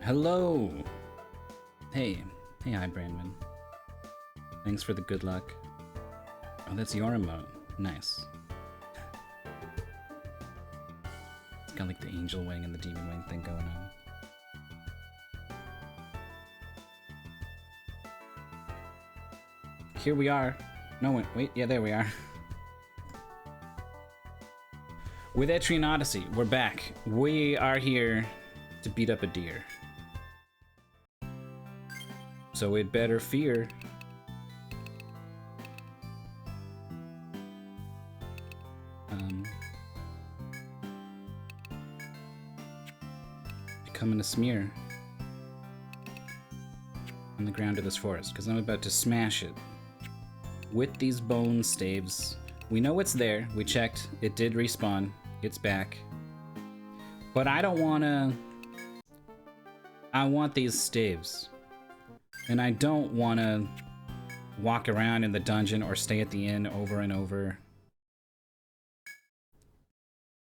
Hello! Hey. Hey, hi, Brandman. Thanks for the good luck. Oh, that's your emote. Nice. It's got like the angel wing and the demon wing thing going on. Here we are. No, wait, yeah, there we are. With Etrian Odyssey, we're back. We are here to beat up a deer. So we'd better fear. Becoming a smear on the ground of this forest, because I'm about to smash it with these bone staves. We know it's there. We checked. It did respawn. It's back. But I don't want to... I want these staves. And I don't want to walk around in the dungeon or stay at the inn over and over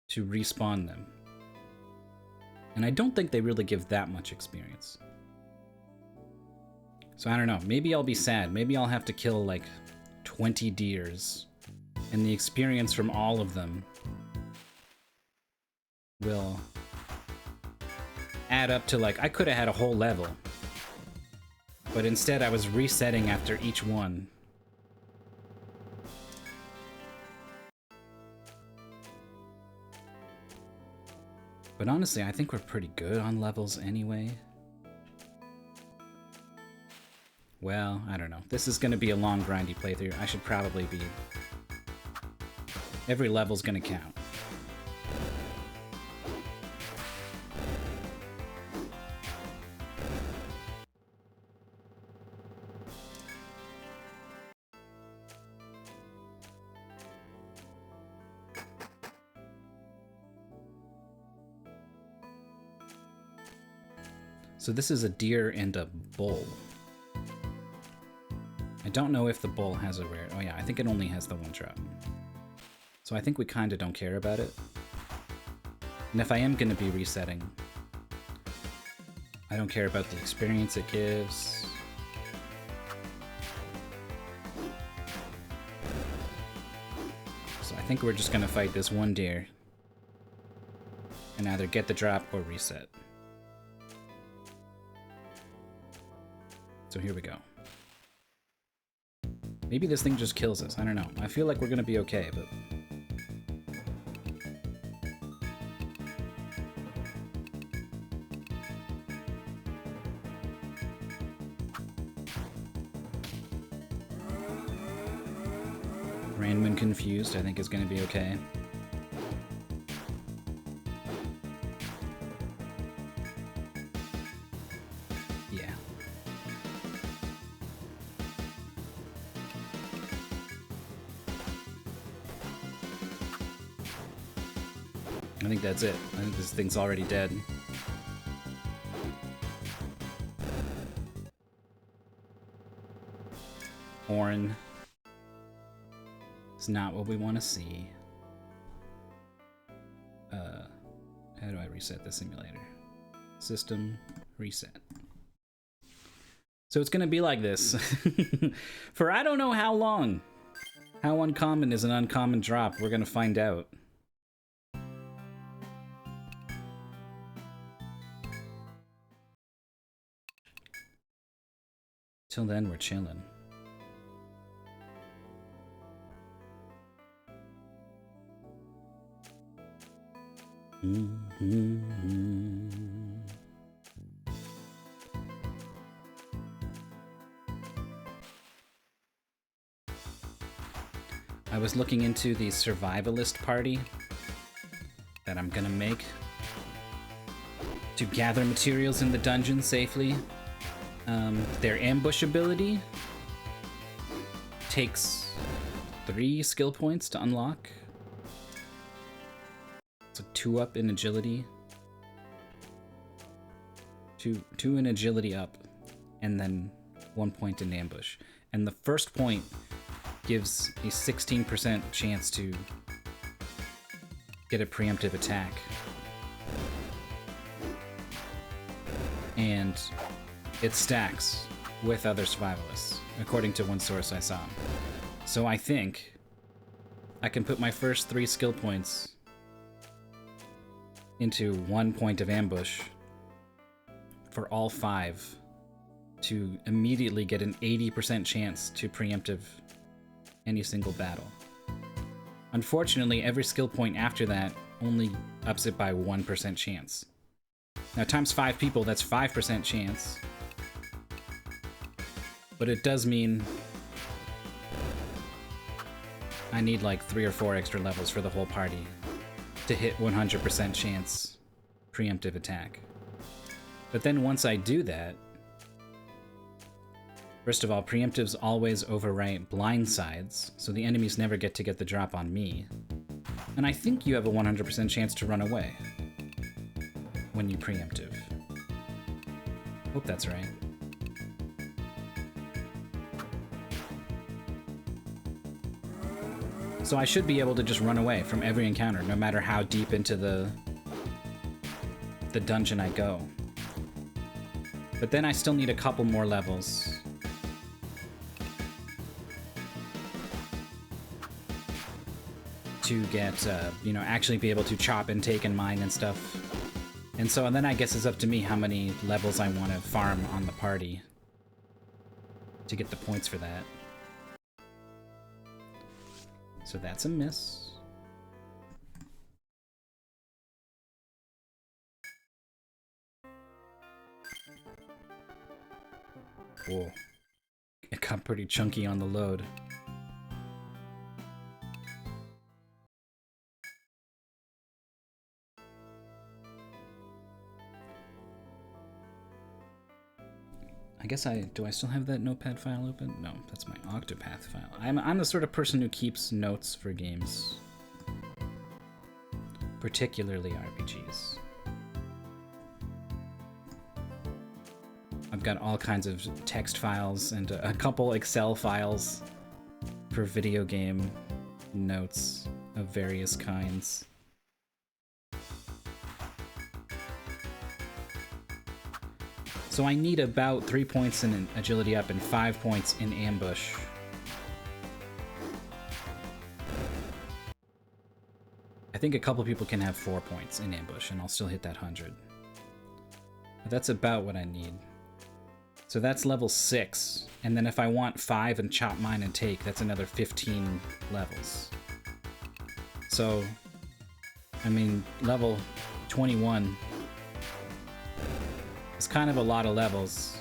to respawn them. And I don't think they really give that much experience. So I don't know. Maybe I'll be sad. Maybe I'll have to kill like 20 deers. And the experience from all of them will add up to like, I could have had a whole level. But instead I was resetting after each one. But honestly, I think we're pretty good on levels anyway. Well, I don't know. This is gonna be a long, grindy playthrough. I should probably be... Every level's gonna count. So this is a deer and a bull. I don't know if the bull has a rare... Oh yeah, I think it only has the one drop. So I think we kind of don't care about it. And if I am going to be resetting, I don't care about the experience it gives. So I think we're just going to fight this one deer and either get the drop or reset. So here we go. Maybe this thing just kills us. I don't know. I feel like we're gonna be okay, but... Randman confused, I think is gonna be okay. I think that's it. I think this thing's already dead. Orin. It's not what we want to see. How do I reset the simulator? System, reset. So it's gonna be like this. For I don't know how long. How uncommon is an uncommon drop? We're gonna find out. Till then, we're chilling. I was looking into the survivalist party that I'm gonna make to gather materials in the dungeon safely. Their ambush ability takes 3 skill points to unlock. So 2 up in agility. 2 in agility up, and then 1 point in ambush. And the first point gives a 16% chance to get a preemptive attack. and it stacks with other survivalists, according to one source I saw. So I think I can put my first 3 skill points into 1 point of ambush for all 5 to immediately get an 80% chance to preemptive any single battle. Unfortunately, every skill point after that only ups it by 1% chance. Now, times 5 people, that's 5% chance. But it does mean I need like 3 or 4 extra levels for the whole party to hit 100% chance preemptive attack. But then once I do that, first of all, preemptives always overwrite blindsides, so the enemies never get to get the drop on me. And I think you have a 100% chance to run away when you preemptive. Hope that's right. So I should be able to just run away from every encounter, no matter how deep into the dungeon I go. But then I still need a couple more levels to get, you know, actually be able to chop and take and mine and stuff. And so and then I guess it's up to me how many levels I want to farm on the party to get the points for that. So that's a miss. Whoa. It got pretty chunky on the load. I guess do I still have that notepad file open? No, that's my Octopath file. I'm the sort of person who keeps notes for games. Particularly RPGs. I've got all kinds of text files and a couple Excel files for video game notes of various kinds. So I need about 3 points in agility up and 5 points in ambush. I think a couple people can have 4 points in ambush and I'll still hit that 100. But that's about what I need. So that's level 6. And then if I want 5 and chop, mine, and take, that's another 15 levels. So, I mean, level 21... it's kind of a lot of levels.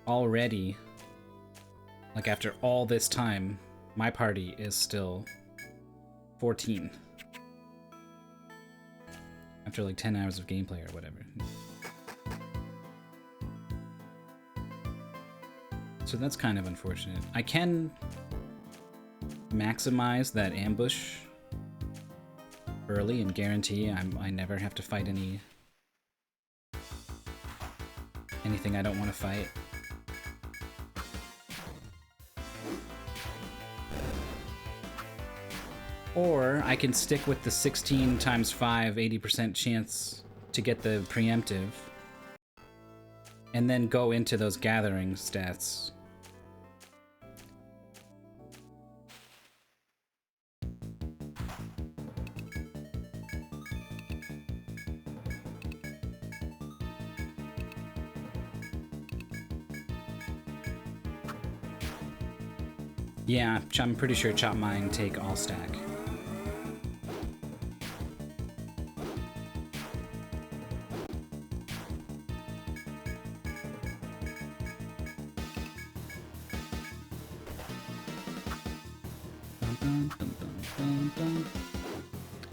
Already, like after all this time, my party is still 14. After like 10 hours of gameplay or whatever. So that's kind of unfortunate. I can maximize that ambush early and guarantee I never have to fight anything I don't want to fight. Or I can stick with the 16 times 5, 80% chance to get the preemptive, and then go into those gathering stats. Yeah, I'm pretty sure chop, mine, take, all stack.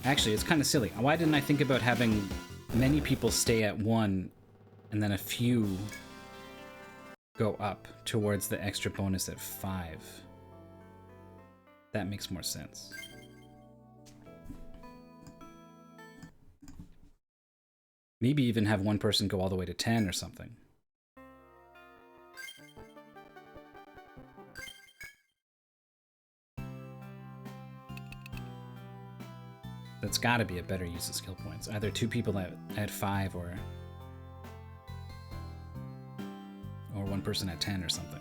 Actually, it's kind of silly. Why didn't I think about having many people stay at 1 and then a few go up towards the extra bonus at 5? That makes more sense. Maybe even have one person go all the way to 10 or something. That's got to be a better use of skill points. Either 2 people at 5 or 1 person at 10 or something.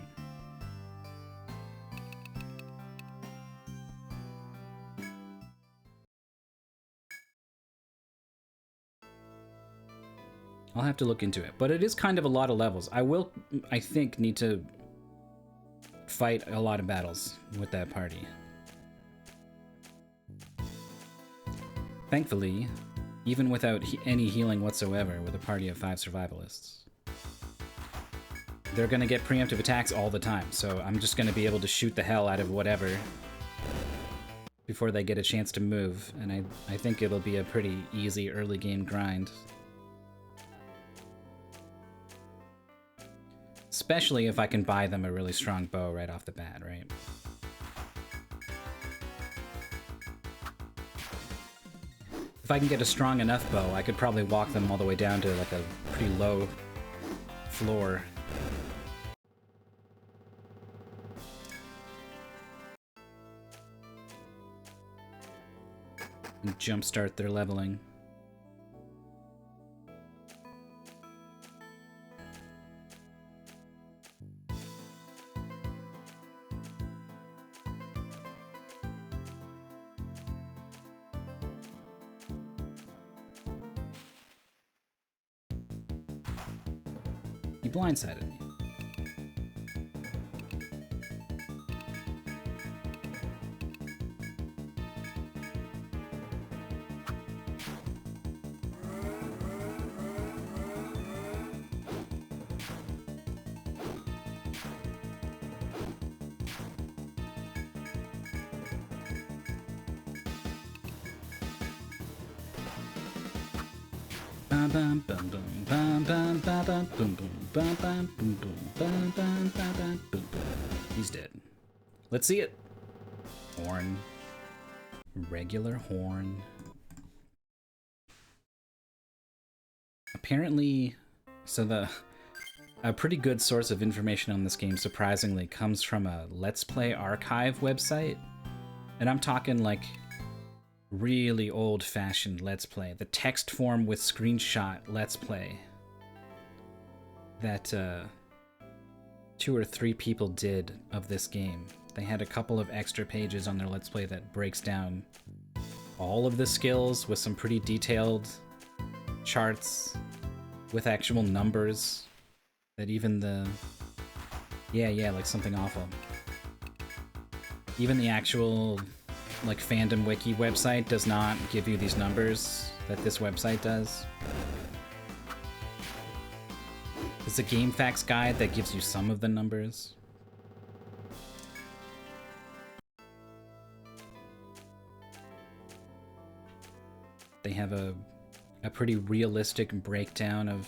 I'll have to look into it, but it is kind of a lot of levels. I think, need to fight a lot of battles with that party. Thankfully, even without any healing whatsoever with a party of 5 survivalists, they're gonna get preemptive attacks all the time, so I'm just gonna be able to shoot the hell out of whatever before they get a chance to move, and I think it'll be a pretty easy early game grind. Especially if I can buy them a really strong bow right off the bat, right? If I can get a strong enough bow, I could probably walk them all the way down to like a pretty low floor. And jumpstart their leveling. He blindsided me. He's dead. Let's see it. Horn. Regular horn. Apparently, so a pretty good source of information on this game, surprisingly, comes from a Let's Play archive website. And I'm talking like really old-fashioned Let's Play. The text form with screenshot Let's Play that 2 or 3 people did of this game. They had a couple of extra pages on their Let's Play that breaks down all of the skills with some pretty detailed charts with actual numbers that even the... Yeah, like something awful. Even the actual like fandom wiki website does not give you these numbers that this website does. It's a game facts guide that gives you some of the numbers. They have a pretty realistic breakdown of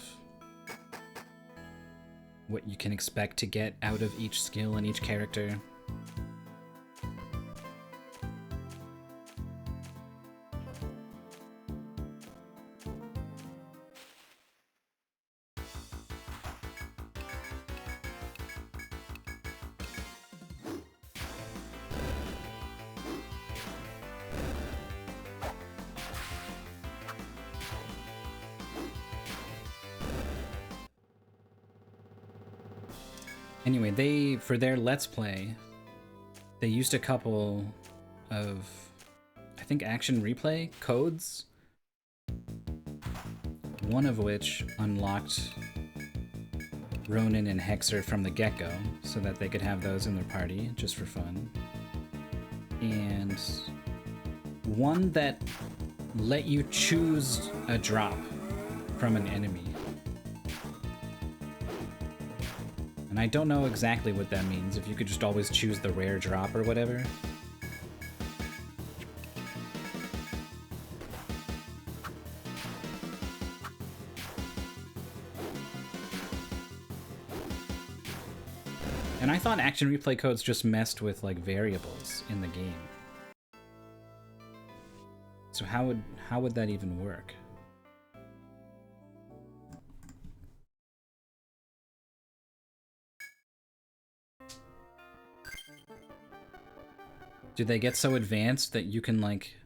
what you can expect to get out of each skill and each character. Anyway, for their Let's Play, they used a couple of, I think, action replay codes. One of which unlocked Ronin and Hexer from the get-go, so that they could have those in their party, just for fun. And one that let you choose a drop from an enemy. And I don't know exactly what that means, if you could just always choose the rare drop or whatever. And I thought action replay codes just messed with like variables in the game. So how would that even work? Do they get so advanced that you can like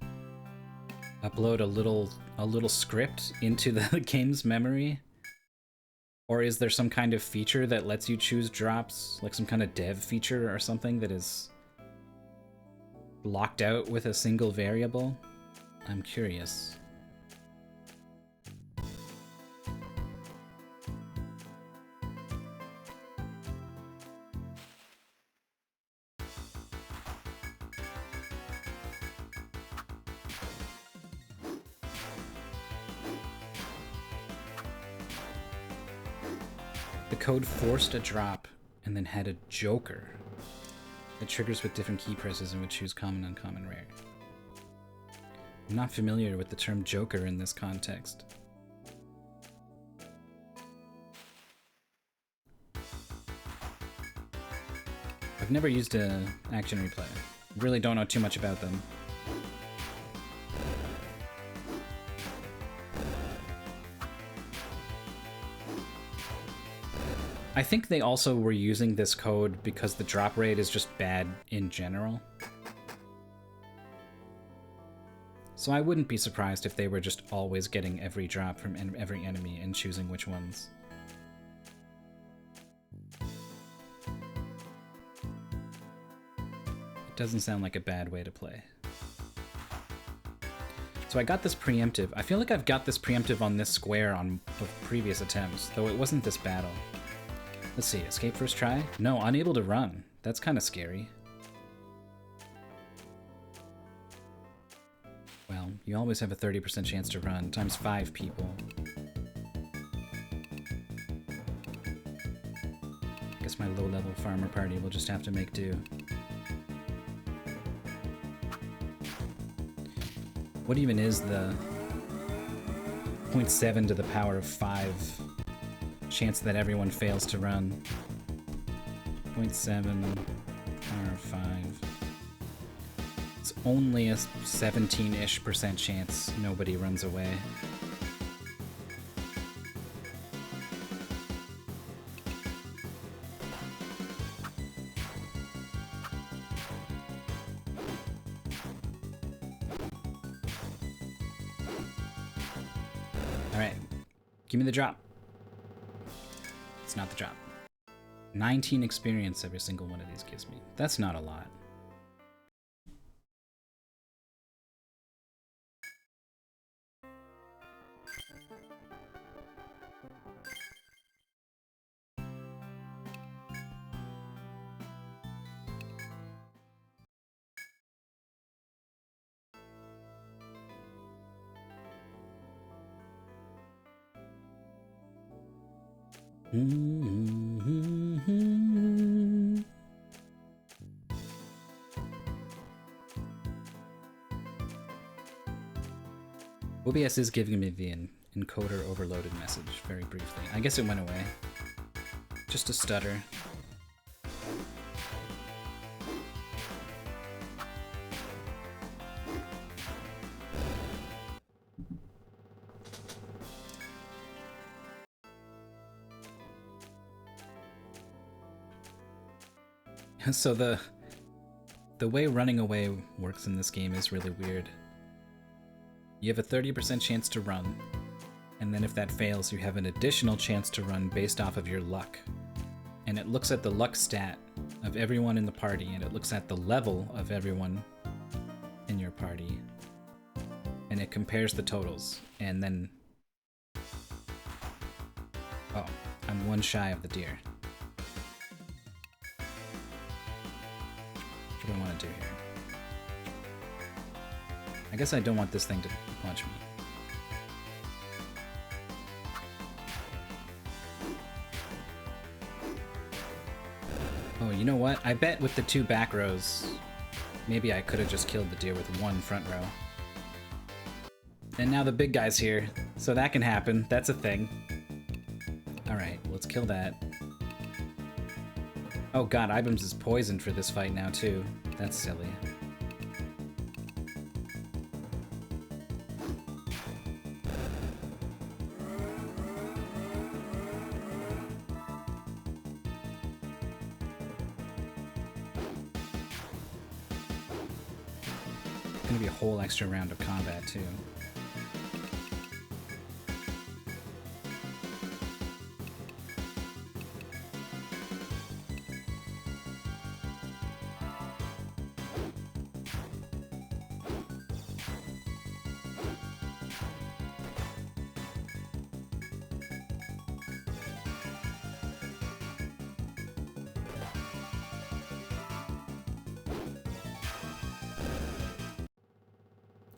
upload a little script into the game's memory? Or is there some kind of feature that lets you choose drops, like some kind of dev feature or something that is locked out with a single variable? I'm curious. The code forced a drop and then had a joker. It triggers with different key presses and would choose common, uncommon, rare. I'm not familiar with the term joker in this context. I've never used a action replay. Really don't know too much about them. I think they also were using this code because the drop rate is just bad in general. So I wouldn't be surprised if they were just always getting every drop from every enemy and choosing which ones. It doesn't sound like a bad way to play. So I got this preemptive. I feel like I've got this preemptive on this square on previous attempts, though it wasn't this battle. Let's see, escape first try? No, unable to run. That's kind of scary. Well, you always have a 30% chance to run, times 5 people. I guess my low-level farmer party will just have to make do. What even is the 0.7 to the power of 5 chance that everyone fails to run? 0.7 power of 5. It's only a 17-ish% chance nobody runs away. Alright, give me the drop. It's not the drop. 19 experience every single one of these gives me. That's not a lot. OBS is giving me the encoder overloaded message very briefly. I guess it went away. Just a stutter. So the way running away works in this game is really weird. You have a 30% chance to run, and then if that fails, you have an additional chance to run based off of your luck. And it looks at the luck stat of everyone in the party, and it looks at the level of everyone in your party, and it compares the totals, and then... Oh, I'm one shy of the deer. What do I want to do here? I guess I don't want this thing to punch me. Oh, you know what? I bet with the 2 back rows, maybe I could have just killed the deer with 1 front row. And now the big guy's here, so that can happen. That's a thing. Alright, let's kill that. Oh god, Ibams is poisoned for this fight now too. That's silly. gonna be a whole extra round of combat, too.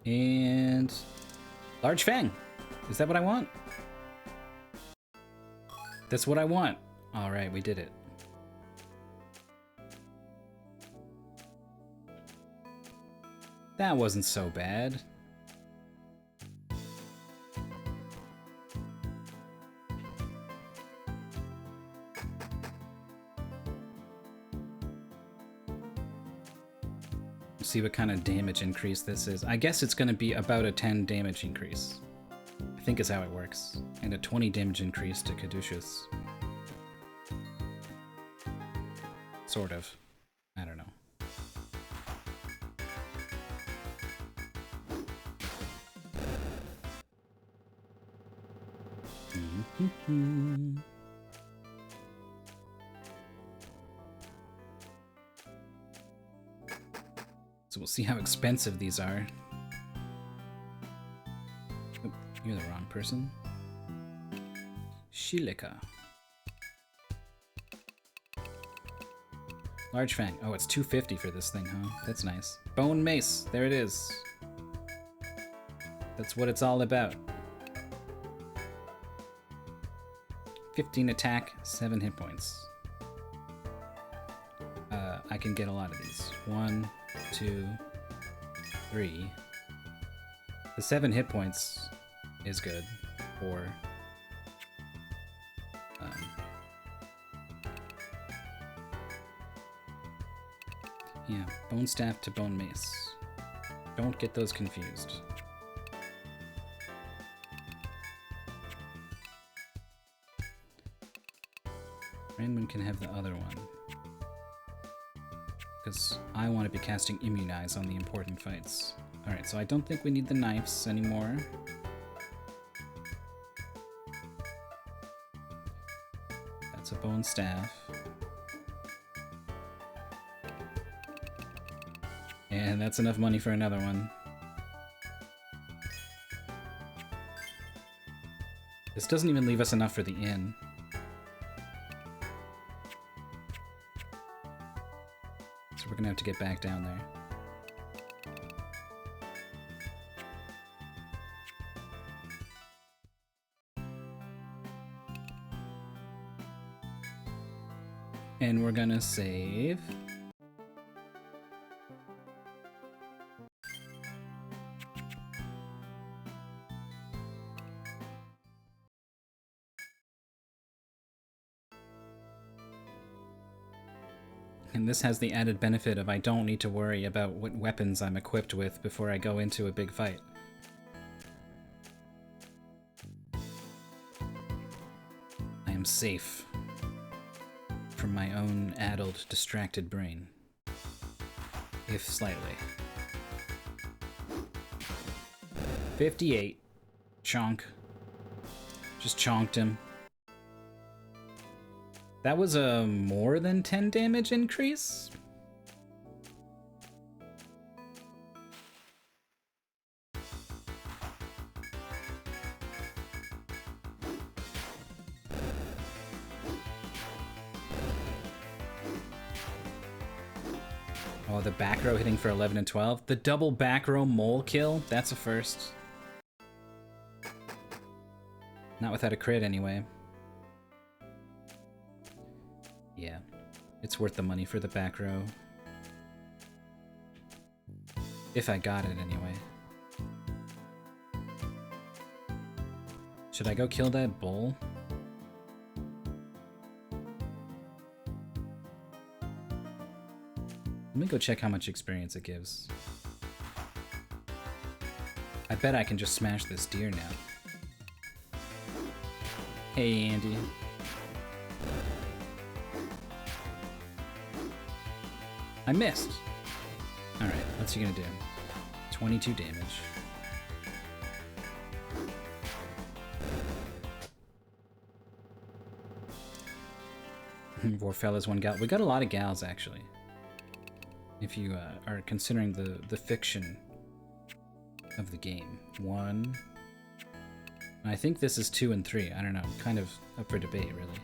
And large fang. Is that what I want? That's what I want. All right, we did it. That wasn't so bad. See what kind of damage increase this is. I guess it's going to be about a 10 damage increase. I think is how it works. And a 20 damage increase to Caduceus. Sort of. I don't know. So we'll see how expensive these are. Oh, you're the wrong person. Shilika. Large fang. Oh, it's 250 for this thing, huh? That's nice. Bone mace. There it is. That's what it's all about. 15 attack, 7 hit points. I can get a lot of these. 1, 2, 3. The 7 hit points is good for yeah, bone staff to bone mace. Don't get those confused. Randman can have the other one. Because I want to be casting Immunize on the important fights. Alright, so I don't think we need the knives anymore. That's a bone staff. And that's enough money for another one. This doesn't even leave us enough for the inn. So we're gonna have to get back down there. And we're gonna save. And this has the added benefit of I don't need to worry about what weapons I'm equipped with before I go into a big fight. I am safe from my own addled, distracted brain. If slightly. 58. Chonk. Just chonked him. That was a more than 10 damage increase? Oh, the back row hitting for 11 and 12? The double back row mole kill? That's a first. Not without a crit, anyway. Yeah, it's worth the money for the back row. If I got it, anyway. Should I go kill that bull? Let me go check how much experience it gives. I bet I can just smash this deer now. Hey, Andy. I missed. Alright, what's he gonna do? 22 damage. Vorfellas, one gal. We got a lot of gals, actually. If you are considering the fiction of the game. 1. I think this is 2 and 3. I don't know. Kind of up for debate, really.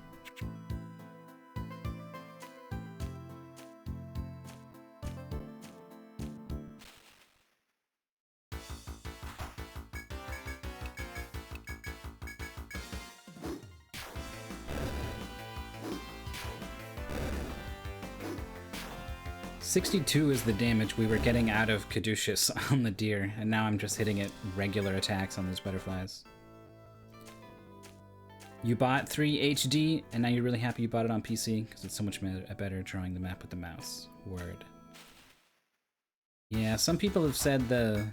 $62 is the damage we were getting out of Caduceus on the deer, and now I'm just hitting it regular attacks on those butterflies. You bought 3 HD, and now you're really happy you bought it on PC, because it's so much better drawing the map with the mouse. Word. Yeah, some people have said the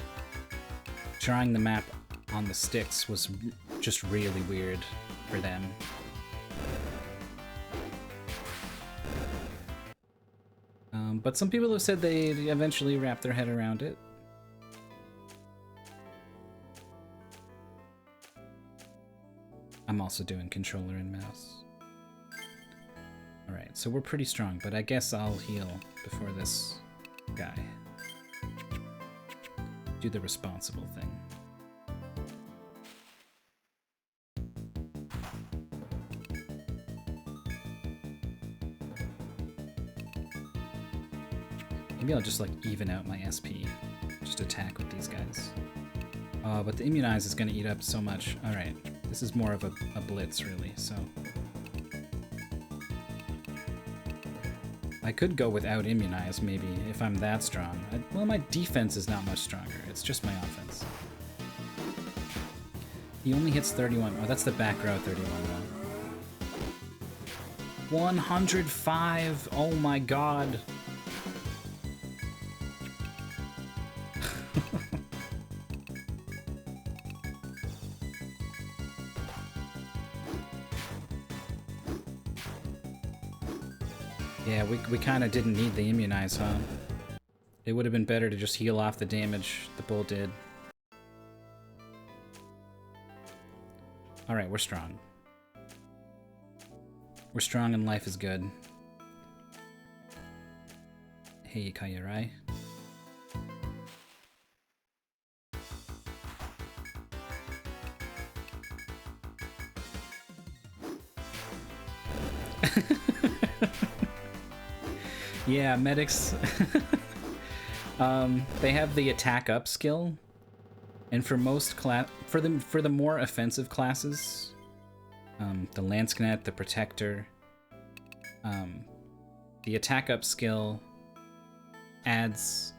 drawing the map on the sticks was just really weird for them. But some people have said they eventually wrap their head around it. I'm also doing controller and mouse. Alright, so we're pretty strong, but I guess I'll heal before this guy. Do the responsible thing. Maybe I'll just like even out my SP. Just attack with these guys. But the immunize is going to eat up so much. Alright, this is more of a blitz really, so... I could go without immunize maybe, if I'm that strong. Well, my defense is not much stronger, it's just my offense. He only hits 31. Oh, that's the back row 31 though. 105! Oh my god! Yeah, we kind of didn't need the immunize, huh? It would have been better to just heal off the damage the bull did. Alright, we're strong. We're strong and life is good. Hey, Kayarai. Yeah, medics. They have the attack up skill, and for most for the more offensive classes, the Lancenet, the Protector, the attack up skill adds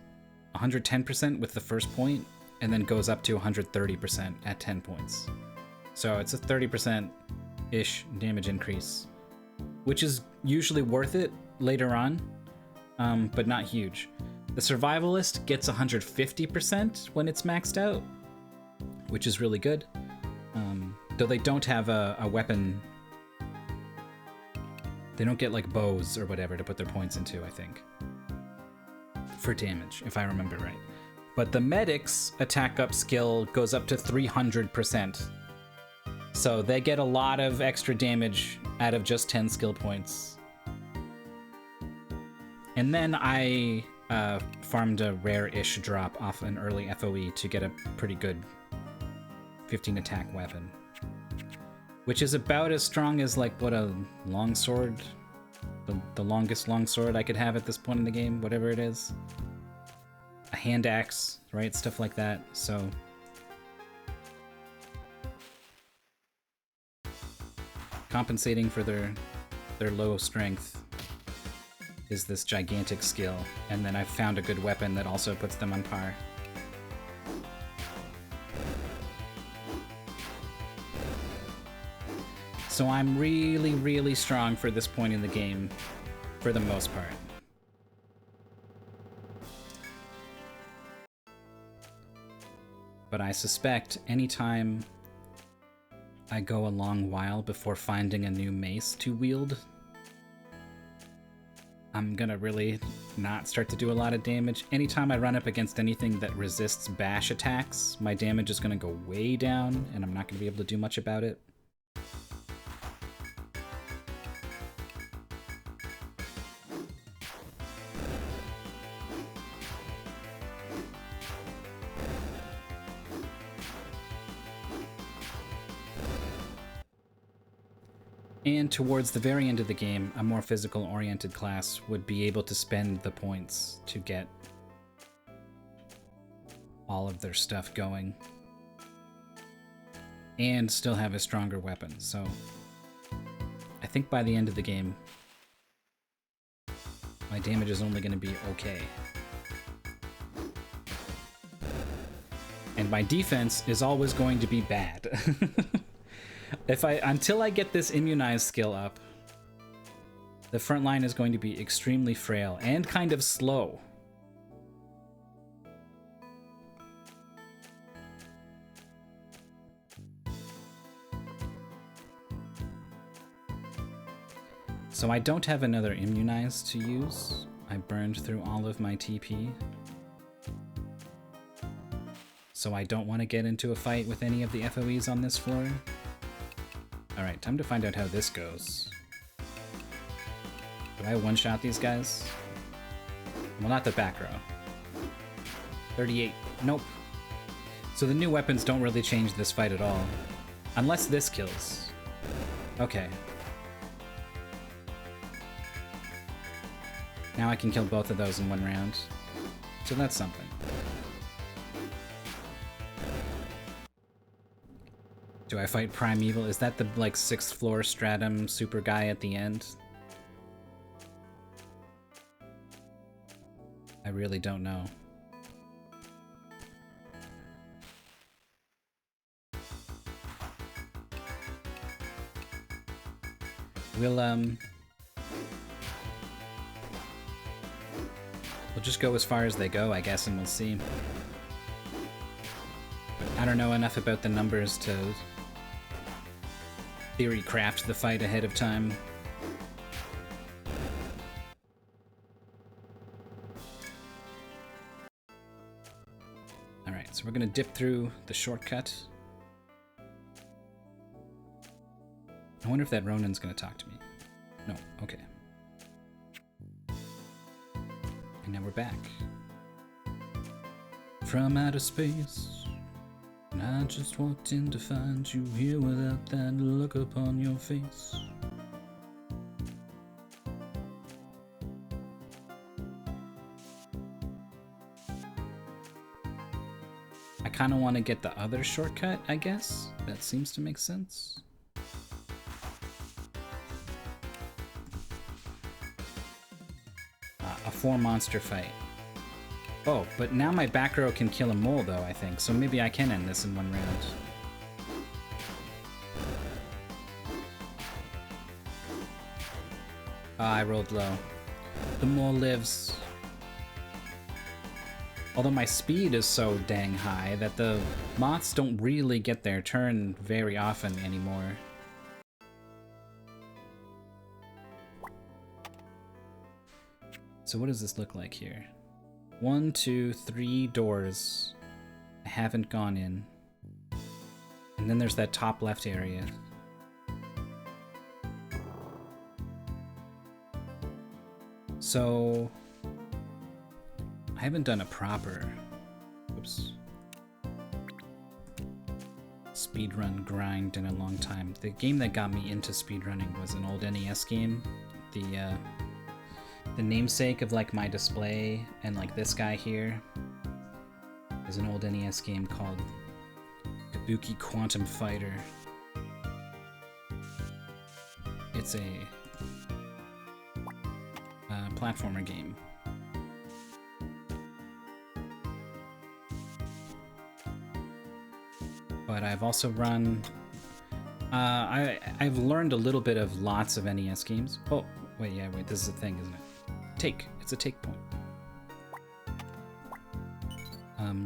110% with the first point, and then goes up to 130% at 10 points. So it's a 30%-ish damage increase, which is usually worth it later on. But not huge. The Survivalist gets 150% when it's maxed out, which is really good. Though they don't have a weapon. They don't get like bows or whatever to put their points into, I think. For damage, if I remember right. But the Medic's attack up skill goes up to 300%. So they get a lot of extra damage out of just 10 skill points. And then I farmed a rare-ish drop off an early FOE to get a pretty good 15 attack weapon. Which is about as strong as like what a longsword, the longest longsword I could have at this point in the game, whatever it is. A hand axe, right? Stuff like that, so... Compensating for their low strength is this gigantic skill, and then I've found a good weapon that also puts them on par. So I'm really, really strong for this point in the game, for the most part. But I suspect anytime I go a long while before finding a new mace to wield, I'm gonna really not start to do a lot of damage. Anytime I run up against anything that resists bash attacks, my damage is gonna go way down, and I'm not gonna be able to do much about it. And towards the very end of the game, a more physical-oriented class would be able to spend the points to get all of their stuff going. And still have a stronger weapon, so I think by the end of the game, my damage is only going to be okay. And my defense is always going to be bad. Until I get this immunize skill up, the front line is going to be extremely frail and kind of slow. So I don't have another immunize to use. I burned through all of my TP. So I don't want to get into a fight with any of the FOEs on this floor. Alright, time to find out how this goes. Do I one-shot these guys? Well, not the back row. 38. Nope. So the new weapons don't really change this fight at all. Unless this kills. Okay. Now I can kill both of those in one round. So that's something. Do I fight Primeval? Is that the, like, 6th floor stratum super guy at the end? I really don't know. We'll just go as far as they go, I guess, and we'll see. I don't know enough about the numbers to theory craft the fight ahead of time. Alright, so we're gonna dip through the shortcut. I wonder if that Ronin's gonna talk to me. No, okay. And now we're back. From outer space. And I just walked in to find you here without that look upon your face. I kind of want to get the other shortcut, I guess. That seems to make sense. A 4-monster fight. Oh, but now my back row can kill a mole, though, I think, so maybe I can end this in one round. Ah, I rolled low. The mole lives. Although my speed is so dang high that the moths don't really get their turn very often anymore. So what does this look like here? 1, 2, 3 doors I haven't gone in. And then there's that top left area. So I haven't done a proper speedrun grind in a long time. The game that got me into speedrunning was an old NES game. The namesake of, like, my display and, like, this guy here is an old NES game called Kabuki Quantum Fighter. It's a platformer game. But I've also run... I've learned a little bit of lots of NES games. Oh, wait, this is a thing, isn't it? It's a take point.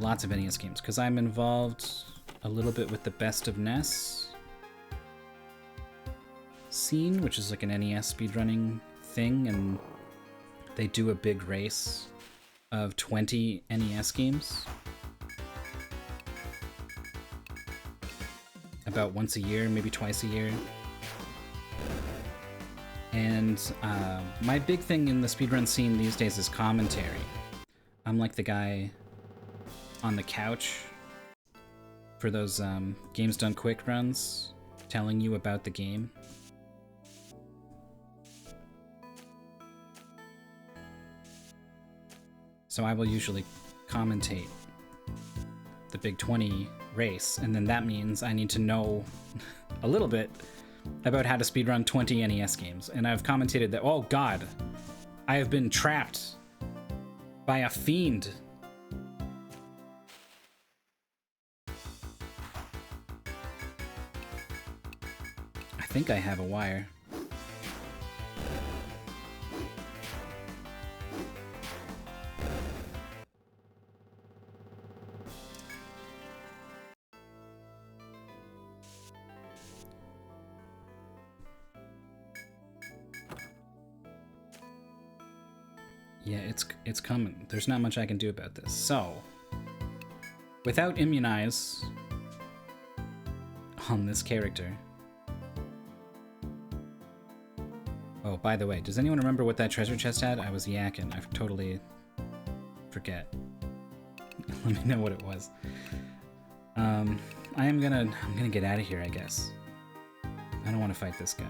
Lots of NES games, because I'm involved a little bit with the Best of NES scene, which is like an NES speedrunning thing, and they do a big race of 20 NES games about once a year, maybe twice a year. And my big thing in the speedrun scene these days is commentary. I'm like the guy on the couch for those Games Done Quick runs, telling you about the game. So I will usually commentate the Big 20 race, and then that means I need to know a little bit about how to speedrun 20 NES games. And I've commentated that, oh god, I have been trapped by a fiend. I think I have a wire. Yeah, it's coming. There's not much I can do about this. So, without immunize on this character. Oh, by the way, does anyone remember what that treasure chest had? I was yakking. I totally forget. Let me know what it was. I'm gonna get out of here, I guess. I don't want to fight this guy.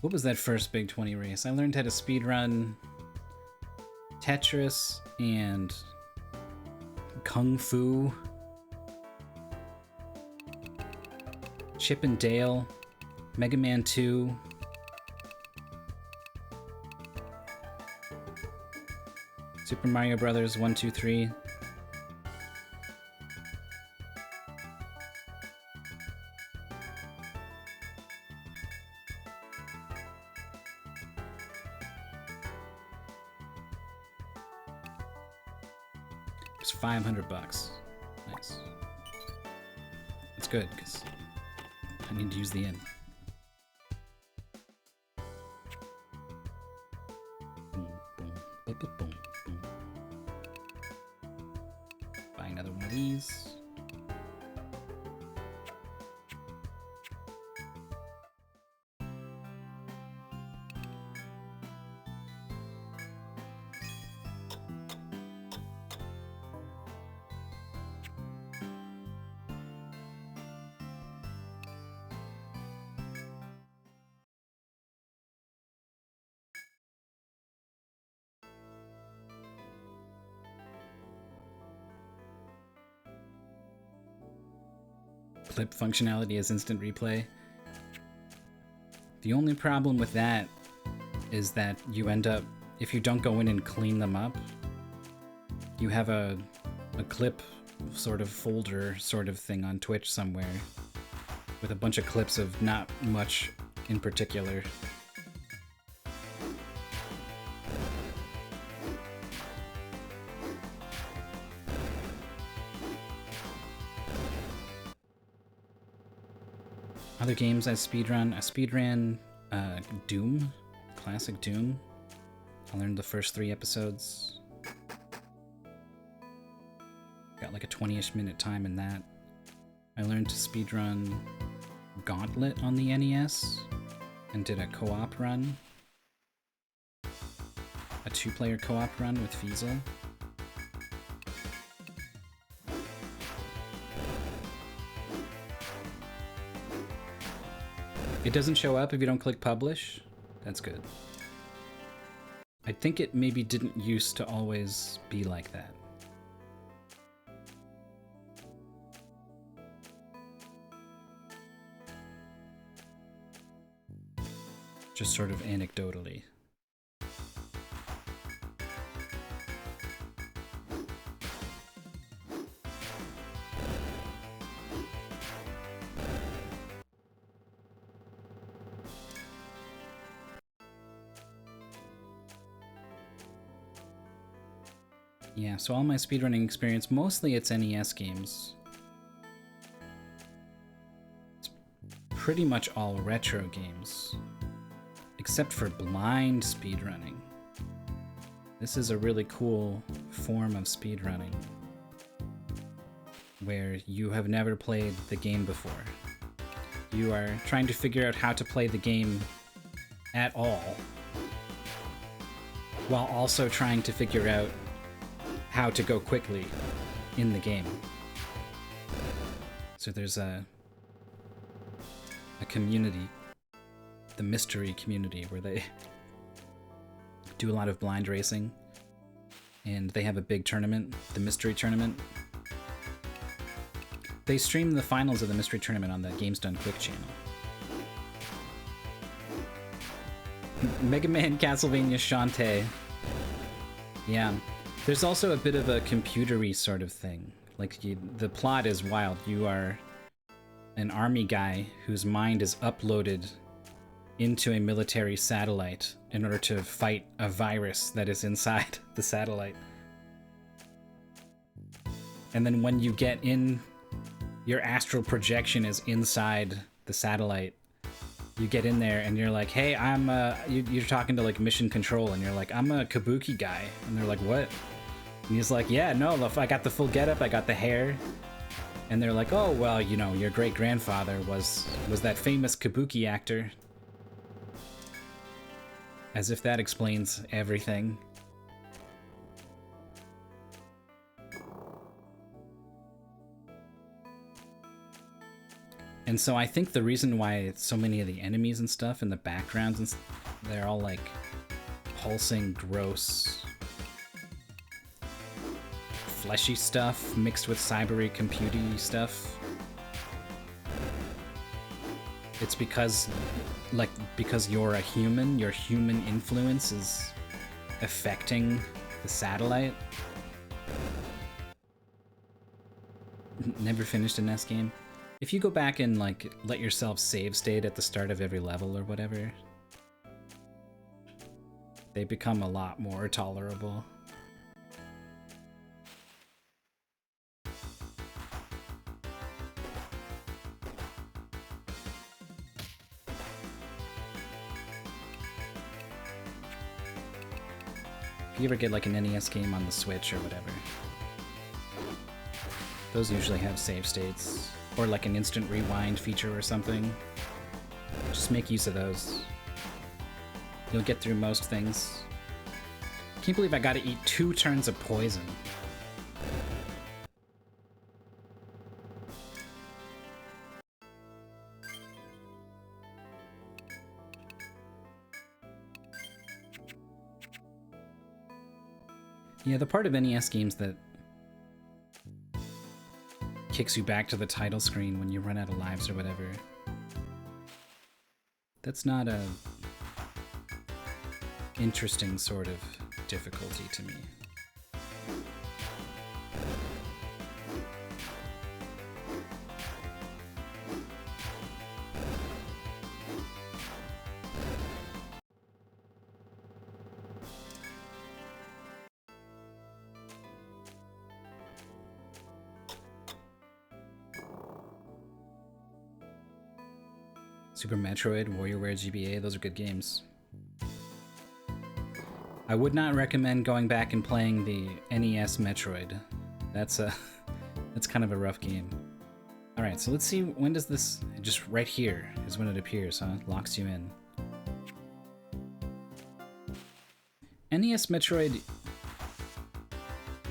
What was that first Big 20 race? I learned how to speedrun Tetris and Kung Fu, Chip and Dale, Mega Man 2, Super Mario Brothers 1, 2, 3. It's $500. Nice. That's good, because I need to use the inn. Buy another one of these. Clip functionality as instant replay. The only problem with that is that you end up, if you don't go in and clean them up, you have a clip sort of folder sort of thing on Twitch somewhere with a bunch of clips of not much in particular. Other games I speedran Doom, classic Doom. I learned the first 3 episodes. Got like a 20-ish minute time in that. I learned to speedrun Gauntlet on the NES and did a co-op run. A 2-player co-op run with Fiesel. It doesn't show up if you don't click publish. That's good. I think it maybe didn't used to always be like that. Just sort of anecdotally. Yeah, so all my speedrunning experience, mostly it's NES games. It's pretty much all retro games, except for blind speedrunning. This is a really cool form of speedrunning, where you have never played the game before. You are trying to figure out how to play the game at all, while also trying to figure out how to go quickly in the game. So there's a community, the mystery community, where they do a lot of blind racing, and they have a big tournament, the mystery tournament. They stream the finals of the mystery tournament on the Games Done Quick channel. Mega Man, Castlevania, Shantae. Yeah. There's also a bit of a computery sort of thing. Like, the plot is wild. You are an army guy whose mind is uploaded into a military satellite in order to fight a virus that is inside the satellite. And then when you get in, your astral projection is inside the satellite. You get in there and you're like, hey, you're talking to like mission control, and you're like, I'm a kabuki guy. And they're like, what? And he's like, yeah, no, I got the full getup, I got the hair. And they're like, oh, well, you know, your great-grandfather was that famous kabuki actor. As if that explains everything. And so I think the reason why so many of the enemies and stuff in the backgrounds, and they're all like pulsing, gross, fleshy stuff mixed with cybery, computy stuff. It's because you're a human, your human influence is affecting the satellite. Never finished an S game. If you go back and like let yourself save state at the start of every level or whatever, they become a lot more tolerable. If you ever get like an NES game on the Switch or whatever, those usually have save states. Or like an instant rewind feature or something. Just make use of those. You'll get through most things. Can't believe I gotta eat 2 turns of poison. Yeah, the part of NES games that kicks you back to the title screen when you run out of lives or whatever. That's not a interesting sort of difficulty to me. Super Metroid, WarioWare GBA, those are good games. I would not recommend going back and playing the NES Metroid. That's kind of a rough game. Alright, so let's see, when does this... Just right here is when it appears, huh? Locks you in. NES Metroid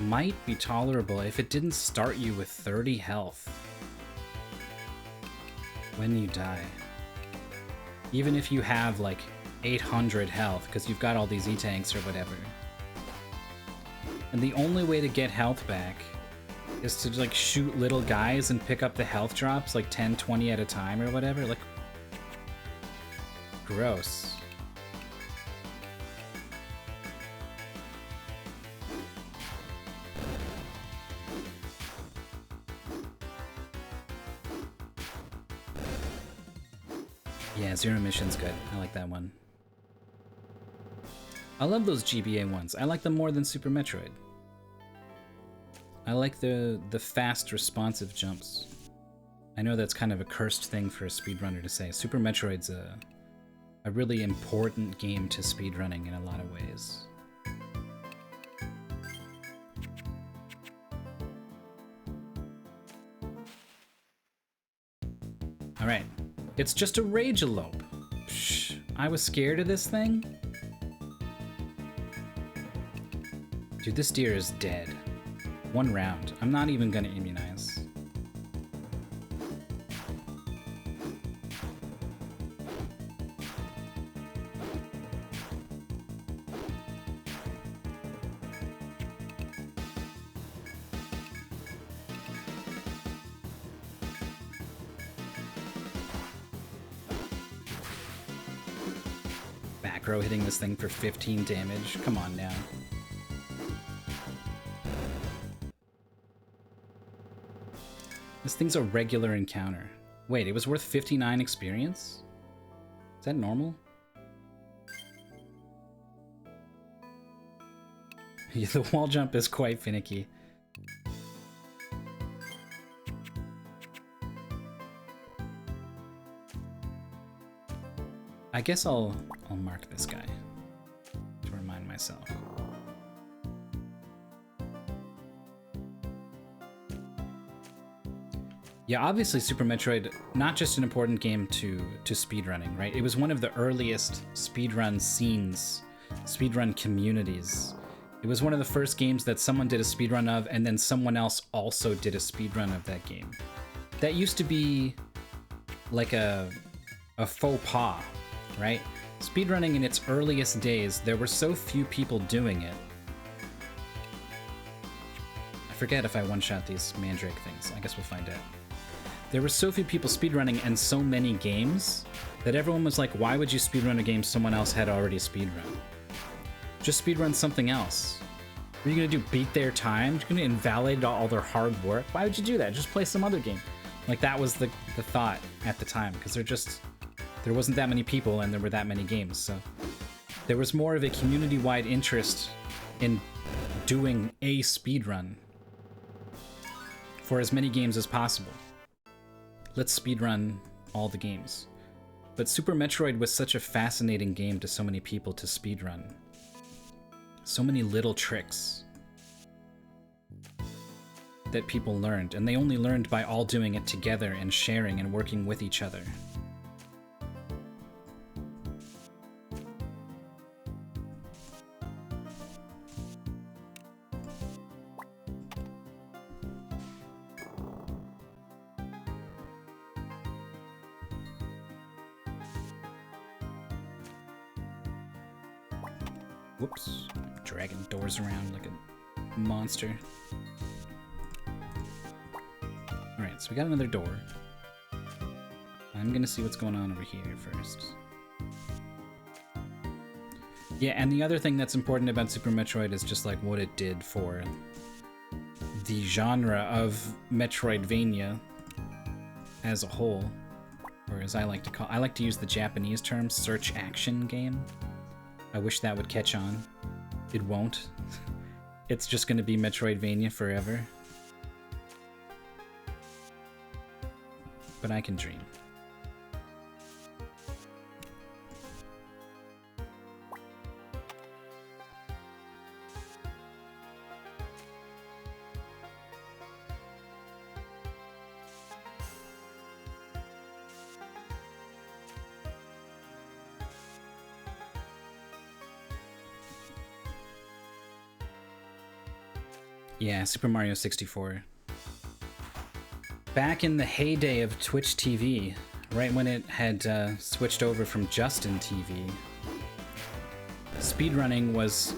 might be tolerable if it didn't start you with 30 health when you die. Even if you have like 800 health, because you've got all these E-tanks or whatever. And the only way to get health back is to like shoot little guys and pick up the health drops like 10, 20 at a time or whatever. Like, gross. Yeah, Zero Mission's good. I like that one. I love those GBA ones. I like them more than Super Metroid. I like the fast, responsive jumps. I know that's kind of a cursed thing for a speedrunner to say. Super Metroid's a really important game to speedrunning in a lot of ways. Alright, it's just a rage elope. Shh, I was scared of this thing? Dude, this deer is dead. 1 round. I'm not even gonna immunize. Back row hitting this thing for 15 damage. Come on now. This thing's a regular encounter. Wait, it was worth 59 experience? Is that normal? Yeah, the wall jump is quite finicky. I guess I'll mark this guy to remind myself. Yeah, obviously Super Metroid, not just an important game to speedrunning, right? It was one of the earliest speedrun scenes, speedrun communities. It was one of the first games that someone did a speedrun of, and then someone else also did a speedrun of that game. That used to be like a faux pas, right? Speedrunning in its earliest days, there were so few people doing it. I forget if I one-shot these Mandrake things. I guess we'll find out. There were so few people speedrunning and so many games that everyone was like, why would you speedrun a game someone else had already speedrun? Just speedrun something else. What are you gonna do, beat their time? You're gonna invalidate all their hard work? Why would you do that? Just play some other game. Like, that was the thought at the time, because there wasn't that many people and there were that many games, so there was more of a community-wide interest in doing a speedrun for as many games as possible. Let's speedrun all the games. But Super Metroid was such a fascinating game to so many people to speedrun. So many little tricks that people learned, and they only learned by all doing it together and sharing and working with each other. Whoops. Dragging doors around like a monster. Alright, so we got another door. I'm gonna see what's going on over here first. Yeah, and the other thing that's important about Super Metroid is just like what it did for the genre of Metroidvania as a whole. Or as I like to use the Japanese term, search action game. I wish that would catch on. It won't. It's just gonna be Metroidvania forever. But I can dream. Yeah, Super Mario 64. Back in the heyday of Twitch TV, right when it had switched over from Justin TV, speedrunning was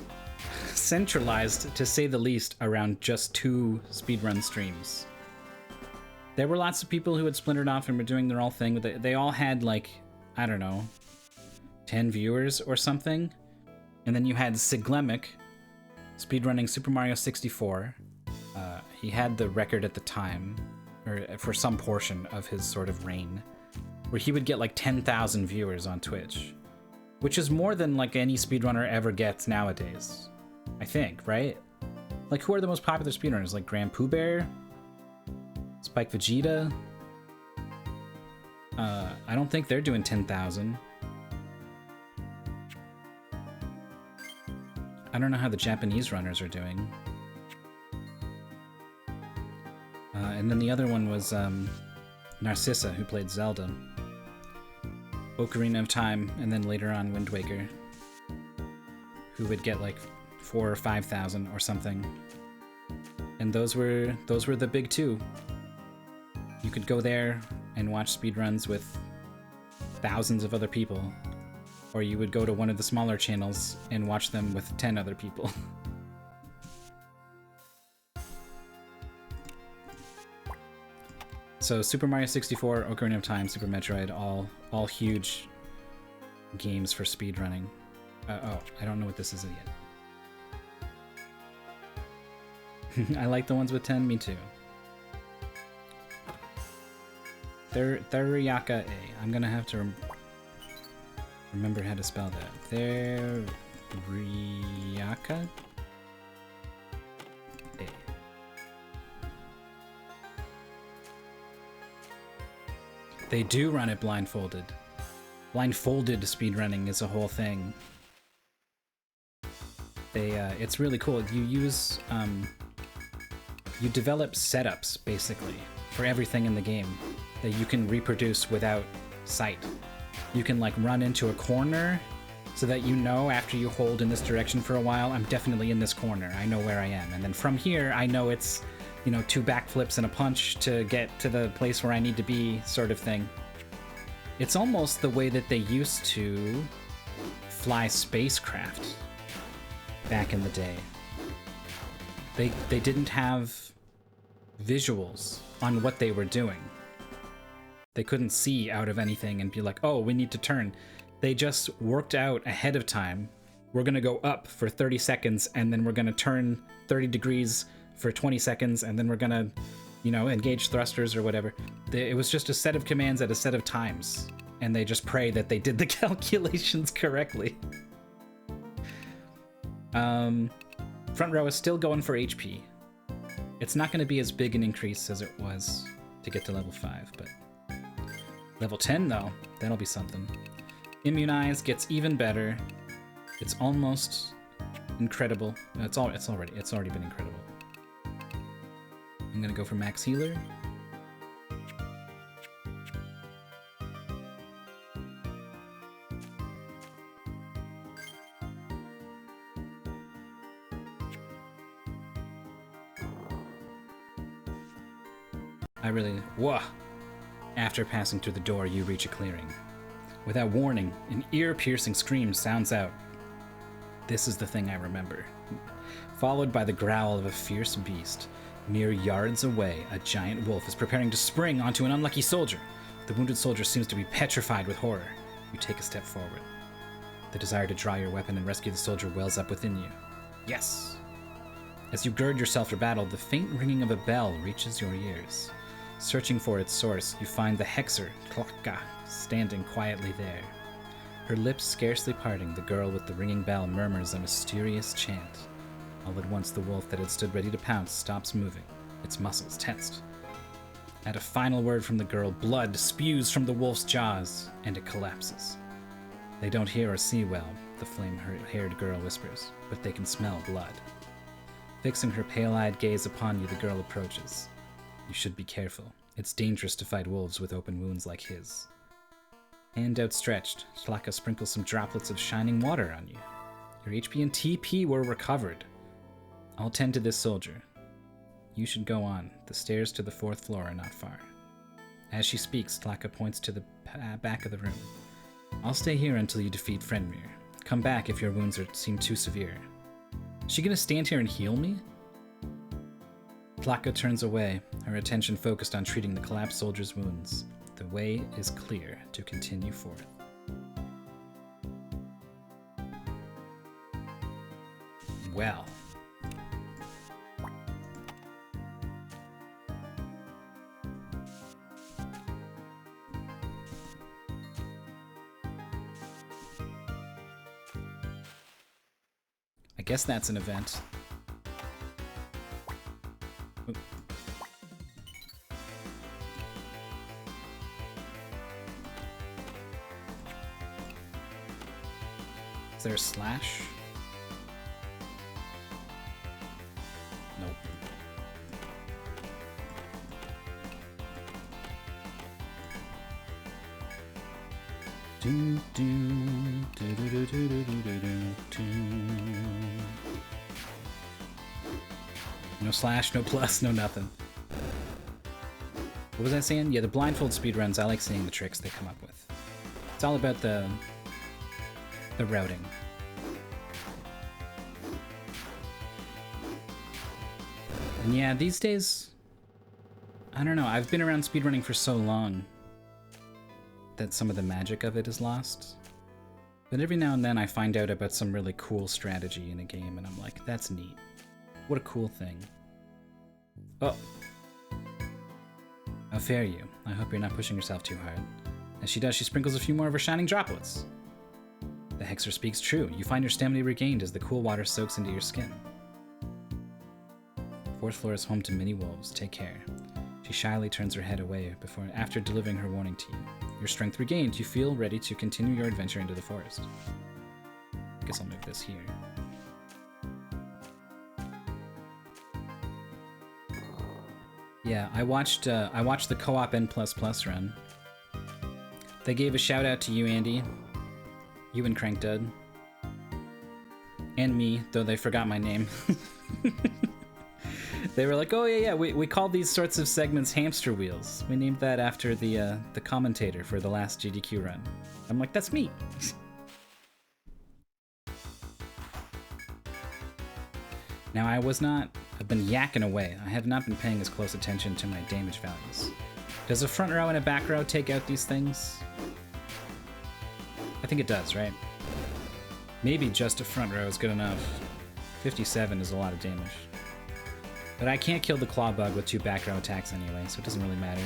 centralized, to say the least, around just 2 speedrun streams. There were lots of people who had splintered off and were doing their own thing. They all had, like, I don't know, 10 viewers or something. And then you had Siglemic speedrunning Super Mario 64. He had the record at the time, or for some portion of his sort of reign, where he would get like 10,000 viewers on Twitch, which is more than like any speedrunner ever gets nowadays, I think, right? Like, who are the most popular speedrunners? Like Grand Pooh Bear? Spike Vegeta? I don't think they're doing 10,000. I don't know how the Japanese runners are doing. And then the other one was Narcissa, who played Zelda. Ocarina of Time, and then later on Wind Waker, who would get like 4,000 or 5,000 or something. And those were the big two. You could go there and watch speedruns with thousands of other people, or you would go to one of the smaller channels and watch them with 10 other people. So Super Mario 64, Ocarina of Time, Super Metroid, all huge games for speedrunning. Oh, I don't know what this is yet. I like the ones with 10, me too. Theriaka A. I'm gonna have to remember how to spell that. Theriaka A. They do run it blindfolded. Blindfolded speedrunning is a whole thing. It's really cool. You use, you develop setups, basically, for everything in the game that you can reproduce without sight. You can, like, run into a corner so that you know after you hold in this direction for a while, I'm definitely in this corner. I know where I am. And then from here, I know it's, you know, 2 backflips and a punch to get to the place where I need to be, sort of thing. It's almost the way that they used to fly spacecraft back in the day. They didn't have visuals on what they were doing. They couldn't see out of anything and be like, oh, we need to turn. They just worked out ahead of time. We're gonna go up for 30 seconds and then we're gonna turn 30 degrees for 20 seconds and then we're gonna, you know, engage thrusters or whatever. It was just a set of commands at a set of times, and they just pray that they did the calculations correctly. Front row is still going for HP. It's not going to be as big an increase as it was to get to level 5, but level 10 though, that'll be something. Immunize gets even better. It's almost incredible. It's already been incredible. I'm gonna go for Max Healer. Whoa! After passing through the door, you reach a clearing. Without warning, an ear-piercing scream sounds out. This is the thing I remember. Followed by the growl of a fierce beast. Mere yards away, a giant wolf is preparing to spring onto an unlucky soldier. The wounded soldier seems to be petrified with horror. You take a step forward. The desire to draw your weapon and rescue the soldier wells up within you. Yes! As you gird yourself for battle, the faint ringing of a bell reaches your ears. Searching for its source, you find the hexer, Klakka, standing quietly there. Her lips scarcely parting, the girl with the ringing bell murmurs a mysterious chant. All at once, the wolf that had stood ready to pounce stops moving, its muscles tensed. At a final word from the girl, blood spews from the wolf's jaws, and it collapses. They don't hear or see well, the flame-haired girl whispers, but they can smell blood. Fixing her pale-eyed gaze upon you, the girl approaches. You should be careful. It's dangerous to fight wolves with open wounds like his. Hand outstretched, Shlaka sprinkles some droplets of shining water on you. Your HP and TP were recovered. I'll tend to this soldier. You should go on. The stairs to the 4th floor are not far. As she speaks, Shlaka points to the back of the room. I'll stay here until you defeat Frenmir. Come back if your wounds seem too severe. Is she gonna stand here and heal me? Shlaka turns away, her attention focused on treating the collapsed soldier's wounds. The way is clear to continue forth. Well. I guess that's an event. Is there a slash? Nope. No slash, no plus, no nothing. What was I saying? Yeah, the blindfold speedruns, I like seeing the tricks they come up with. It's all about the routing. And yeah, these days, I don't know, I've been around speedrunning for so long that some of the magic of it is lost. But every now and then I find out about some really cool strategy in a game and I'm like, that's neat. What a cool thing. Oh. How fair you. I hope you're not pushing yourself too hard. As she does, she sprinkles a few more of her shining droplets. The hexer speaks true. You find your stamina regained as the cool water soaks into your skin. Fourth floor is home to many wolves. Take care. She shyly turns her head away after delivering her warning to you. Your strength regained. You feel ready to continue your adventure into the forest. Guess I'll move this here. Yeah, I watched the co-op N++ run. They gave a shout out to you, Andy. You and Crankdud. And me, though they forgot my name. They were like, oh yeah, we called these sorts of segments hamster wheels. We named that after the commentator for the last GDQ run. I'm like, that's me. Now I've been yakking away. I have not been paying as close attention to my damage values. Does a front row and a back row take out these things? I think it does, right? Maybe just a front row is good enough. 57 is a lot of damage. But I can't kill the claw bug with 2 back row attacks anyway, so it doesn't really matter.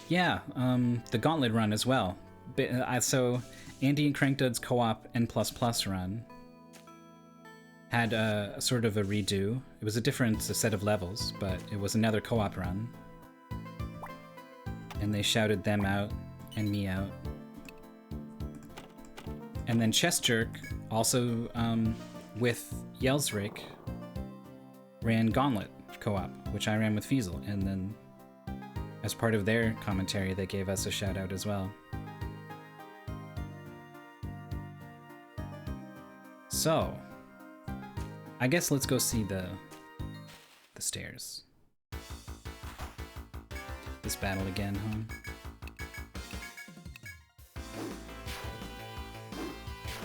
Yeah, the Gauntlet run as well. So Andy and Crankdud's co-op N++ run had a sort of a redo. It was a different set of levels, but it was another co-op run. And they shouted them out and me out. And then Chest Jerk, also with Yelsrick, ran Gauntlet co-op, which I ran with Fiesel. And then as part of their commentary, they gave us a shout out as well. So, I guess let's go see the stairs. This battle again, huh?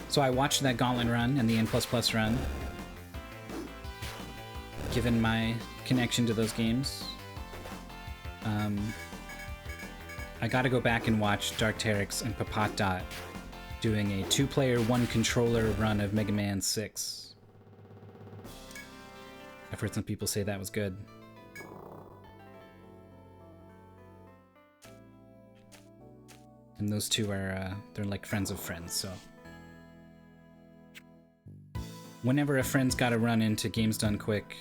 So I watched that Gauntlet run and the N++ run. Given my connection to those games, I gotta go back and watch Dark Teryx and Papat Dot doing a 2-player, 1-controller run of Mega Man 6. I've heard some people say that was good. And those two are, they're like friends of friends, so. Whenever a friend's gotta run into Games Done Quick,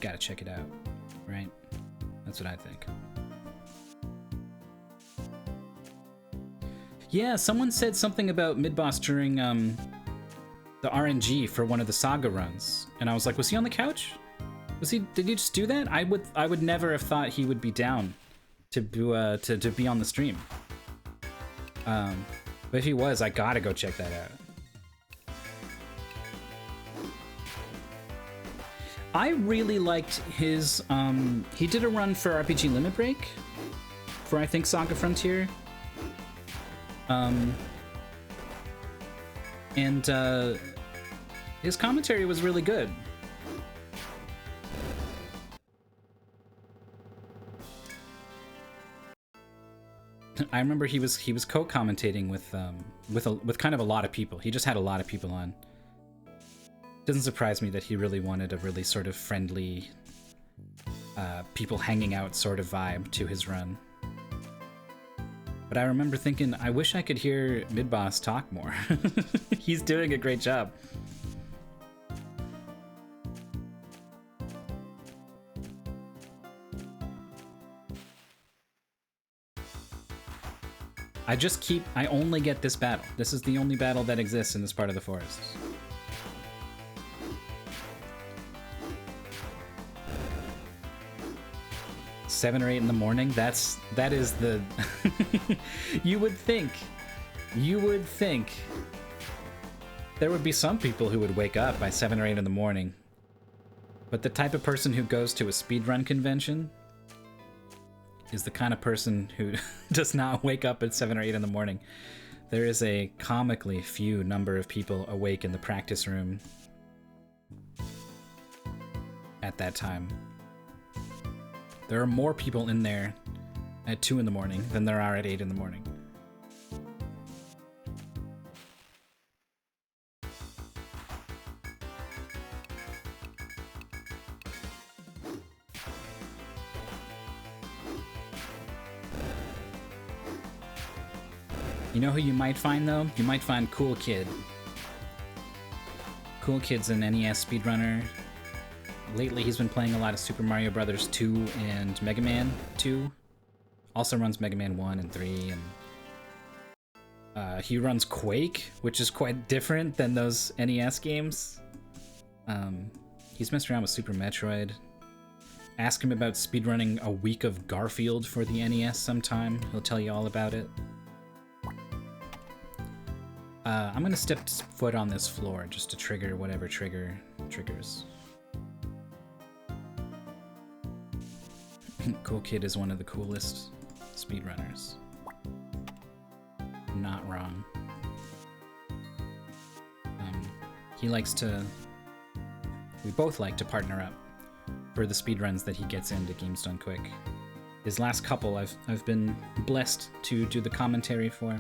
gotta check it out, right? That's what I think. Yeah, someone said something about mid-boss during the RNG for one of the Saga runs, and I was like, was he on the couch? Did he just do that? I would never have thought he would be down to be on the stream. But if he was, I gotta go check that out. I really liked his, he did a run for RPG Limit Break, for I think Saga Frontier. And his commentary was really good. I remember he was co-commentating with kind of a lot of people. He just had a lot of people on. Doesn't surprise me that he really wanted a really sort of friendly, people hanging out sort of vibe to his run. But I remember thinking, I wish I could hear Midboss talk more. He's doing a great job. I only get this battle. This is the only battle that exists in this part of the forest. Seven or 8 in the morning, that is the... You would think there would be some people who would wake up by 7 or 8 in the morning. But the type of person who goes to a speedrun convention is the kind of person who does not wake up at 7 or 8 in the morning. There is a comically few number of people awake in the practice room at that time. There are more people in there at 2 in the morning than there are at 8 in the morning. You know who you might find, though? You might find Cool Kid. Cool Kid's an NES speedrunner. Lately, he's been playing a lot of Super Mario Bros. 2 and Mega Man 2. Also runs Mega Man 1 and 3, and he runs Quake, which is quite different than those NES games. He's messed around with Super Metroid. Ask him about speedrunning a week of Garfield for the NES sometime. He'll tell you all about it. I'm gonna step foot on this floor just to trigger whatever trigger triggers. Cool Kid is one of the coolest speedrunners. Not wrong. He likes to... We both like to partner up for the speedruns that he gets into Games Done Quick. His last couple I've been blessed to do the commentary for.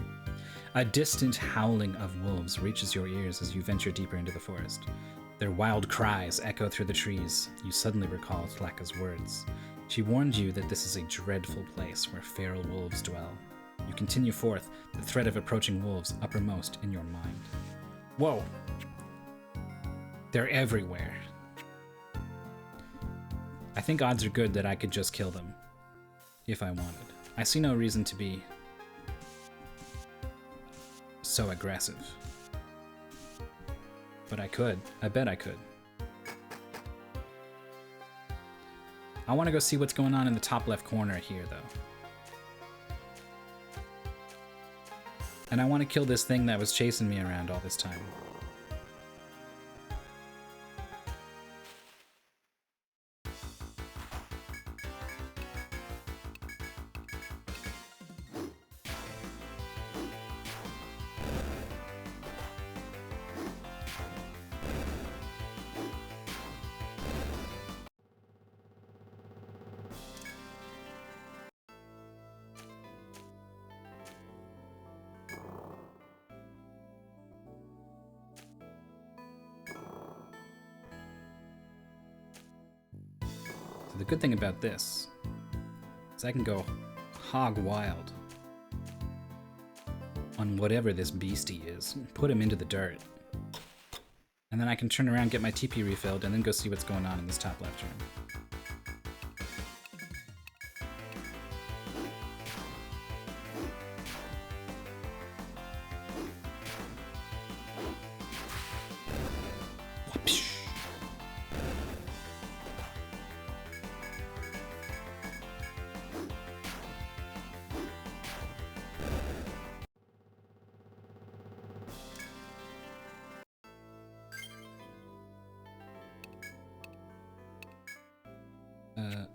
A distant howling of wolves reaches your ears as you venture deeper into the forest. Their wild cries echo through the trees. You suddenly recall Tlaka's words. She warned you that this is a dreadful place where feral wolves dwell. You continue forth, the threat of approaching wolves uppermost in your mind. Whoa! They're everywhere. I think odds are good that I could just kill them, if I wanted. I see no reason to be so aggressive. But I could. I bet I could. I want to go see what's going on in the top left corner here, though. And I want to kill this thing that was chasing me around all this time. The good thing about this is I can go hog wild on whatever this beastie is, put him into the dirt, and then I can turn around, get my TP refilled, and then go see what's going on in this top left room.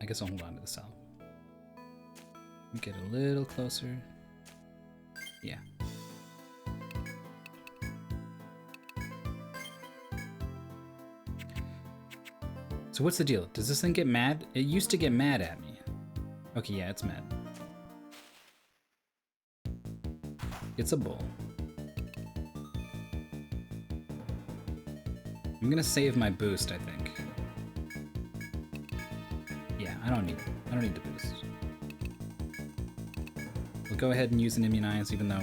I guess I'll hold on to the cell. Get a little closer. Yeah. So what's the deal? Does this thing get mad? It used to get mad at me. Okay, yeah, it's mad. It's a bull. I'm gonna save my boost, I think. I don't need the boost. We'll go ahead and use an immunize, even though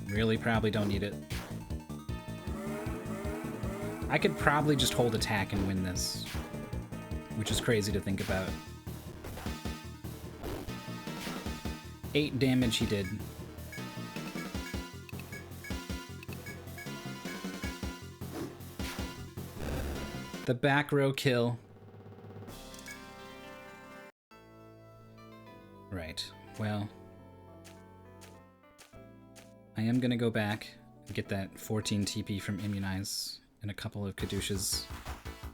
we really probably don't need it. I could probably just hold attack and win this, which is crazy to think about. 8 damage he did. The back row kill. Right, well... I am gonna go back and get that 14 TP from Immunize and a couple of Caduceus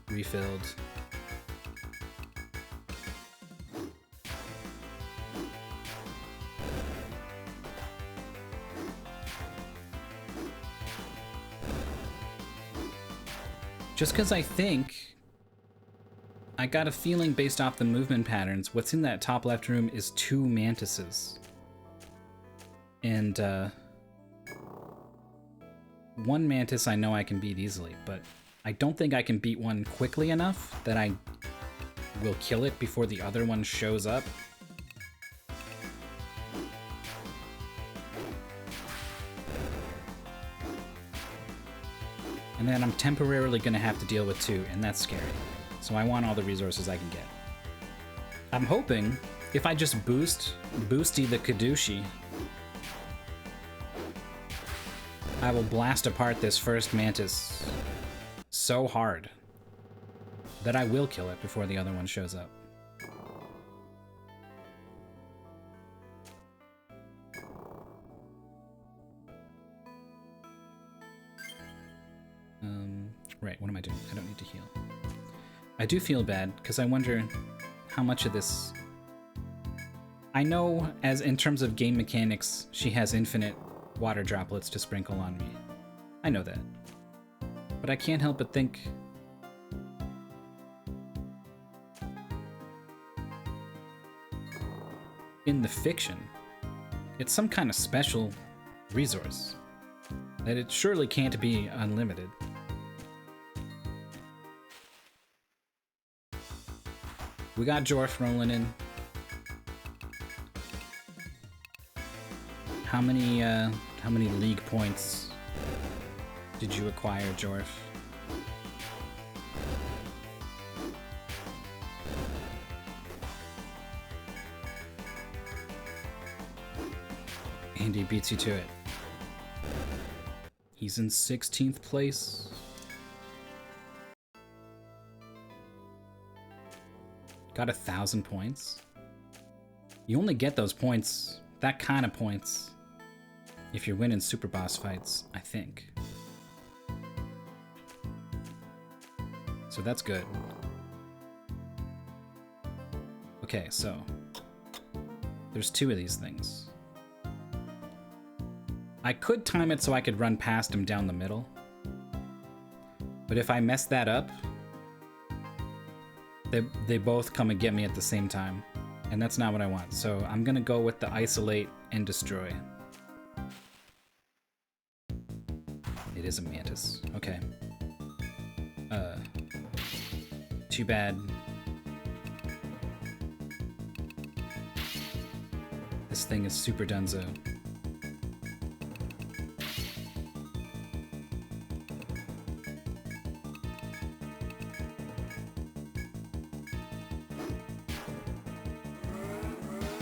refilled. Just because I think, I got a feeling based off the movement patterns, what's in that top left room is 2 mantises. And, one mantis I know I can beat easily, but I don't think I can beat one quickly enough that I will kill it before the other one shows up. And then I'm temporarily gonna have to deal with 2, and that's scary. So I want all the resources I can get. I'm hoping if I just boosty the Kadushi, I will blast apart this first mantis so hard that I will kill it before the other one shows up. Right, what am I doing? I don't need to heal. I do feel bad, because I wonder how much of this... I know, as in terms of game mechanics, she has infinite water droplets to sprinkle on me. I know that. But I can't help but think... in the fiction, it's some kind of special resource. That it surely can't be unlimited. We got Jorf rolling in. How many league points did you acquire, Jorf? Andy beats you to it. He's in 16th place. Got 1,000 points. You only get those points, that kind of points, if you're winning super boss fights, I think. So that's good. Okay, so there's 2 of these things. I could time it so I could run past him down the middle. But if I mess that up, they both come and get me at the same time. And that's not what I want. So I'm gonna go with the isolate and destroy. It is a mantis. Okay. Too bad. This thing is super dunzo.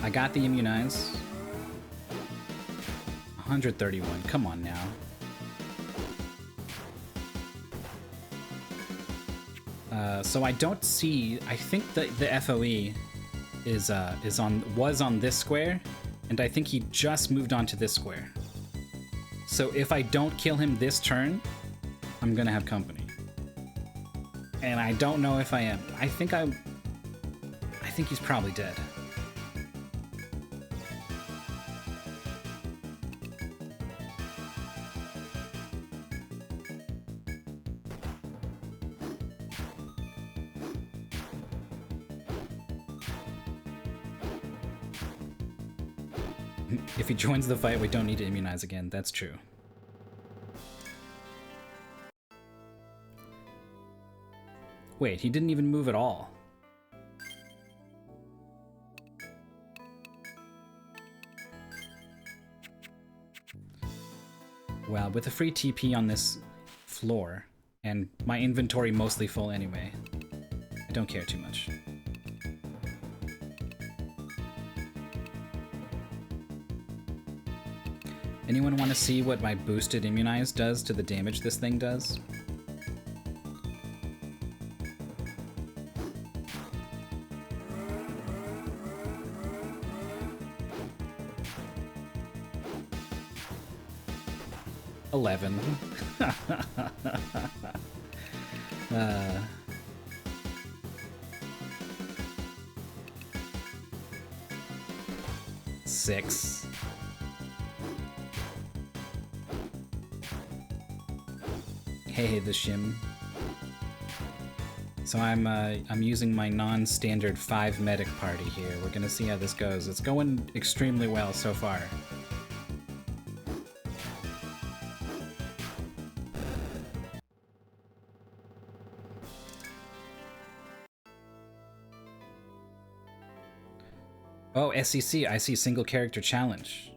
I got the Immunize. 131, come on now. So I don't see, I think that the FOE was on this square, and I think he just moved on to this square. So if I don't kill him this turn, I'm gonna have company. And I don't know if I am. I think he's probably dead. If he joins the fight, we don't need to immunize again. That's true. Wait, he didn't even move at all. Well, with a free TP on this floor, and my inventory mostly full anyway, I don't care too much. Anyone want to see what my boosted Immunize does to the damage this thing does? 11. uh, 6. Hey, the shim. So I'm using my non-standard 5 medic party here. We're gonna see how this goes. It's going extremely well so far. Oh, SEC, I see single character challenge.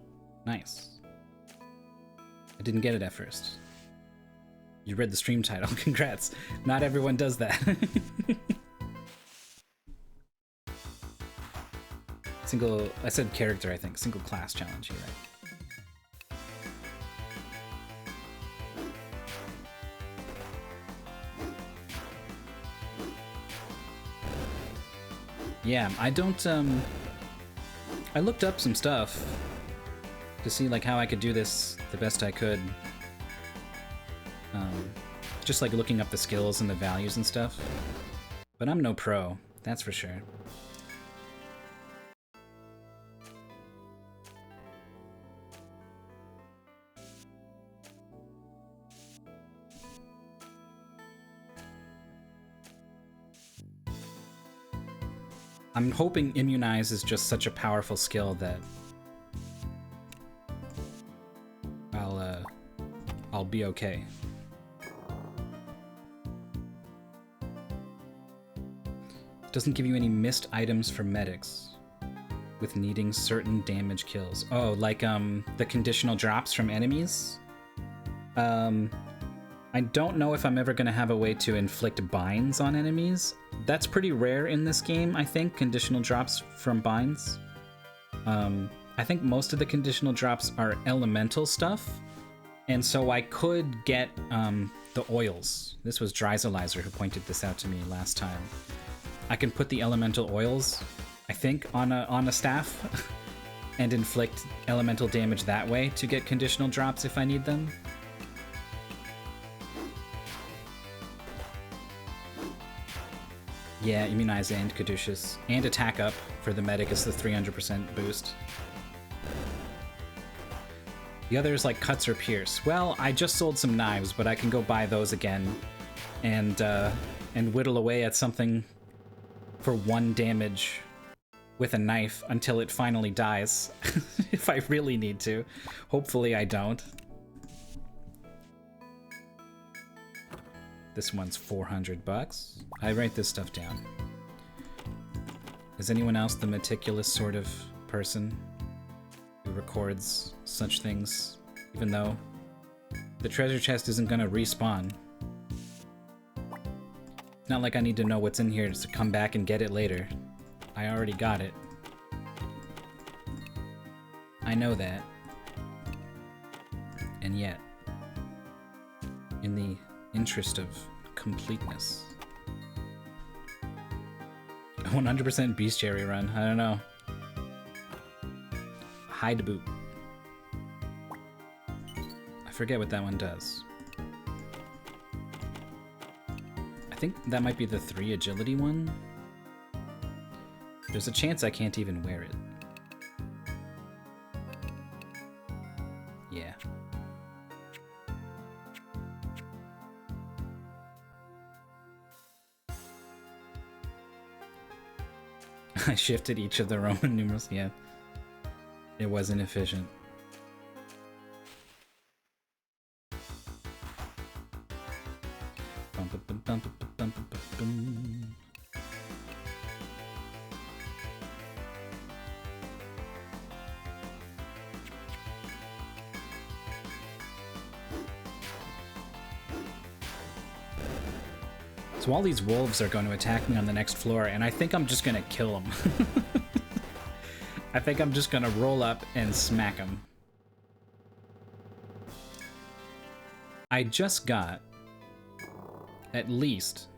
Nice. I didn't get it at first. You read the stream title. Congrats. Not everyone does that. Single... I said character, I think. Single class challenge, you're right. Yeah, I don't, I looked up some stuff to see, like, how I could do this the best I could. Just like looking up the skills and the values and stuff. But I'm no pro, that's for sure. I'm hoping Immunize is just such a powerful skill that I'll be okay. Doesn't give you any missed items for medics with needing certain damage kills. Oh, like the conditional drops from enemies? I don't know if I'm ever gonna have a way to inflict binds on enemies. That's pretty rare in this game, I think, conditional drops from binds. I think most of the conditional drops are elemental stuff, and so I could get the oils. This was Dryzalizer who pointed this out to me last time. I can put the elemental oils, I think, on a staff and inflict elemental damage that way to get conditional drops if I need them. Yeah, Immunize and Caduceus. And Attack Up for the medic is the 300% boost. The other is like Cuts or Pierce. Well, I just sold some knives, but I can go buy those again and whittle away at something for 1 damage with a knife until it finally dies, if I really need to. Hopefully I don't. This one's 400 bucks. I write this stuff down. Is anyone else the meticulous sort of person who records such things, even though the treasure chest isn't gonna respawn? Not like I need to know what's in here to come back and get it later. I already got it. I know that. And yet, in the interest of completeness. 100% bestiary run, I don't know. Hide boot. I forget what that one does. I think that might be the 3 agility one. There's a chance I can't even wear it. Yeah. I shifted each of the Roman numerals, yeah. It was inefficient. So all these wolves are going to attack me on the next floor, and I think I'm just going to kill them. I think I'm just going to roll up and smack them. I just got at least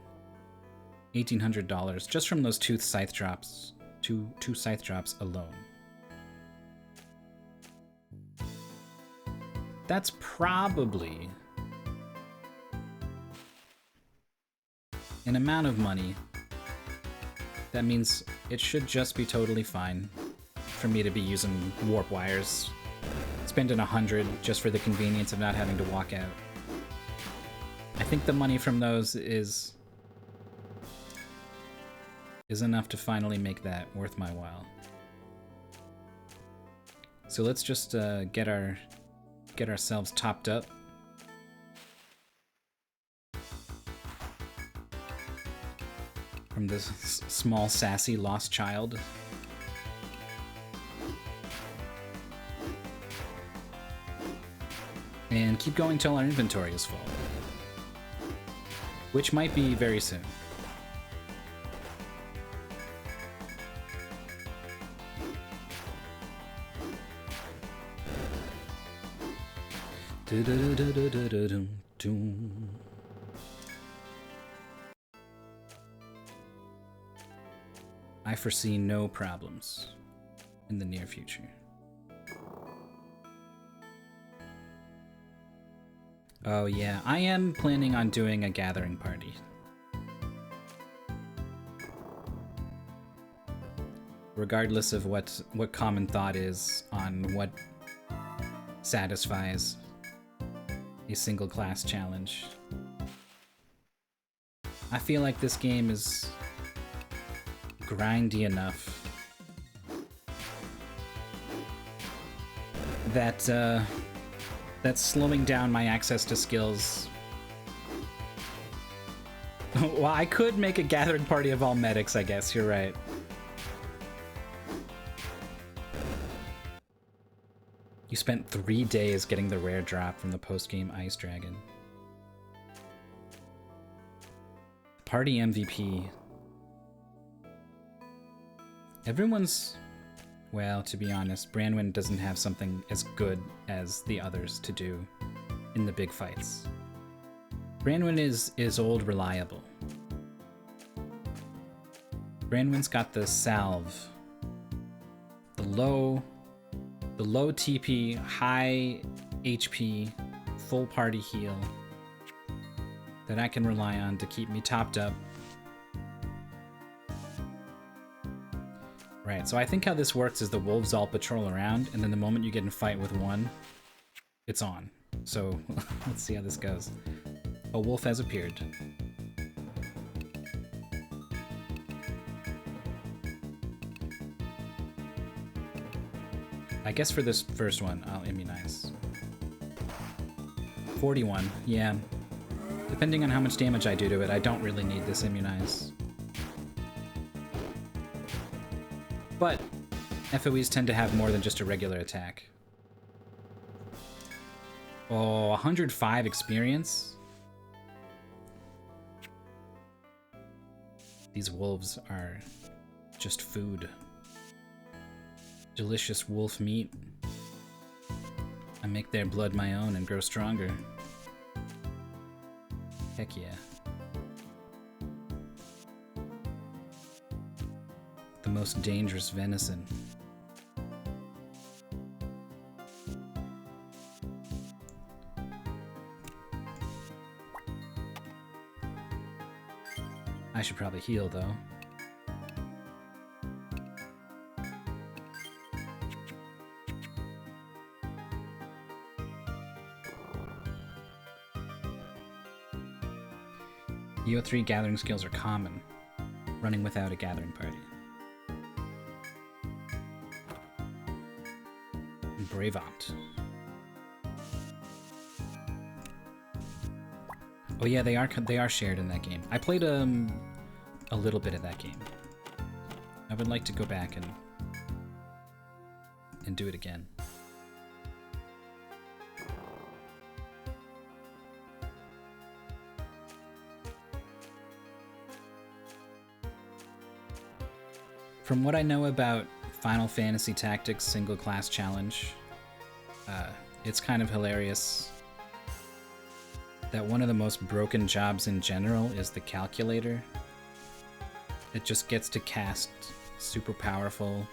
$1,800 just from those 2 scythe drops. Two scythe drops alone. That's probably an amount of money. That means it should just be totally fine for me to be using warp wires. Spending 100 just for the convenience of not having to walk out. I think the money from those is enough to finally make that worth my while. So let's just get ourselves topped up. From this small, sassy, lost child. And keep going till our inventory is full. Which might be very soon. I foresee no problems in the near future. Oh yeah, I am planning on doing a gathering party. Regardless of what common thought is on what satisfies a single class challenge. I feel like this game is grindy enough that that's slowing down my access to skills. Well, I could make a gathering party of all medics, I guess. You're right. You spent 3 days getting the rare drop from the post-game Ice Dragon. Party MVP. Everyone's... Well, to be honest, Branwen doesn't have something as good as the others to do in the big fights. Branwen is old reliable. Branwen's got the salve. The low TP, high HP, full party heal that I can rely on to keep me topped up. Right, so I think how this works is the wolves all patrol around, and then the moment you get in a fight with one, it's on. So let's see how this goes. A wolf has appeared. I guess for this first one, I'll immunize. 41, yeah. Depending on how much damage I do to it, I don't really need this immunize. But FOEs tend to have more than just a regular attack. Oh, 105 experience? These wolves are just food. Delicious wolf meat. I make their blood my own and grow stronger. Heck yeah. The most dangerous venison. I should probably heal though. EO3 gathering skills are common, running without a gathering party. Bravant. Oh yeah, they are shared in that game. I played a little bit of that game. I would like to go back and do it again. From what I know about Final Fantasy Tactics Single Class Challenge, it's kind of hilarious that one of the most broken jobs in general is the calculator. It just gets to cast super powerful,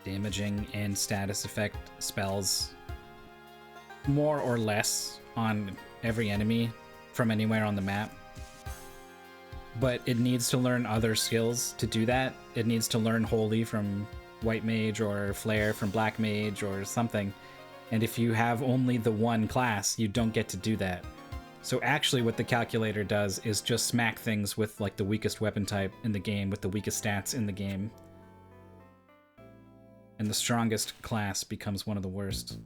damaging, and status effect spells more or less on every enemy from anywhere on the map. But it needs to learn other skills to do that. It needs to learn Holy from White Mage or Flare from Black Mage or something. And if you have only the one class, you don't get to do that. So actually what the calculator does is just smack things with like the weakest weapon type in the game, with the weakest stats in the game. And the strongest class becomes one of the worst.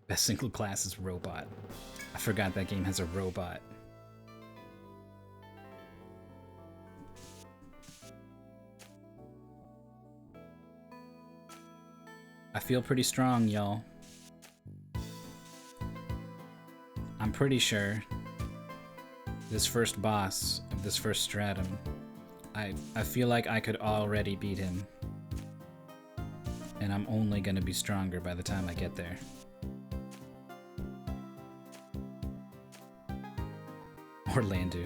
Best single class is Robot. I forgot that game has a robot. I feel pretty strong, y'all. I'm pretty sure this first boss of this first stratum, I feel like I could already beat him. And I'm only gonna be stronger by the time I get there. Orlando.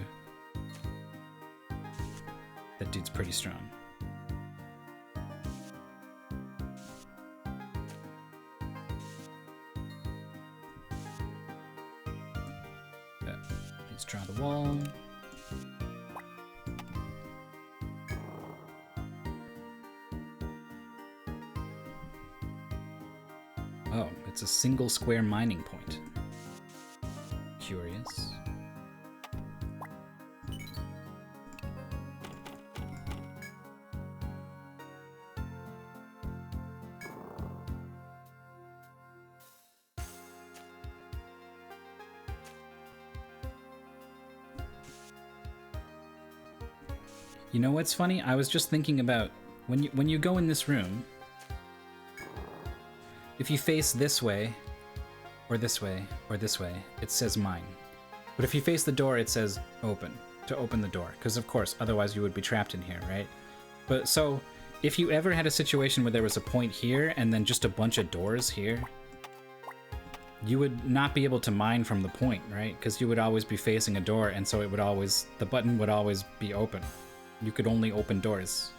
That dude's pretty strong. Let's draw the wall. Oh, it's a single square mining point. Curious. You know what's funny? I was just thinking about when you go in this room, if you face this way, or this way, or this way, it says mine. But if you face the door, it says open, to open the door. Because of course, otherwise you would be trapped in here, right? But so, if you ever had a situation where there was a point here, and then just a bunch of doors here, you would not be able to mine from the point, right? Because you would always be facing a door, and so it would always, the button would always be open. You could only open doors.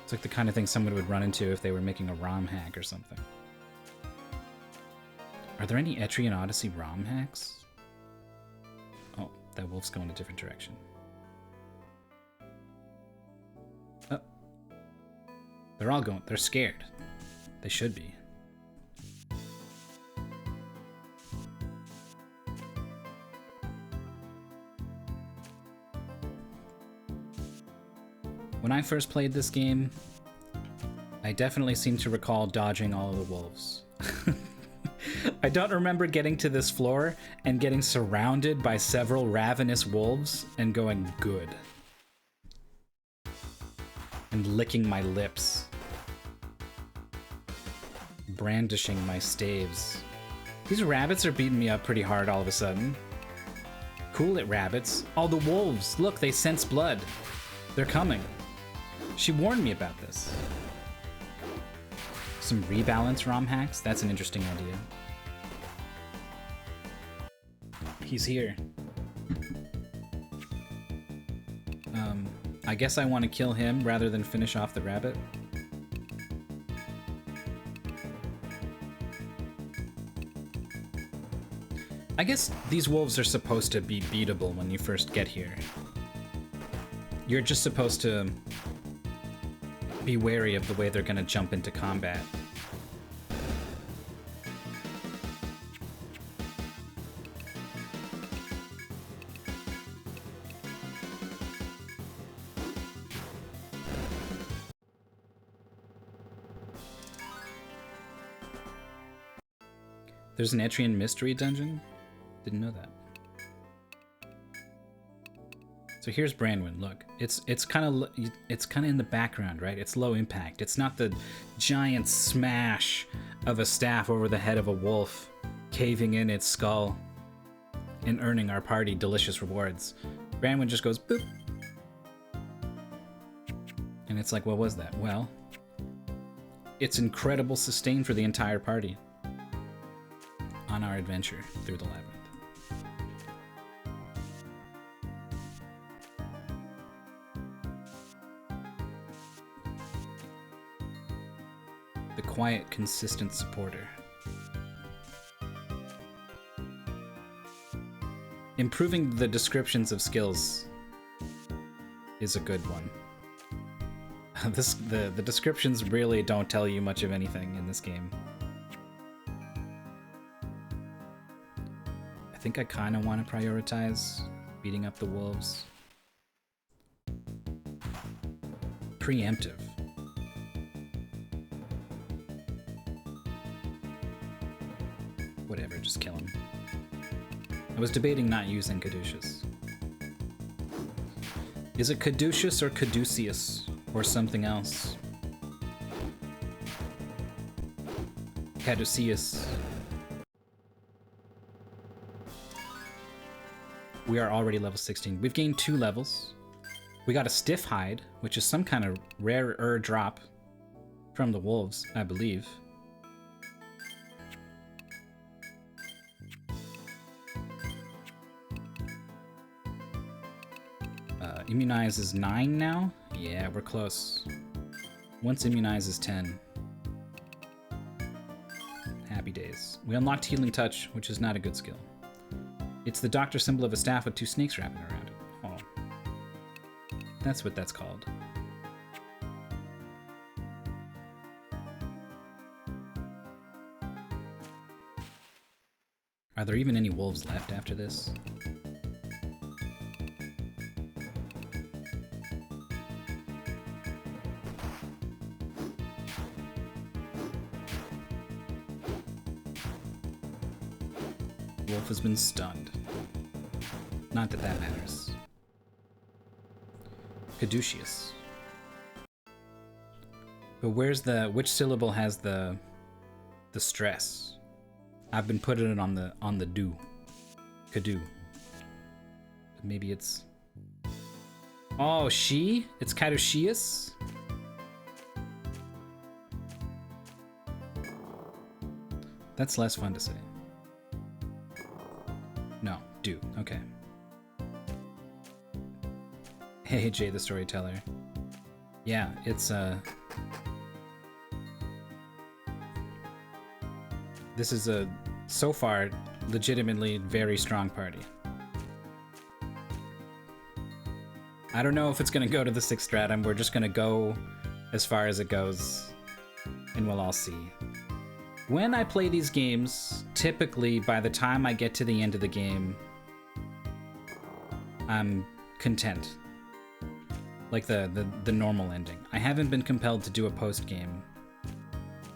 It's like the kind of thing someone would run into if they were making a ROM hack or something. Are there any Etrian Odyssey ROM hacks? Oh, that wolf's going a different direction. Oh. They're all going, they're scared. They should be. When I first played this game, I definitely seem to recall dodging all of the wolves. I don't remember getting to this floor and getting surrounded by several ravenous wolves and going, good. And licking my lips. Brandishing my staves. These rabbits are beating me up pretty hard all of a sudden. Cool it, rabbits. Oh, the wolves! Look, they sense blood. They're coming. She warned me about this. Some rebalance ROM hacks? That's an interesting idea. He's here. I guess I want to kill him rather than finish off the rabbit. I guess these wolves are supposed to be beatable when you first get here. You're just supposed to be wary of the way they're gonna jump into combat. There's an Etrian mystery dungeon? Didn't know that. So here's Branwen. Look, it's kind of in the background, right? It's low impact. It's not the giant smash of a staff over the head of a wolf, caving in its skull and earning our party delicious rewards. Branwen just goes boop, And it's like, what was that? Well, it's incredible sustain for the entire party on our adventure through the labyrinth. The quiet, consistent supporter. Improving the descriptions of skills is a good one. The descriptions really don't tell you much of anything in this game. I think I kind of want to prioritize beating up the wolves. Preemptive. Whatever, just kill him. I was debating not using Caduceus. Is it Caduceus or Caduceus? Or something else? Caduceus. We are already level 16. We've gained 2 levels. We got a stiff hide, which is some kind of rarer drop from the wolves, I believe. Immunize is 9 now? Yeah, we're close. Once Immunize is 10. Happy days. We unlocked Healing Touch, which is not a good skill. It's the doctor symbol of a staff with 2 snakes wrapping around it. Oh. That's what that's called. Are there even any wolves left after this? Wolf has been stunned. Not that that matters. Caduceus. But which syllable has the stress? I've been putting it on the do. Cadu. Maybe it's... Oh, she? It's Caduceus? That's less fun to say. No, do. Okay. Hey, Jay the Storyteller. Yeah, it's this is a, so far, legitimately very strong party. I don't know if it's gonna go to the 6th stratum. We're just gonna go as far as it goes, and we'll all see. When I play these games, typically by the time I get to the end of the game, I'm content. Like the normal ending. I haven't been compelled to do a post game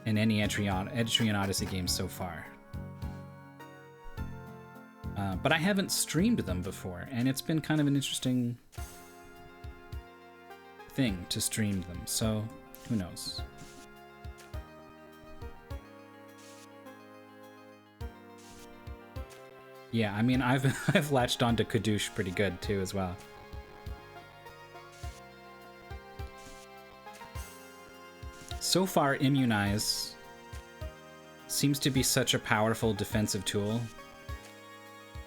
in any Etrian Odyssey games so far. But I haven't streamed them before, and it's been kind of an interesting thing to stream them, so who knows. Yeah, I mean, I've latched onto Caduce pretty good too as well. So far, Immunize seems to be such a powerful defensive tool.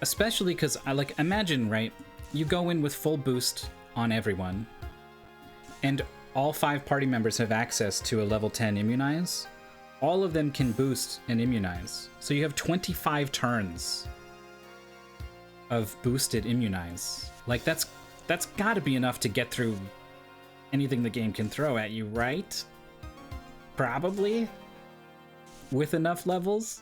Especially because, imagine, right? You go in with full boost on everyone, and all 5 party members have access to a level 10 Immunize. All of them can boost and Immunize. So you have 25 turns of boosted Immunize. Like, that's gotta be enough to get through anything the game can throw at you, right? Probably? With enough levels?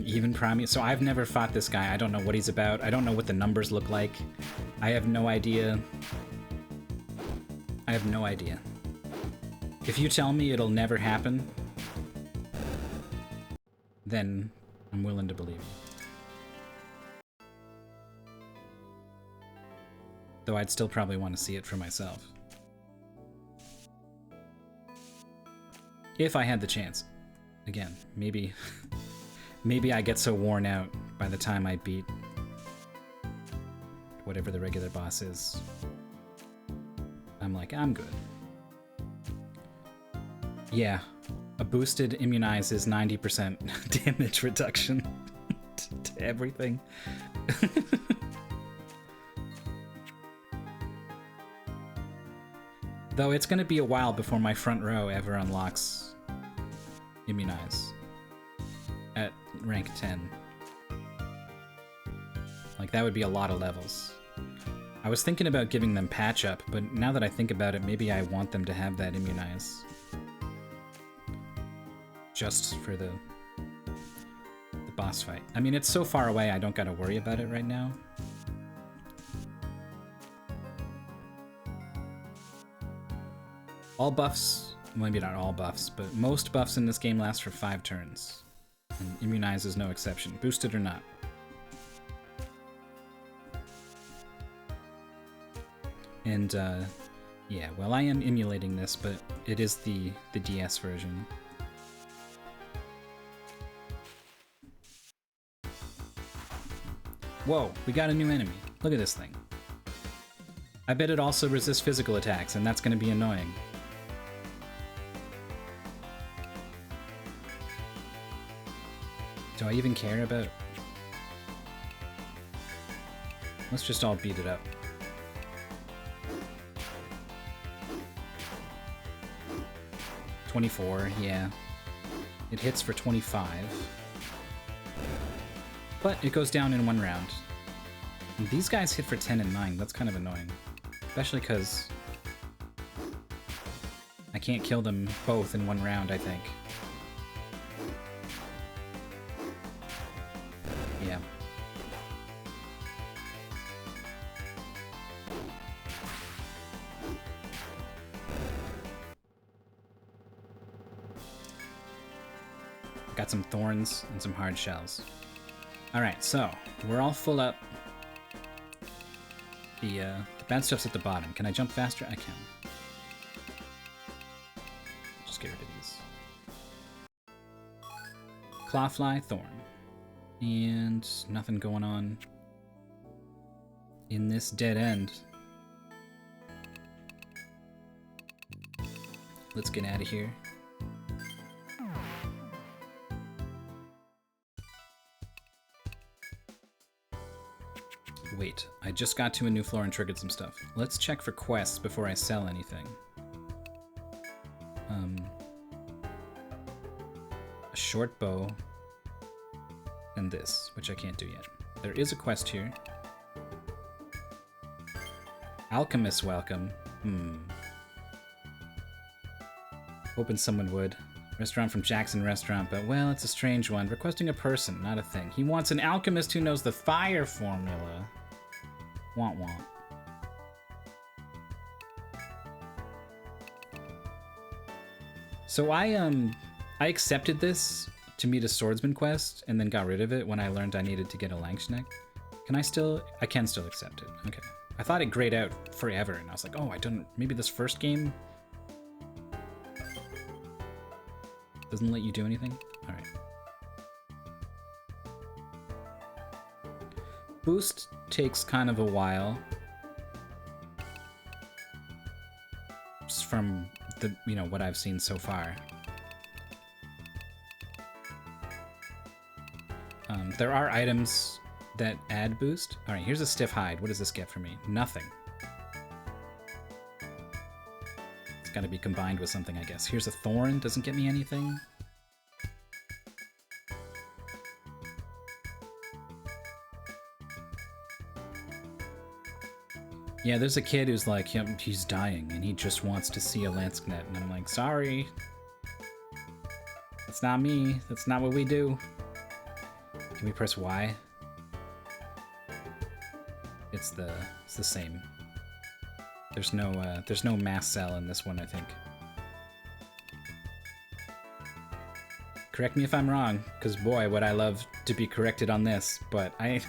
Even Prime. So I've never fought this guy. I don't know what he's about. I don't know what the numbers look like. I have no idea. I have no idea. If you tell me it'll never happen, then I'm willing to believe you. Though I'd still probably want to see it for myself. If I had the chance. Again, maybe maybe I get so worn out by the time I beat whatever the regular boss is. I'm like, I'm good. Yeah, a boosted immunize is 90% damage reduction to everything. Though it's gonna be a while before my front row ever unlocks immunize at rank 10. Like, that would be a lot of levels. I was thinking about giving them patch up, but now that I think about it, maybe I want them to have that immunize. Just for the boss fight. I mean, it's so far away, I don't gotta worry about it right now. All buffs, maybe not all buffs, but most buffs in this game last for 5 turns. And immunize is no exception, boosted or not. And, yeah, well, I am emulating this, but it is the DS version. Whoa, we got a new enemy. Look at this thing. I bet it also resists physical attacks, and that's gonna be annoying. Do I even care about... Let's just all beat it up. $24, yeah. It hits for 25. But it goes down in 1 round. And these guys hit for 10 and 9, that's kind of annoying. Especially because I can't kill them both in 1 round, I think. Yeah. Got some thorns and some hard shells. Alright, so we're all full up. The bad stuff's at the bottom. Can I jump faster? I can. Just get rid of these. Clawfly, thorn. And nothing going on in this dead end. Let's get out of here. Wait, I just got to a new floor and triggered some stuff. Let's check for quests before I sell anything. A short bow. And this, which I can't do yet. There is a quest here. Alchemist welcome. Hoping someone would. Restaurant from Jackson Restaurant, but well, it's a strange one. Requesting a person, not a thing. He wants an alchemist who knows the fire formula. Want. So I accepted this to meet a swordsman quest and then got rid of it when I learned I needed to get a Langschneck. I can still accept it. Okay. I thought it grayed out forever and I was like, oh, maybe this first game doesn't let you do anything? All right. Boost takes kind of a while. Just from the, what I've seen so far. There are items that add boost. All right, here's a stiff hide. What does this get for me? Nothing. It's got to be combined with something, I guess. Here's a thorn. Doesn't get me anything. Yeah, there's a kid who's like, he's dying, and he just wants to see a Langschneck, and I'm like, sorry. That's not me. That's not what we do. Can we press Y? It's the same. There's no mass cell in this one, I think. Correct me if I'm wrong, because boy, would I love to be corrected on this, but I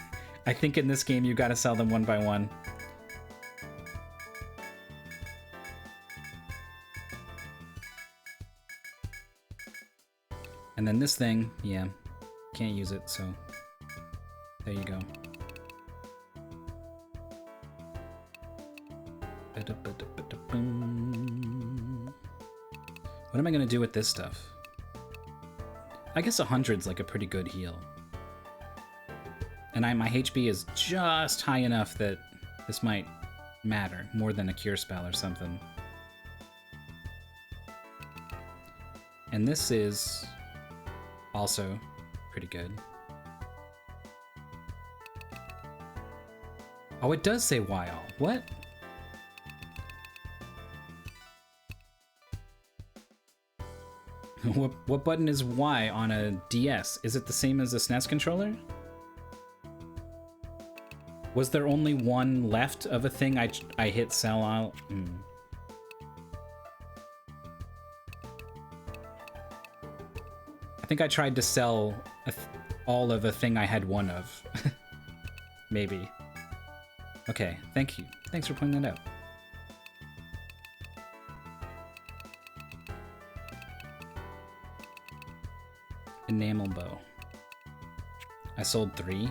think in this game you gotta sell them one by one. And then this thing, yeah, can't use it, so there you go. What am I gonna do with this stuff? I guess 100's like a pretty good heal. And my HP is just high enough that this might matter more than a cure spell or something. And this is also pretty good. Oh, it does say Y all. What? What button is Y on a DS? Is it the same as a SNES controller? Was there only one left of a thing I hit sell all? I think I tried to sell all of a thing I had one of. Maybe. Okay, thank you. Thanks for pointing that out. Enamel bow. I sold 3.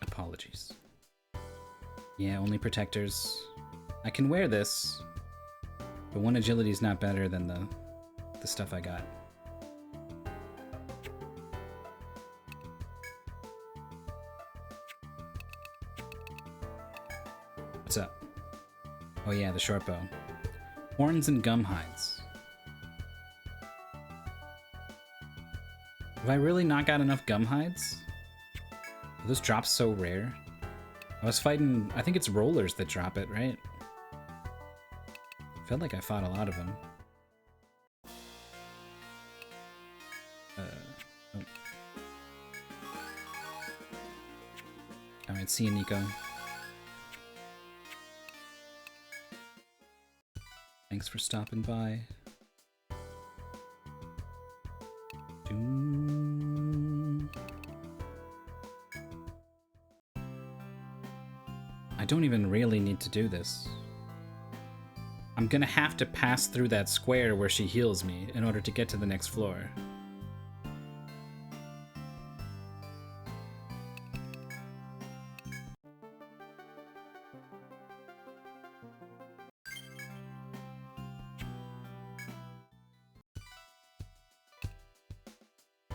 Apologies. Yeah, only protectors. I can wear this, but 1 agility is not better than the stuff I got. What's up? Oh yeah, the short bow. Horns and gum hides. Have I really not got enough gum hides? Are those drops so rare? I was fighting, I think it's rollers that drop it, right? Felt like I fought a lot of them. Oh. Alright, see you, Nico. Thanks for stopping by. I don't even really need to do this. I'm gonna have to pass through that square where she heals me in order to get to the next floor.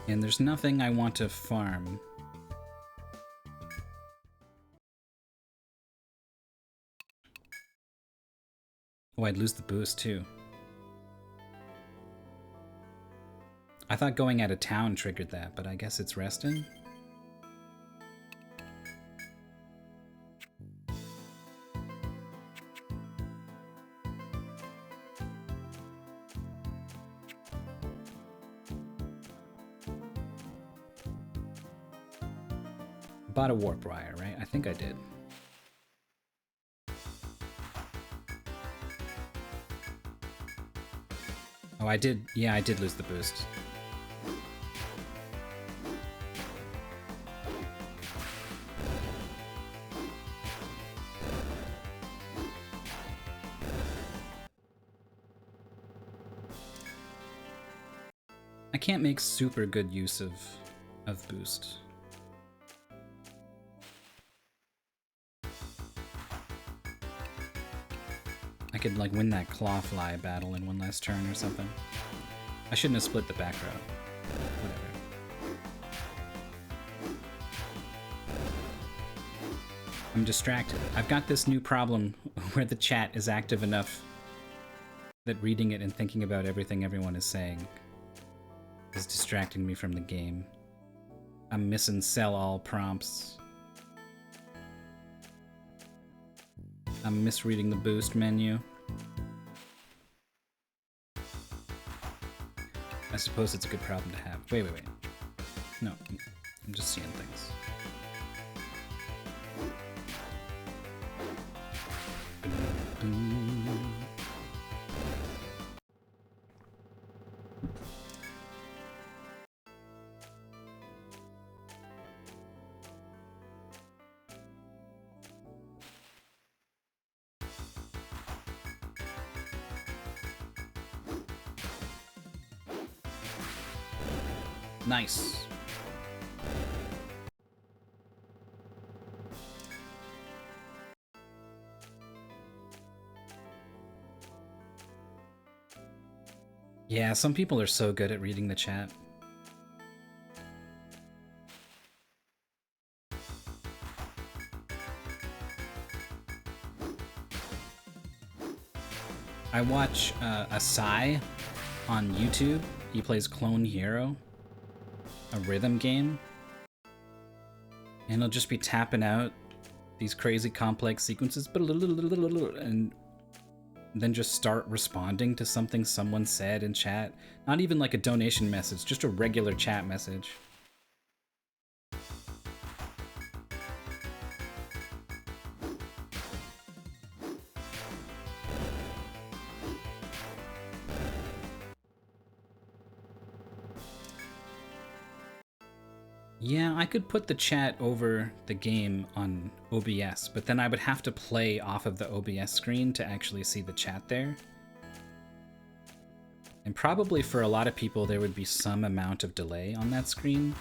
And there's nothing I want to farm. Oh, I'd lose the boost too. I thought going out of town triggered that, but I guess it's resting? Bought a warp wire, right? I think I did. Oh, I did. Yeah, I did lose the boost. I can't make super good use of boost. I could like win that clawfly battle in one last turn or something. I shouldn't have split the back row. Whatever. I'm distracted. I've got this new problem where the chat is active enough that reading it and thinking about everything everyone is saying is distracting me from the game. I'm missing sell all prompts. I'm misreading the boost menu. I suppose it's a good problem to have. Wait. No, I'm just seeing things. Nice. Yeah, some people are so good at reading the chat. I watch Asai on YouTube. He plays Clone Hero, a rhythm game. And he'll just be tapping out these crazy complex sequences, and then just start responding to something someone said in chat. Not even like a donation message, just a regular chat message. Yeah, I could put the chat over the game on OBS, but then I would have to play off of the OBS screen to actually see the chat there. And probably for a lot of people, there would be some amount of delay on that screen.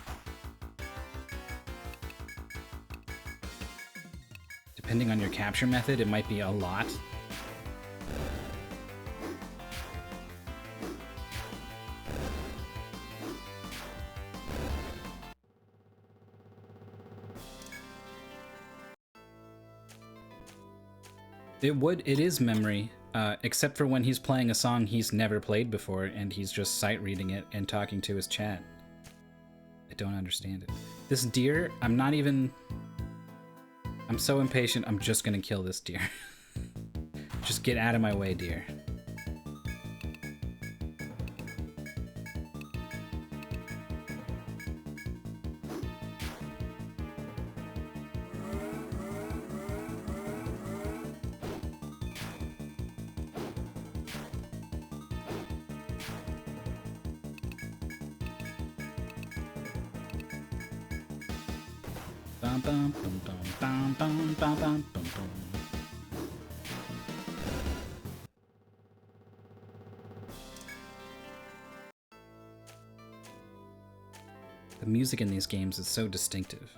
Depending on your capture method, it might be a lot. It is memory, except for when he's playing a song he's never played before and he's just sight reading it and talking to his chat. I don't understand it. This deer, I'm so impatient, I'm just gonna kill this deer. Just get out of my way, deer. The music in these games is so distinctive.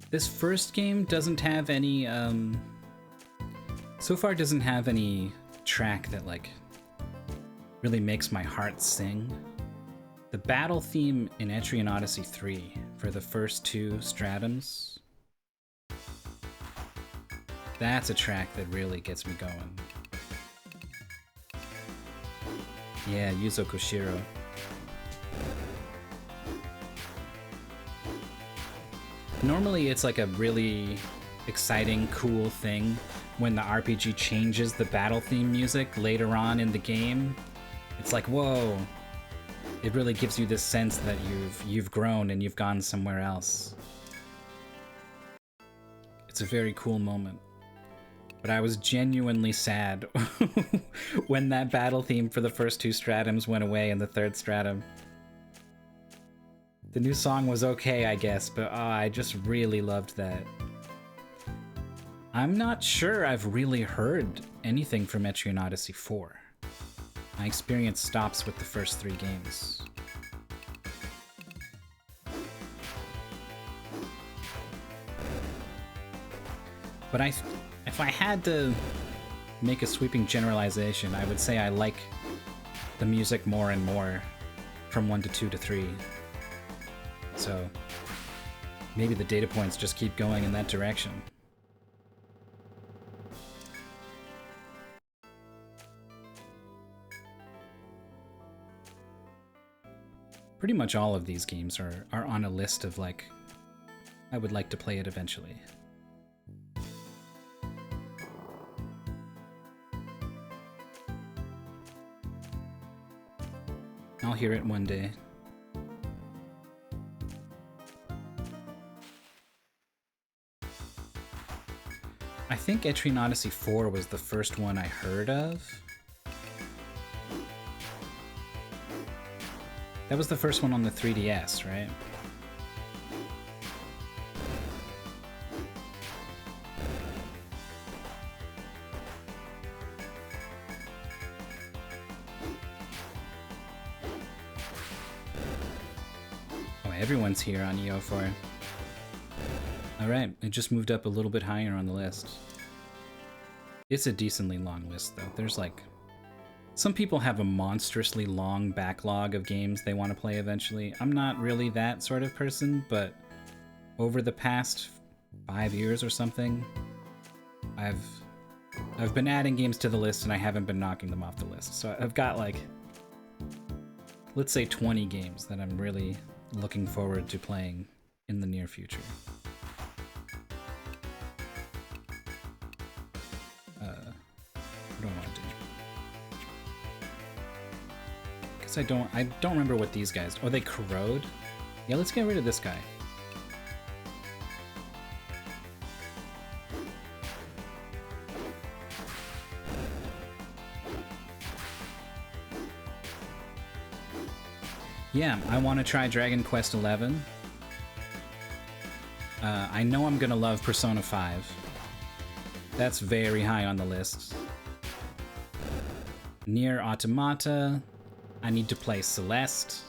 This first game doesn't have any, so far doesn't have any track that, like, really makes my heart sing. The battle theme in Etrian Odyssey 3 for the first two stratums, that's a track that really gets me going. Yeah, Yuzo Koshiro. Normally it's like a really exciting, cool thing when the RPG changes the battle theme music later on in the game. It's like, whoa. It really gives you this sense that you've grown and you've gone somewhere else. It's a very cool moment. But I was genuinely sad when that battle theme for the first two stratums went away in the third stratum. The new song was okay, I guess, but I just really loved that. I'm not sure I've really heard anything from Etrian Odyssey 4. My experience stops with the first three games. But if I had to make a sweeping generalization, I would say I like the music more and more from 1 to 2 to 3. So maybe the data points just keep going in that direction. Pretty much all of these games are on a list of, like, I would like to play it eventually. I'll hear it one day. I think Etrian Odyssey 4 was the first one I heard of. That was the first one on the 3DS, right? everyone's here on EO4. Alright, it just moved up a little bit higher on the list. It's a decently long list, though. There's like... Some people have a monstrously long backlog of games they want to play eventually. I'm not really that sort of person, but over the past 5 years or something, I've been adding games to the list and I haven't been knocking them off the list. So I've got like, let's say 20 games that I'm really looking forward to playing in the near future. What do I want to do? Because I don't remember what these guys... Oh, they corrode? Yeah, let's get rid of this guy. Yeah, I want to try Dragon Quest XI. I know I'm gonna love Persona 5. That's very high on the list. Nier Automata. I need to play Celeste.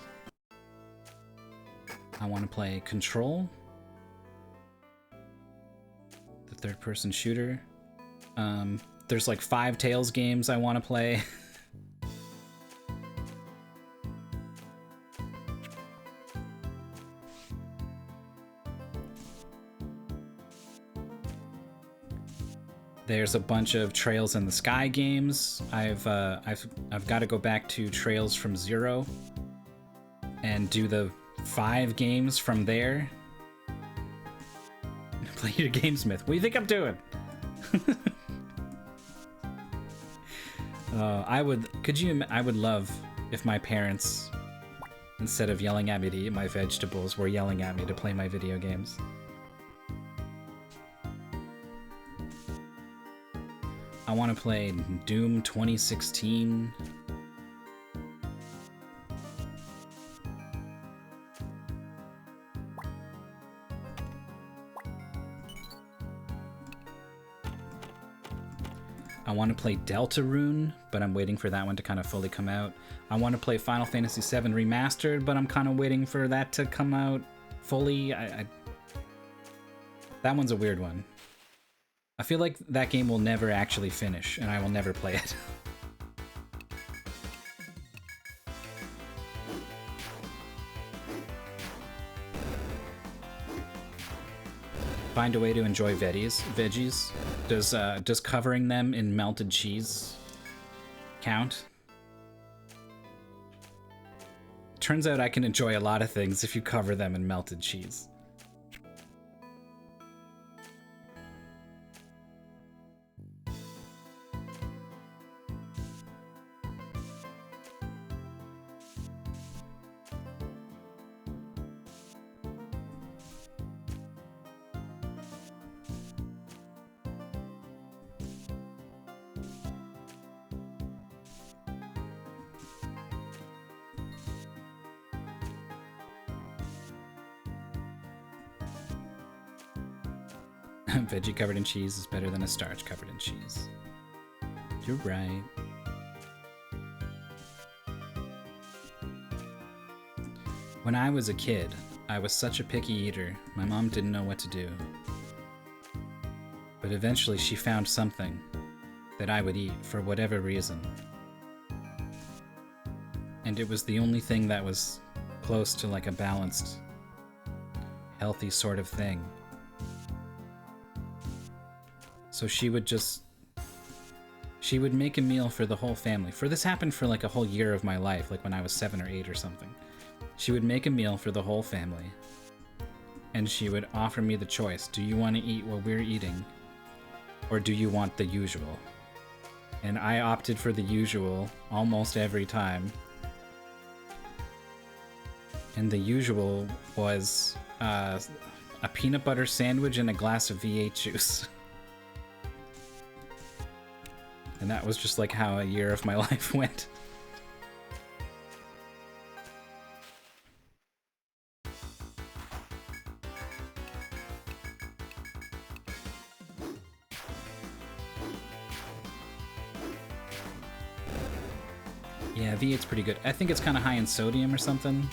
I want to play Control. The third-person shooter. There's like 5 Tales games I want to play. There's a bunch of Trails in the Sky games. I've got to go back to Trails from Zero and do the 5 games from there. Play your Gamesmith. What do you think I'm doing? I would love if my parents, instead of yelling at me to eat my vegetables, were yelling at me to play my video games. I want to play Doom 2016. I want to play Deltarune, but I'm waiting for that one to kind of fully come out. I want to play Final Fantasy VII Remastered, but I'm kind of waiting for that to come out fully. That one's a weird one. I feel like that game will never actually finish, and I will never play it. Find a way to enjoy veggies. Does covering them in melted cheese count? Turns out I can enjoy a lot of things if you cover them in melted cheese. Veggie covered in cheese is better than a starch covered in cheese. You're right. When I was a kid, I was such a picky eater, my mom didn't know what to do. But eventually she found something that I would eat for whatever reason. And it was the only thing that was close to like a balanced, healthy sort of thing. So she would make a meal for the whole family. This happened for like a whole year of my life, like when I was 7 or 8 or something. She would make a meal for the whole family. And she would offer me the choice. Do you want to eat what we're eating? Or do you want the usual? And I opted for the usual almost every time. And the usual was a peanut butter sandwich and a glass of V8 juice. And that was just like how a year of my life went. Yeah, V8's pretty good. I think it's kind of high in sodium or something.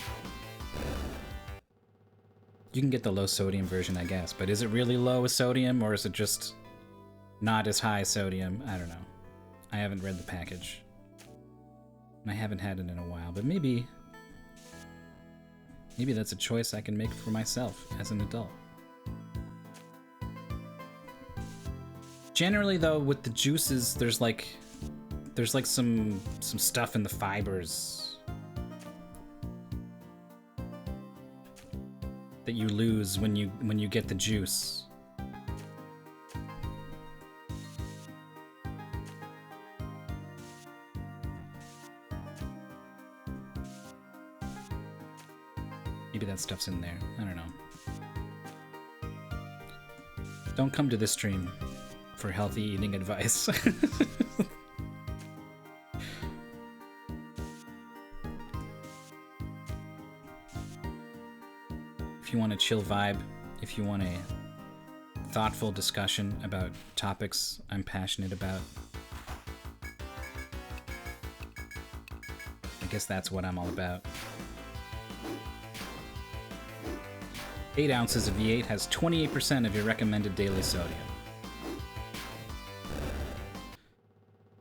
You can get the low sodium version, I guess, but is it really low sodium or is it just not as high sodium? I don't know. I haven't read the package. And I haven't had it in a while, but maybe that's a choice I can make for myself as an adult. Generally though, with the juices, there's like some stuff in the fibers that you lose when you get the juice. Maybe that stuff's in there. I don't know. Don't come to this stream for healthy eating advice. If you want a chill vibe, if you want a thoughtful discussion about topics I'm passionate about, I guess that's what I'm all about. 8 ounces of V8 has 28% of your recommended daily sodium.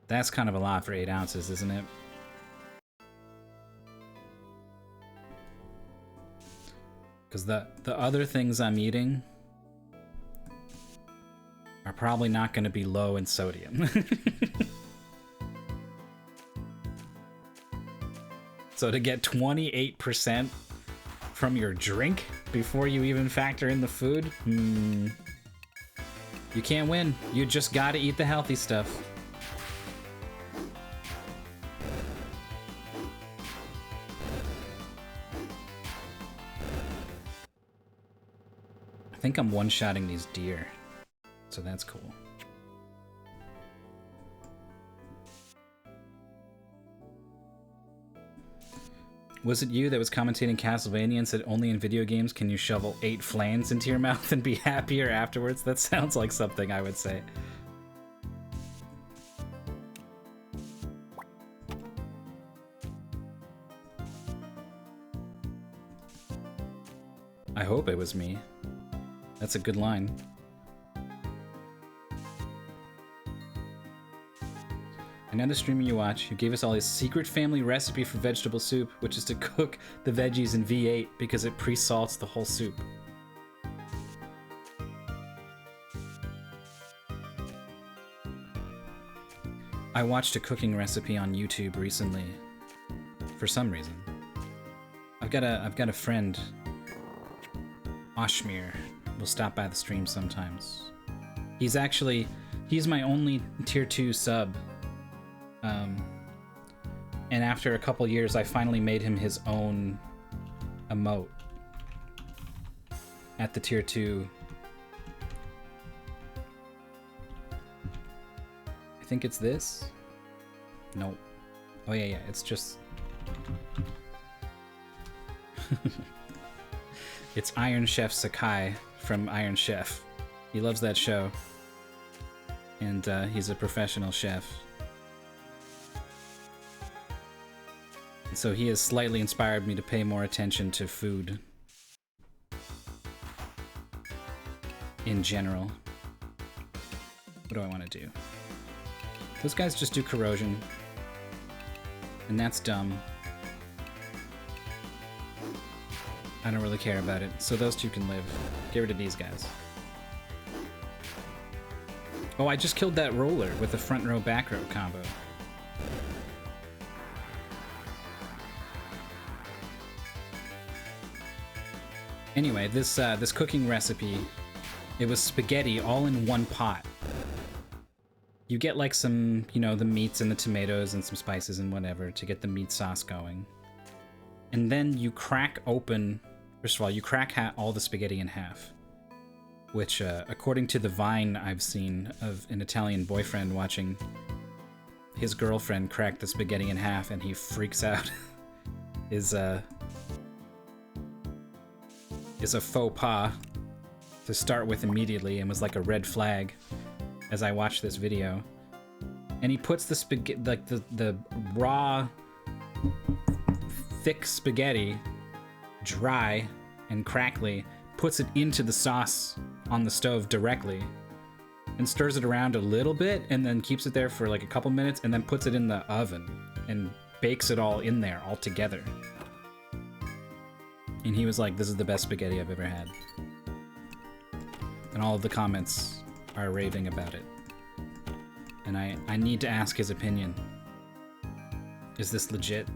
That's kind of a lot for 8 ounces, isn't it? Because the other things I'm eating are probably not going to be low in sodium. So to get 28% from your drink before you even factor in the food, you can't win. You just gotta eat the healthy stuff. I think I'm one-shotting these deer, so that's cool. Was it you that was commentating Castlevania and said only in video games can you shovel 8 flames into your mouth and be happier afterwards? That sounds like something I would say. I hope it was me. That's a good line. Another streamer you watch who gave us all his secret family recipe for vegetable soup, which is to cook the veggies in V8 because it pre-salts the whole soup. I watched a cooking recipe on YouTube recently for some reason. I've got a friend, Oshmir, will stop by the stream sometimes. He's my only tier 2 sub. And after a couple years, I finally made him his own emote at the tier 2. I think it's this? Nope. Oh yeah, it's just... It's Iron Chef Sakai from Iron Chef. He loves that show. And he's a professional chef. So he has slightly inspired me to pay more attention to food in general. What do I want to do? Those guys just do corrosion, and that's dumb. I don't really care about it, so those two can live. Get rid of these guys. Oh, I just killed that roller with a front row back row combo. Anyway, this cooking recipe, it was spaghetti all in one pot. You get like some, the meats and the tomatoes and some spices and whatever to get the meat sauce going. And then you crack open, first of all, you crack all the spaghetti in half. Which, according to the Vine I've seen of an Italian boyfriend watching his girlfriend crack the spaghetti in half and he freaks out, is a faux pas to start with immediately and was like a red flag as I watched this video. And he puts the spaghetti, like the raw, thick spaghetti, dry and crackly, puts it into the sauce on the stove directly and stirs it around a little bit and then keeps it there for like a couple minutes and then puts it in the oven and bakes it all in there all together. And he was like, this is the best spaghetti I've ever had. And all of the comments are raving about it. And I need to ask his opinion. Is this legit?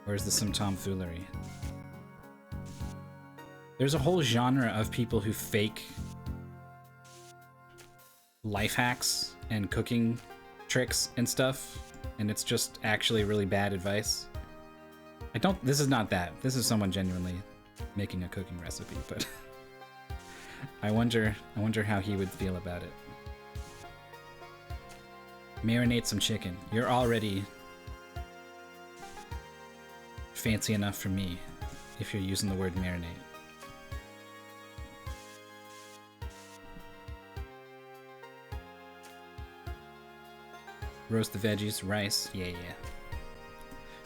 Or is this some tomfoolery? There's a whole genre of people who fake life hacks and cooking tricks and stuff, and it's just actually really bad advice. This is not that. This is someone genuinely making a cooking recipe, but I wonder how he would feel about it. Marinate some chicken. You're already fancy enough for me if you're using the word marinate. Roast the veggies, rice, yeah.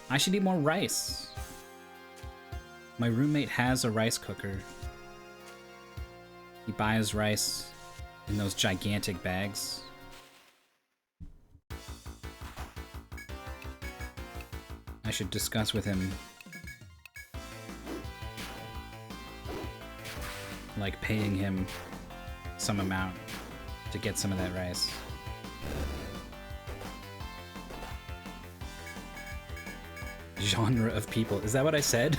I should eat more rice. My roommate has a rice cooker. He buys rice in those gigantic bags. I should discuss with him, like, paying him some amount to get some of that rice. Genre of people. Is that what I said?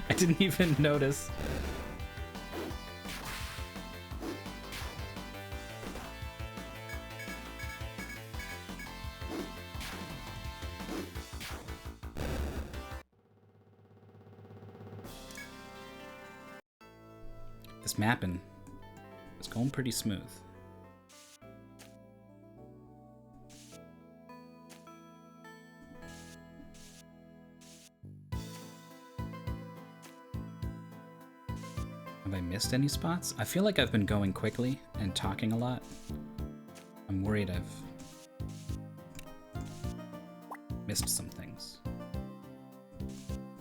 I didn't even notice. This mapping is going pretty smooth. Have I missed any spots? I feel like I've been going quickly and talking a lot. I'm worried I've missed some things.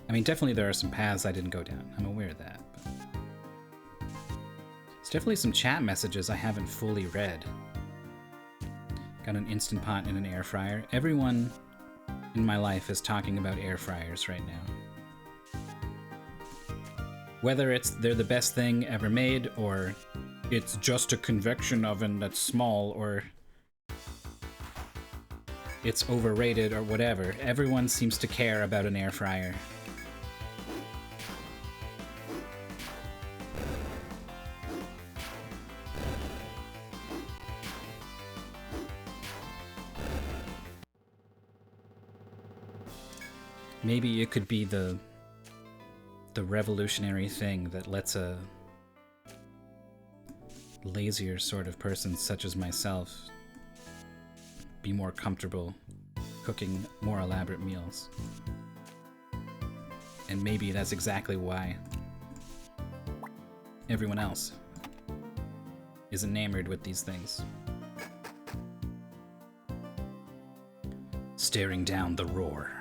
I mean, definitely there are some paths I didn't go down. I'm aware of that. But there's definitely some chat messages I haven't fully read. Got an Instant Pot and an air fryer. Everyone in my life is talking about air fryers right now. Whether they're the best thing ever made, or it's just a convection oven that's small, or it's overrated, or whatever, everyone seems to care about an air fryer. Maybe it could be the revolutionary thing that lets a lazier sort of person such as myself be more comfortable cooking more elaborate meals. And maybe that's exactly why everyone else is enamored with these things. Staring down the roar.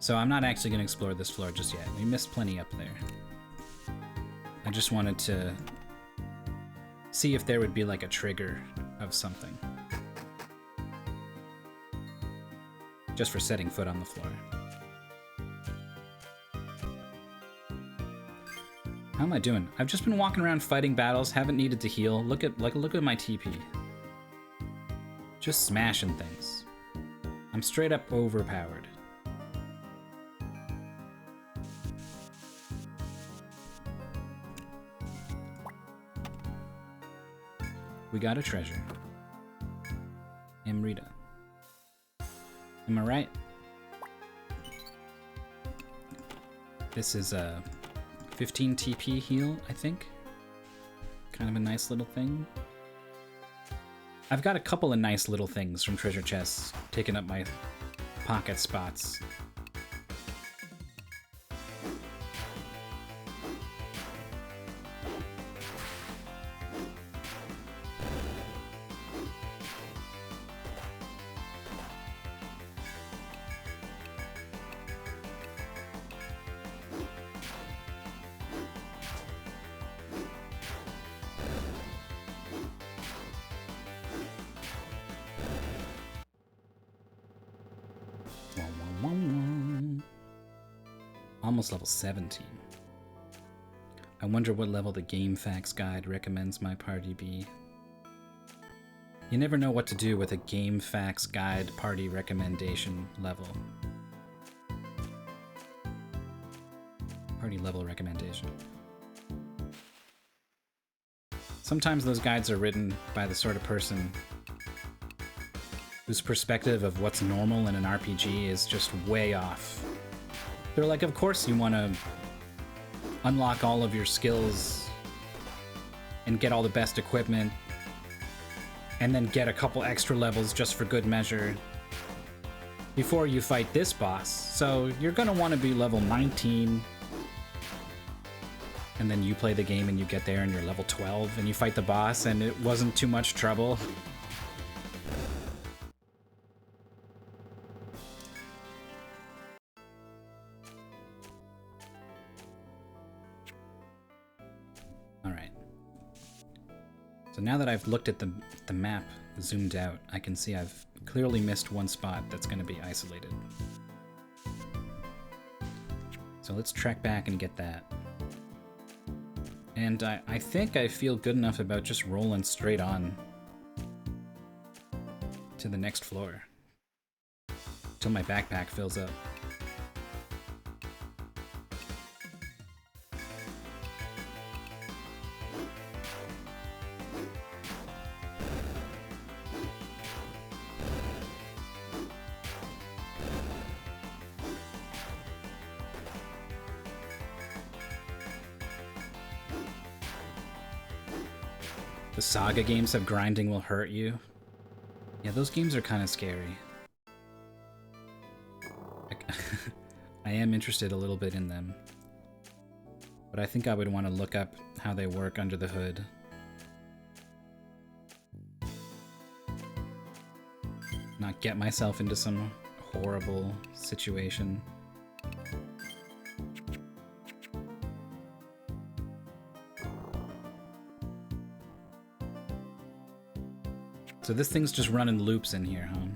So I'm not actually going to explore this floor just yet. We missed plenty up there. I just wanted to see if there would be like a trigger of something. Just for setting foot on the floor. How am I doing? I've just been walking around fighting battles, haven't needed to heal. Look at my TP. Just smashing things. I'm straight up overpowered. We got a treasure. Amrita. Am I right? This is a 15 TP heal, I think. Kind of a nice little thing. I've got a couple of nice little things from treasure chests taking up my pocket spots. Wah, wah, wah, wah. Almost level 17. I wonder what level the Game Facts Guide recommends my party be. You never know what to do with a Game Facts Guide party recommendation level. Party level recommendation. Sometimes those guides are written by the sort of person whose perspective of what's normal in an RPG is just way off. They're like, of course you want to unlock all of your skills and get all the best equipment and then get a couple extra levels just for good measure before you fight this boss. So you're gonna want to be level 19, and then you play the game and you get there and you're level 12 and you fight the boss and it wasn't too much trouble. Alright. So now that I've looked at the map zoomed out, I can see I've clearly missed one spot that's going to be isolated. So let's track back and get that. And I think I feel good enough about just rolling straight on to the next floor till my backpack fills up. The Saga games have grinding will hurt you. Yeah, those games are kind of scary. I am interested a little bit in them, but I think I would want to look up how they work under the hood. Not get myself into some horrible situation. So this thing's just running loops in here, huh?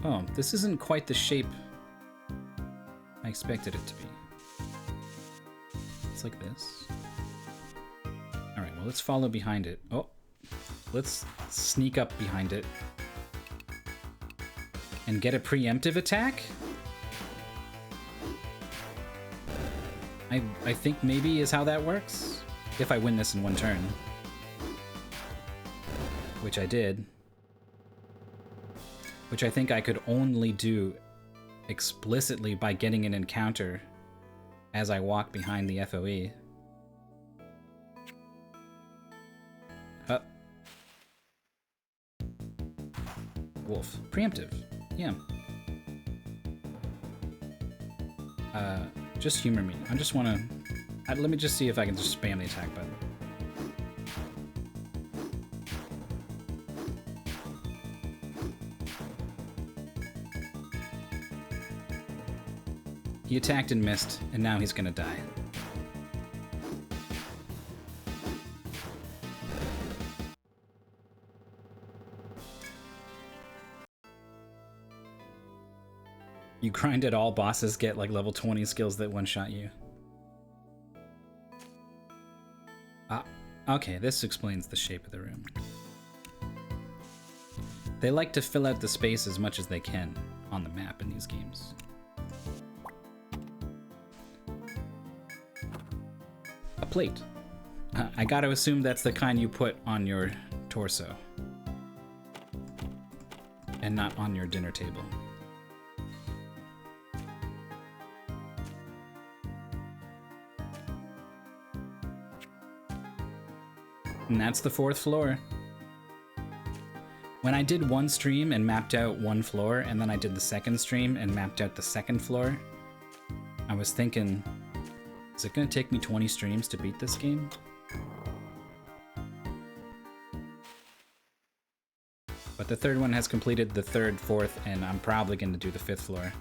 Oh, this isn't quite the shape I expected it to be. It's like this. Alright, well, let's follow behind it. Oh, let's sneak up behind it and get a preemptive attack? I think maybe is how that works, if I win this in one turn. Which I did. Which I think I could only do explicitly by getting an encounter as I walk behind the FOE. Wolf. Preemptive. Yeah. Just humor me. I just want to... let me just see if I can just spam the attack button. He attacked and missed, and now he's gonna die. You grind it, all bosses get like level 20 skills that one-shot you. Ah, okay, this explains the shape of the room. They like to fill out the space as much as they can on the map in these games. A plate. I gotta assume that's the kind you put on your torso. And not on your dinner table. And that's the 4th floor. When I did one stream and mapped out one floor, and then I did the second stream and mapped out the 2nd floor, I was thinking, is it gonna take me 20 streams to beat this game? But the 3rd one has completed the 3rd, 4th, and I'm probably gonna do the 5th floor.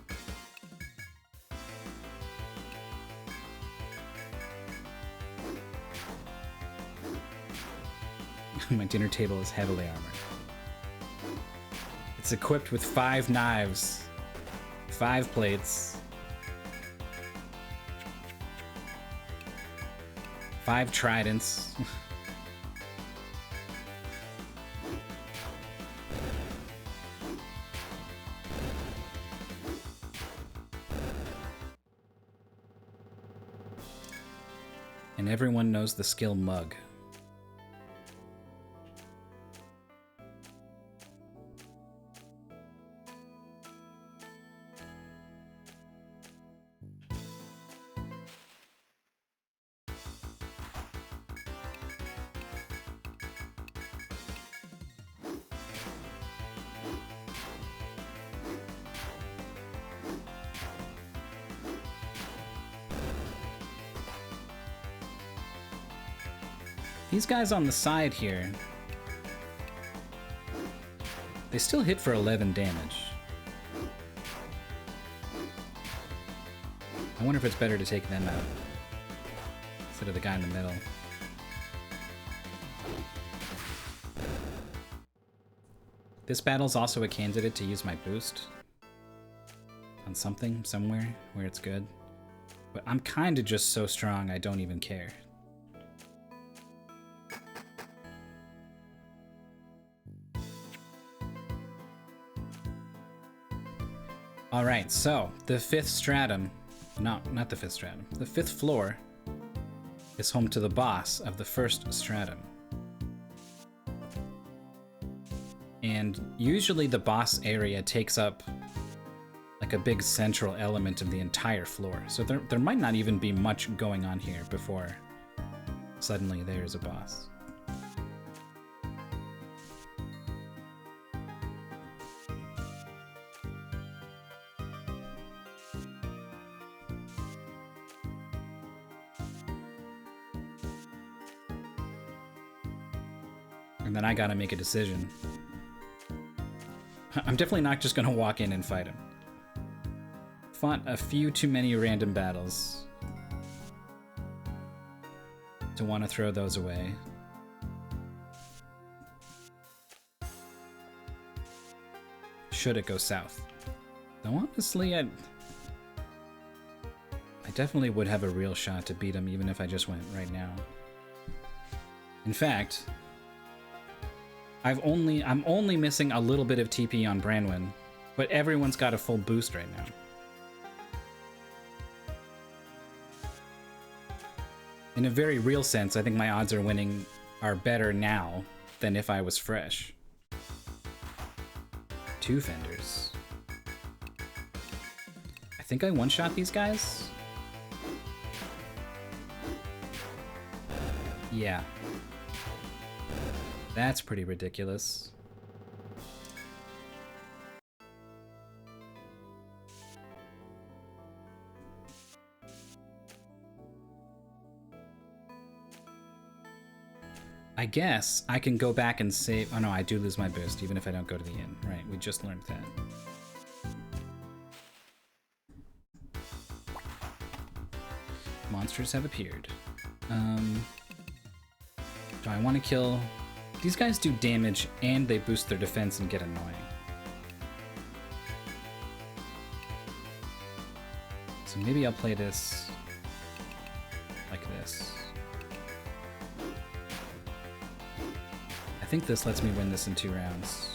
My dinner table is heavily armored. It's equipped with 5 knives, 5 plates, 5 tridents. And everyone knows the skill mug. These guys on the side here, they still hit for 11 damage. I wonder if it's better to take them out instead of the guy in the middle. This battle's also a candidate to use my boost on something, somewhere, where it's good. But I'm kinda just so strong I don't even care. Alright, so the 5th stratum, no, not the 5th stratum, the 5th floor is home to the boss of the 1st stratum. And usually the boss area takes up like a big central element of the entire floor. So there might not even be much going on here before suddenly there's a boss. And then I gotta make a decision. I'm definitely not just gonna walk in and fight him. Fought a few too many random battles to want to throw those away. Should it go south? Though honestly, I definitely would have a real shot to beat him even if I just went right now. In fact, I'm only missing a little bit of TP on Branwen, but everyone's got a full boost right now. In a very real sense, I think my odds of winning are better now than if I was fresh. 2 fenders. I think I one-shot these guys? Yeah. That's pretty ridiculous. I guess I can go back and save... Oh no, I do lose my boost even if I don't go to the inn. Right, we just learned that. Monsters have appeared. Do I want to kill... These guys do damage and they boost their defense and get annoying. So maybe I'll play this like this. I think this lets me win this in 2 rounds.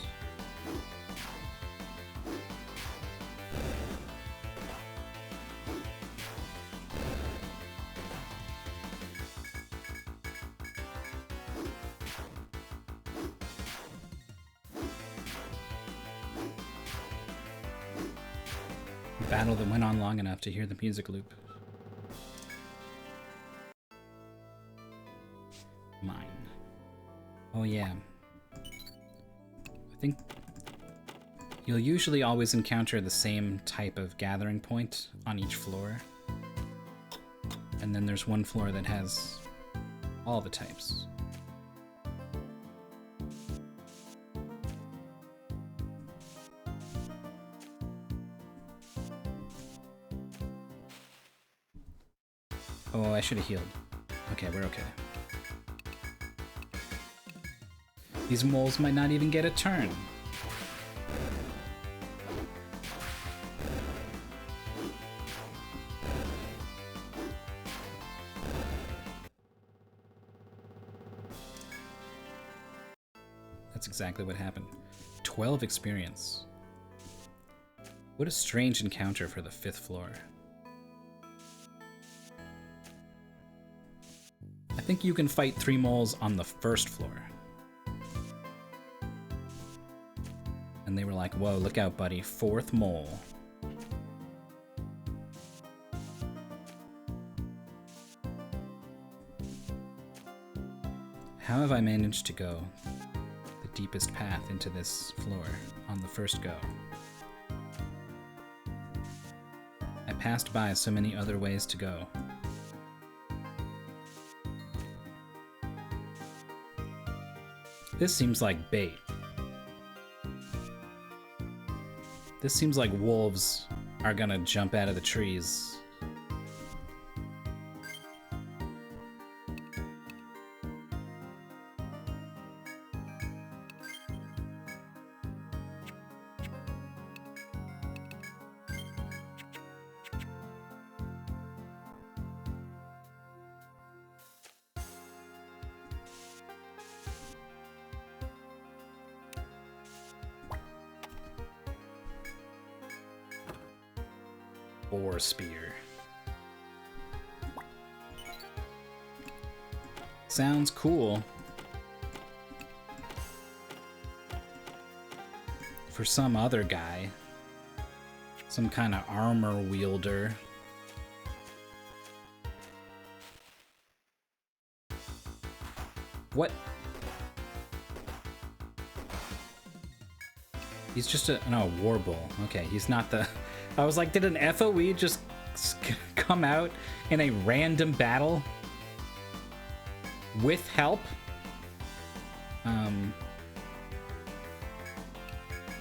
Battle that went on long enough to hear the music loop. Mine. Oh yeah. I think you'll usually always encounter the same type of gathering point on each floor. And then there's one floor that has all the types. Oh, I should have healed. Okay, we're okay. These moles might not even get a turn. That's exactly what happened. 12 experience. What a strange encounter for the 5th floor. I think you can fight 3 moles on the 1st floor. And they were like, whoa, look out, buddy. 4th mole. How have I managed to go the deepest path into this floor on the first go? I passed by so many other ways to go. This seems like bait. This seems like wolves are gonna jump out of the trees. Boar spear. Sounds cool. For some other guy. Some kind of armor wielder. What? He's just a... No, Warbull. Okay, he's not the... I was like, did an FOE just come out in a random battle? With help?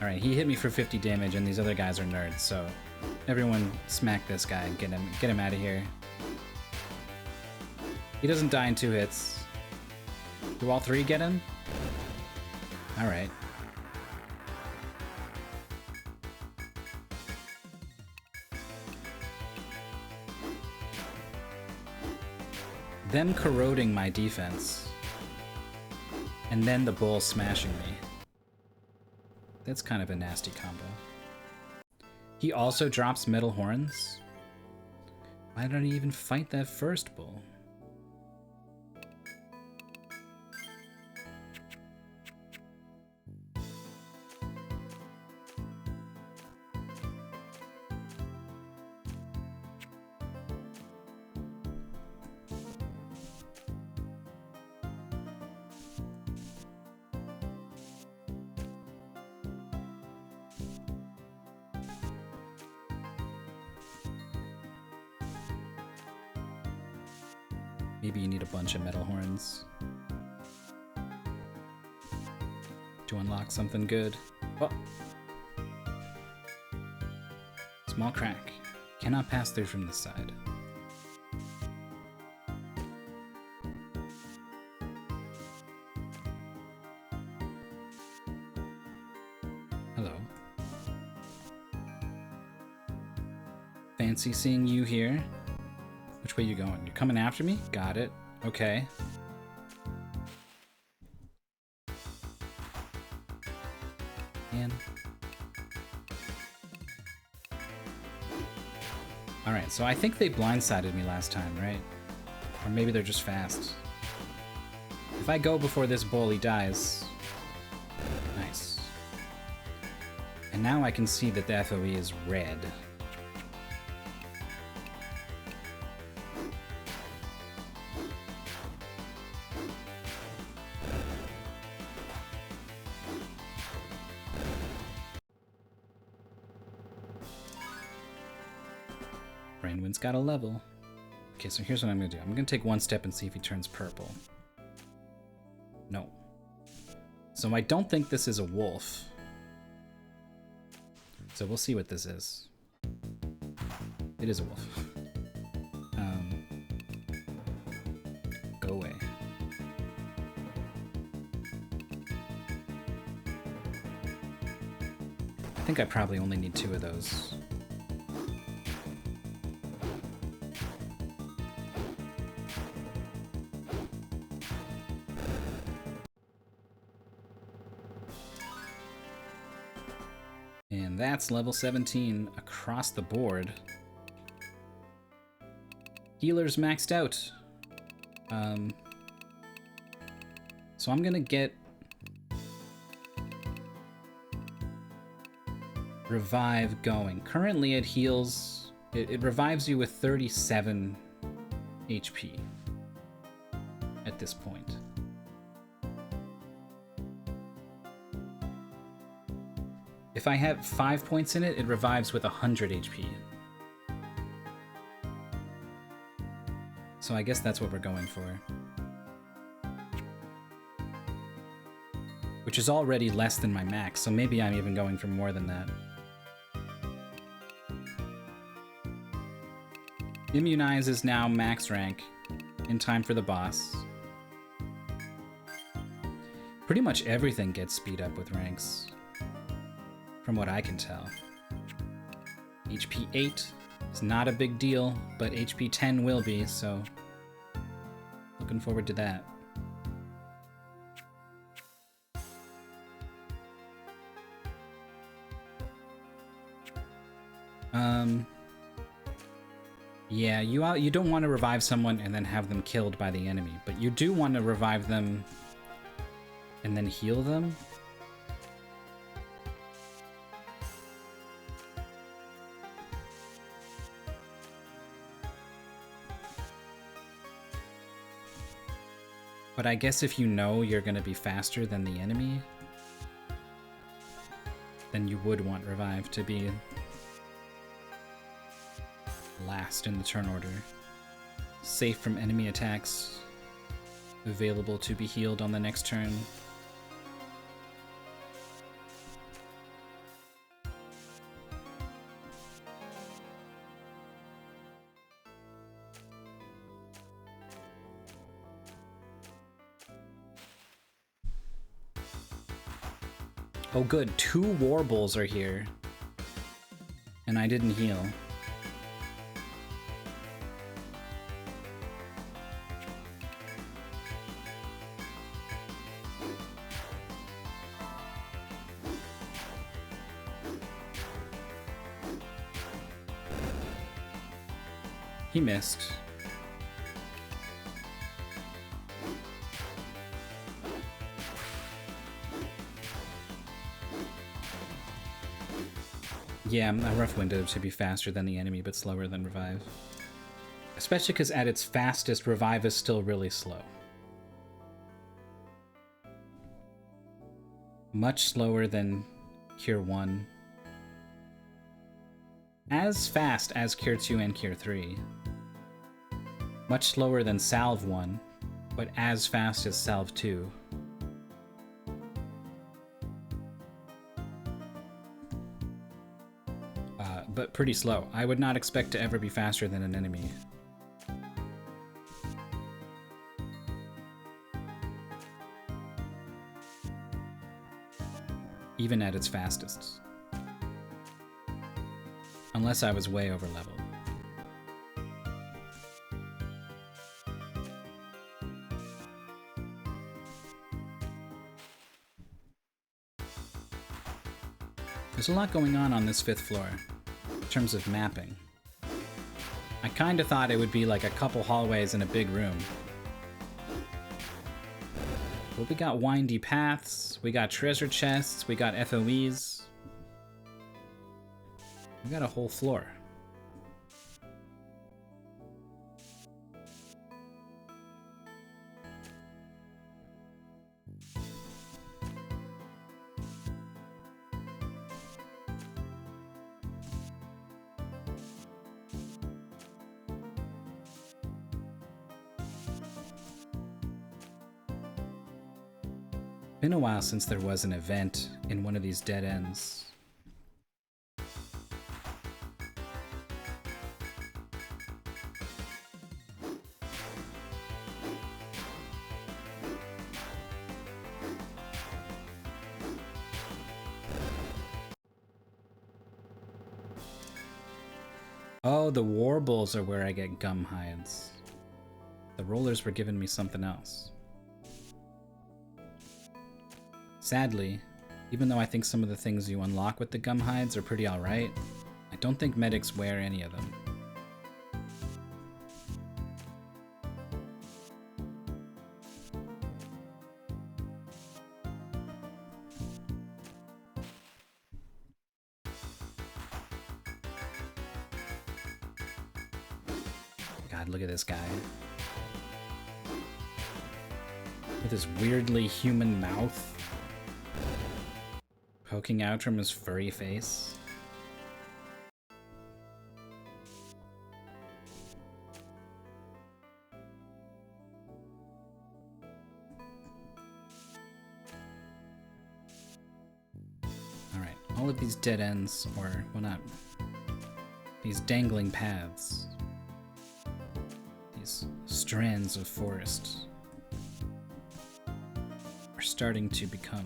Alright, he hit me for 50 damage and these other guys are nerds, so... Everyone smack this guy and get him out of here. He doesn't die in 2 hits. Do all 3 get him? Alright. Them corroding my defense. And then the bull smashing me. That's kind of a nasty combo. He also drops metal horns? Why don't he even fight that first bull? Maybe you need a bunch of metal horns to unlock something good. Oh! Small crack. Cannot pass through from this side. Hello. Fancy seeing you here. Which way you going? You're coming after me? Got it. Okay. Man. Alright, so I think they blindsided me last time, right? Or maybe they're just fast. If I go before this bull, he dies. Nice. And now I can see that the FOE is red. Brainwind's got a level. Okay, so here's what I'm gonna do. I'm gonna take 1 step and see if he turns purple. No. So I don't think this is a wolf. So we'll see what this is. It is a wolf. Go away. think I probably only need 2 of those. And that's level 17 across the board. Healers maxed out. So I'm gonna get Revive going. Currently it heals, it revives you with 37 HP at this point. If I have 5 points in it, it revives with 100 HP. So I guess that's what we're going for. Which is already less than my max, so maybe I'm even going for more than that. Immunize is now max rank, in time for the boss. Pretty much everything gets speed up with ranks, from what I can tell. HP 8 is not a big deal, but HP 10 will be, so looking forward to that. Yeah, you don't want to revive someone and then have them killed by the enemy, but you do want to revive them and then heal them. But I guess if you know you're going to be faster than the enemy, then you would want revive to be last in the turn order. Safe from enemy attacks. Available to be healed on the next turn. Oh good, 2 Warbles are here. And I didn't heal. He missed. Yeah, a rough window to be faster than the enemy, but slower than Revive. Especially because at its fastest, Revive is still really slow. Much slower than Cure 1. As fast as Cure 2 and Cure 3. Much slower than Salve 1, but as fast as Salve 2. But pretty slow. I would not expect to ever be faster than an enemy. Even at its fastest. Unless I was way over leveled. There's a lot going on this 5th floor. In terms of mapping. I kinda thought it would be like a couple hallways in a big room. But we got windy paths, we got treasure chests, we got FOEs. We got a whole floor. Been a while since there was an event in one of these dead ends. Oh, the warbles are where I get gum hides. The rollers were giving me something else. Sadly, even though I think some of the things you unlock with the gum hides are pretty alright, I don't think medics wear any of them. God, look at this guy. With his weirdly human mouth poking out from his furry face. Alright, all of these dead ends, or, well, not, these dangling paths, these strands of forest, are starting to become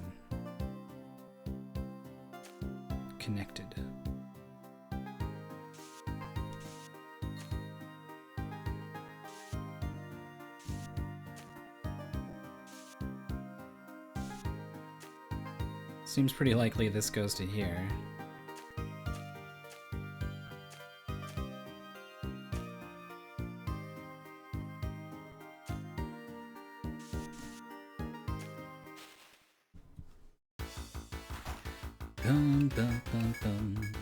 connected. Seems pretty likely this goes to here. Dun, dun, dun, dun.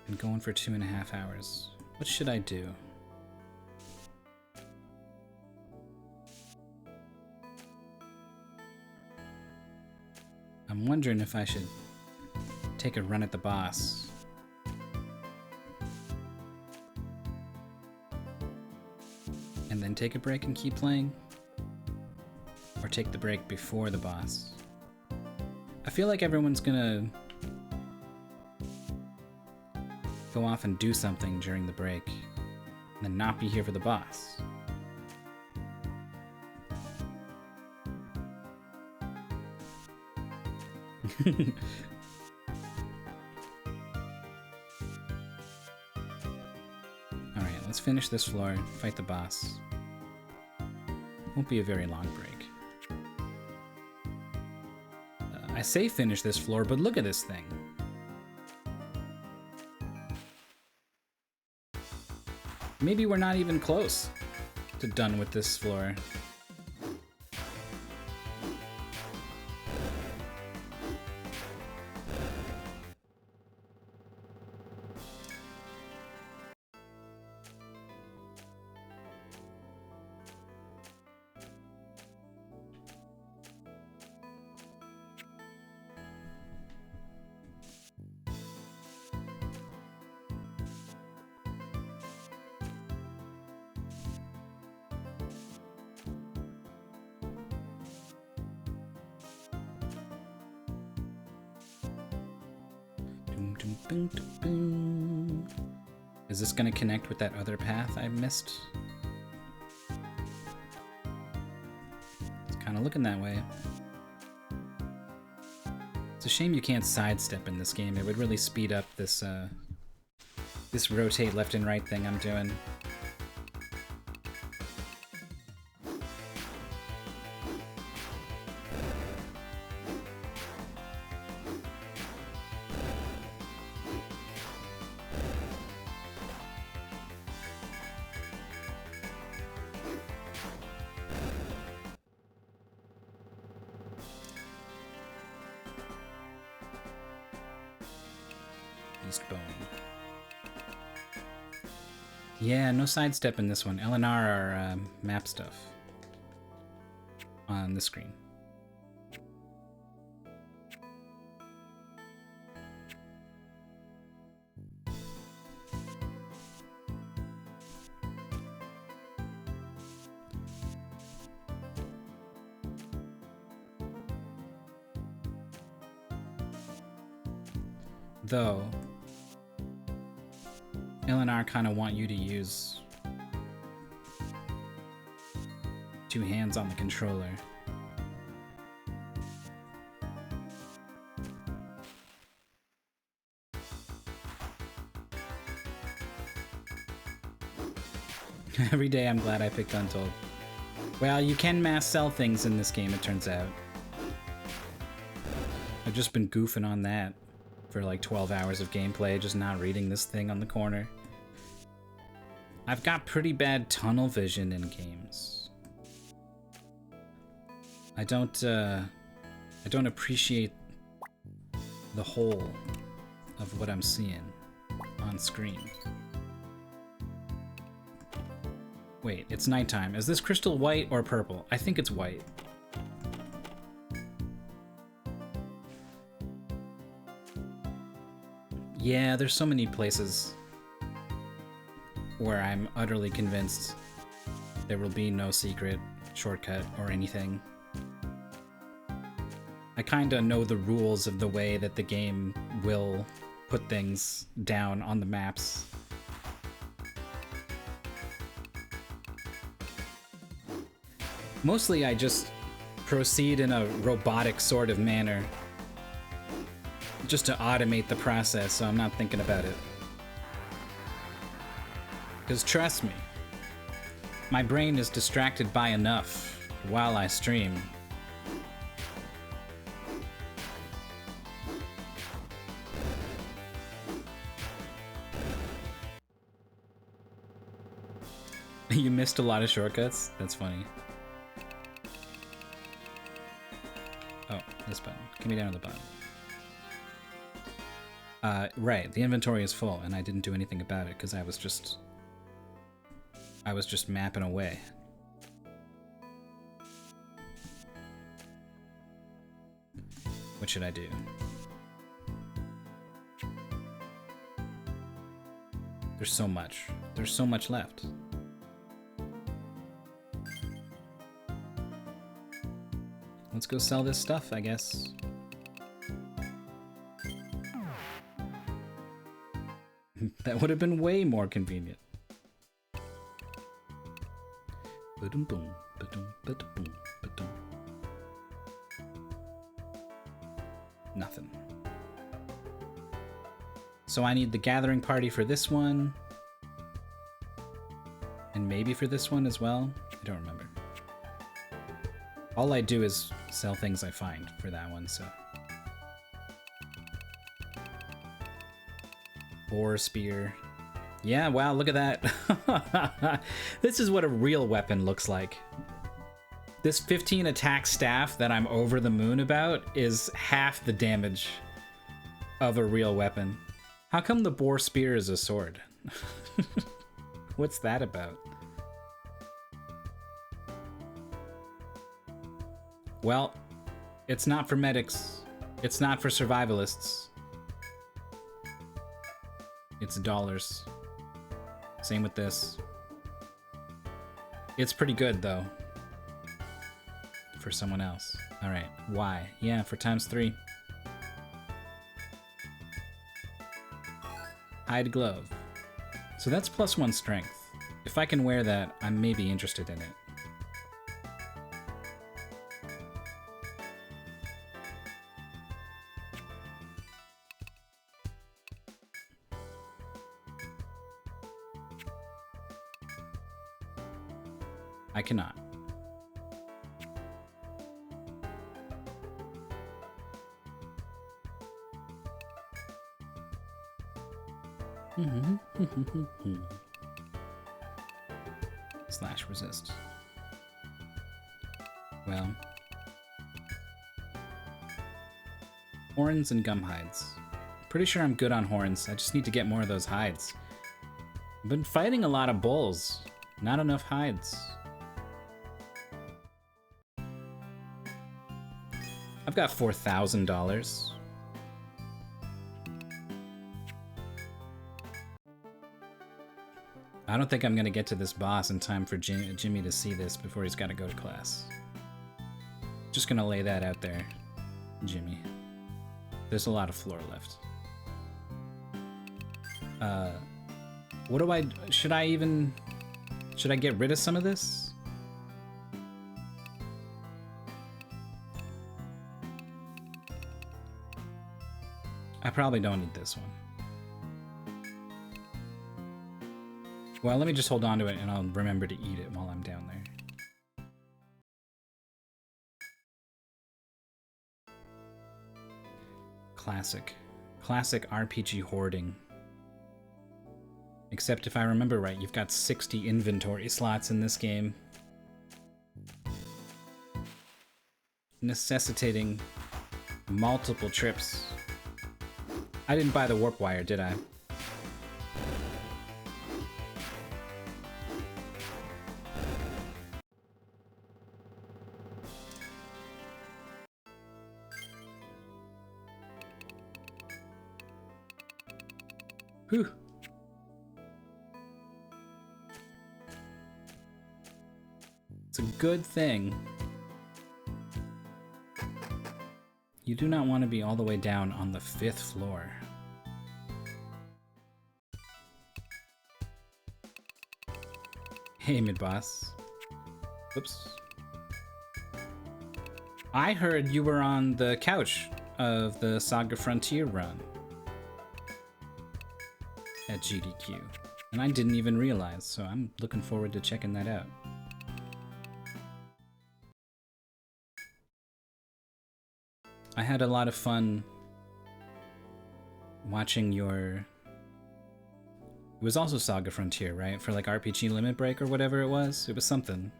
Been going for 2.5 hours. What should I do? I'm wondering if I should take a run at the boss. And then take a break and keep playing? Or take the break before the boss? I feel like everyone's gonna go off and do something during the break, and then not be here for the boss. Alright, let's finish this floor, fight the boss. Won't be a very long break. I say finish this floor, but look at this thing. Maybe we're not even close to done with this floor. Is this going to connect with that other path I missed? It's kind of looking that way. It's a shame you can't sidestep in this game. It would really speed up this this rotate left and right thing I'm doing. Yeah, no sidestep in this one. L and R are map stuff on the screen. though, LNR kind of want you to use 2 hands on the controller. Every day I'm glad I picked Untold. Well, you can mass sell things in this game, it turns out. I've just been goofing on that for like 12 hours of gameplay, just not reading this thing on the corner. I've got pretty bad tunnel vision in games. I don't appreciate the whole of what I'm seeing on screen. Wait, it's nighttime. Is this crystal white or purple? I think it's white. Yeah, there's so many places where I'm utterly convinced there will be no secret shortcut or anything. I kinda know the rules of the way that the game will put things down on the maps. Mostly I just proceed in a robotic sort of manner, just to automate the process so I'm not thinking about it. Because trust me, my brain is distracted by enough while I stream. You missed a lot of shortcuts? That's funny. Oh, this button. Get me down to the bottom. Right, the inventory is full, and I didn't do anything about it because I was just mapping away. What should I do? There's so much. There's so much left. Let's go sell this stuff, I guess. That would have been way more convenient. Nothing. So I need the gathering party for this one. And maybe for this one as well. I don't remember. All I do is sell things I find for that one, so. Boar spear. Yeah, wow, look at that. This is what a real weapon looks like. This 15 attack staff that I'm over the moon about is half the damage of a real weapon. How come the boar spear is a sword? What's that about? Well, it's not for medics. It's not for survivalists. It's dollars. Same with this. It's pretty good, though. For someone else. Alright, why? Yeah, for ×3. Hide glove. So that's +1 strength. If I can wear that, I may be interested in it. I cannot. Slash resist. Well. Horns and gum hides. Pretty sure I'm good on horns. I just need to get more of those hides. I've been fighting a lot of bulls. Not enough hides. I've got $4,000. I don't think I'm gonna get to this boss in time for Jimmy to see this before he's gotta go to class. Just gonna lay that out there, Jimmy. There's a lot of floor left. What do I... Should I get rid of some of this? I probably don't need this one. Well, let me just hold on to it and I'll remember to eat it while I'm down there. Classic. Classic RPG hoarding. Except if I remember right, you've got 60 inventory slots in this game. Necessitating multiple trips. I didn't buy the warp wire, did I? Whew. It's a good thing. You do not want to be all the way down on the 5th floor. Hey, mid-boss. Oops. I heard you were on the couch of the Saga Frontier run at GDQ, and I didn't even realize, so I'm looking forward to checking that out. I had a lot of fun watching your... It was also Saga Frontier, right? For like RPG Limit Break or whatever it was? It was something.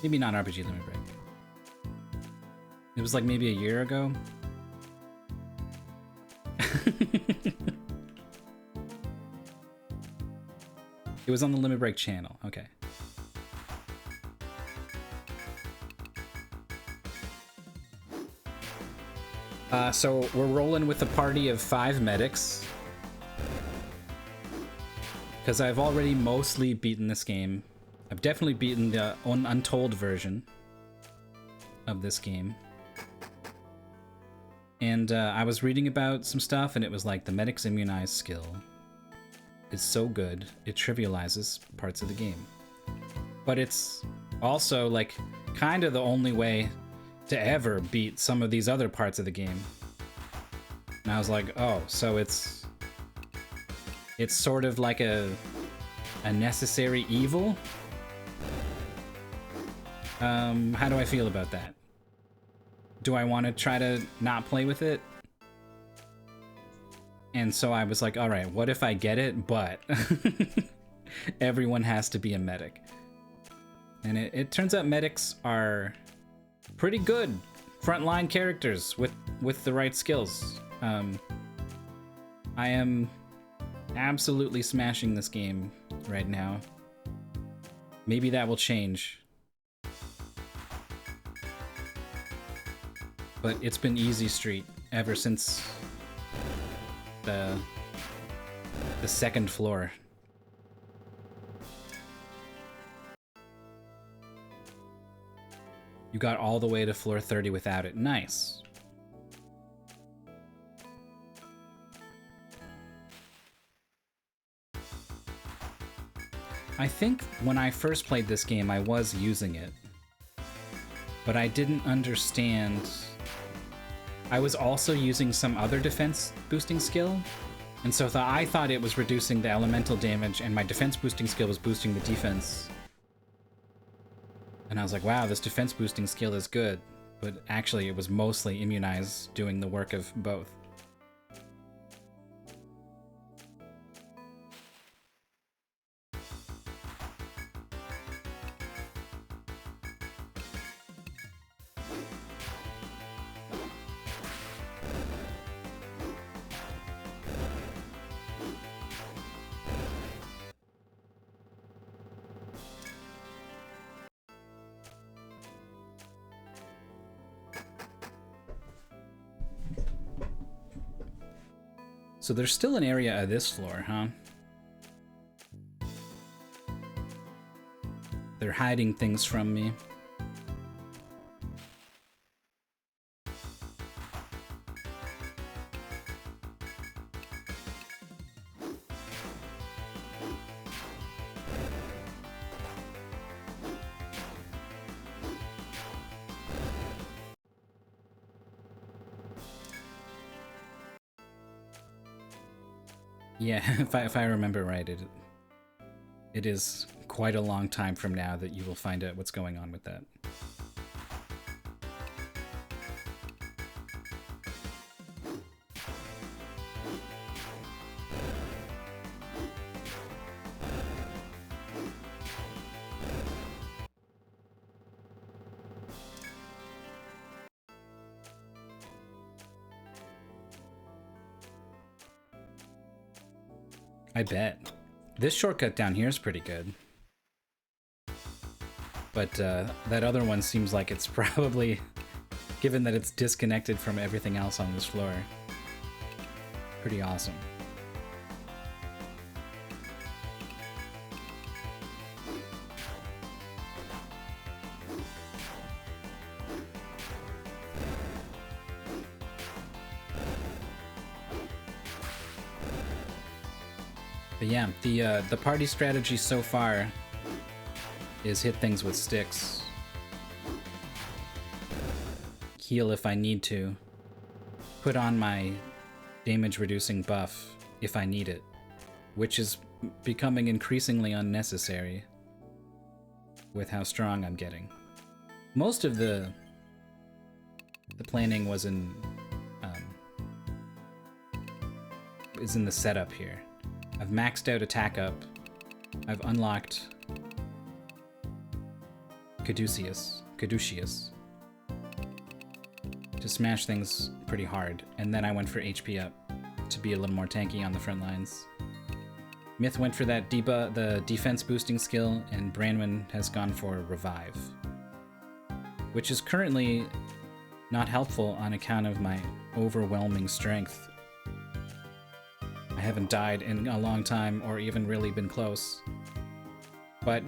Maybe not RPG Limit Break. It was like maybe a year ago. It was on the Limit Break channel, okay. So we're rolling with a party of 5 medics. Because I've already mostly beaten this game. I've definitely beaten the untold version of this game. And I was reading about some stuff, and it was like the medic's immunized skill is so good, it trivializes parts of the game. But it's also like kind of the only way to ever beat some of these other parts of the game. And I was like, oh, so it's sort of like a necessary evil? How do I feel about that? Do I want to try to not play with it? And so I was like, all right, what if I get it, but everyone has to be a medic? And it turns out medics are pretty good frontline characters with the right skills. I am absolutely smashing this game right now. Maybe that will change. But it's been easy street ever since the 2nd floor. You got all the way to floor 30 without it. Nice. I think when I first played this game, I was using it, but I didn't understand. I was also using some other defense boosting skill, and so I thought it was reducing the elemental damage, and my defense boosting skill was boosting the defense. And I was like, wow, this defense boosting skill is good, but actually it was mostly immunized doing the work of both. So there's still an area of this floor, huh? They're hiding things from me. Yeah, if I remember right, it is quite a long time from now that you will find out what's going on with that. I bet. This shortcut down here is pretty good. But that other one seems like it's probably, given that it's disconnected from everything else on this floor, pretty awesome. But yeah, the party strategy so far is hit things with sticks. Heal if I need to. Put on my damage reducing buff if I need it, which is becoming increasingly unnecessary with how strong I'm getting. Most of the planning was is in the setup here. I've maxed out attack up. I've unlocked Caduceus to smash things pretty hard, and then I went for HP up to be a little more tanky on the front lines. Myth went for that the defense boosting skill, and Branwen has gone for Revive, which is currently not helpful on account of my overwhelming strength. I haven't died in a long time or even really been close. But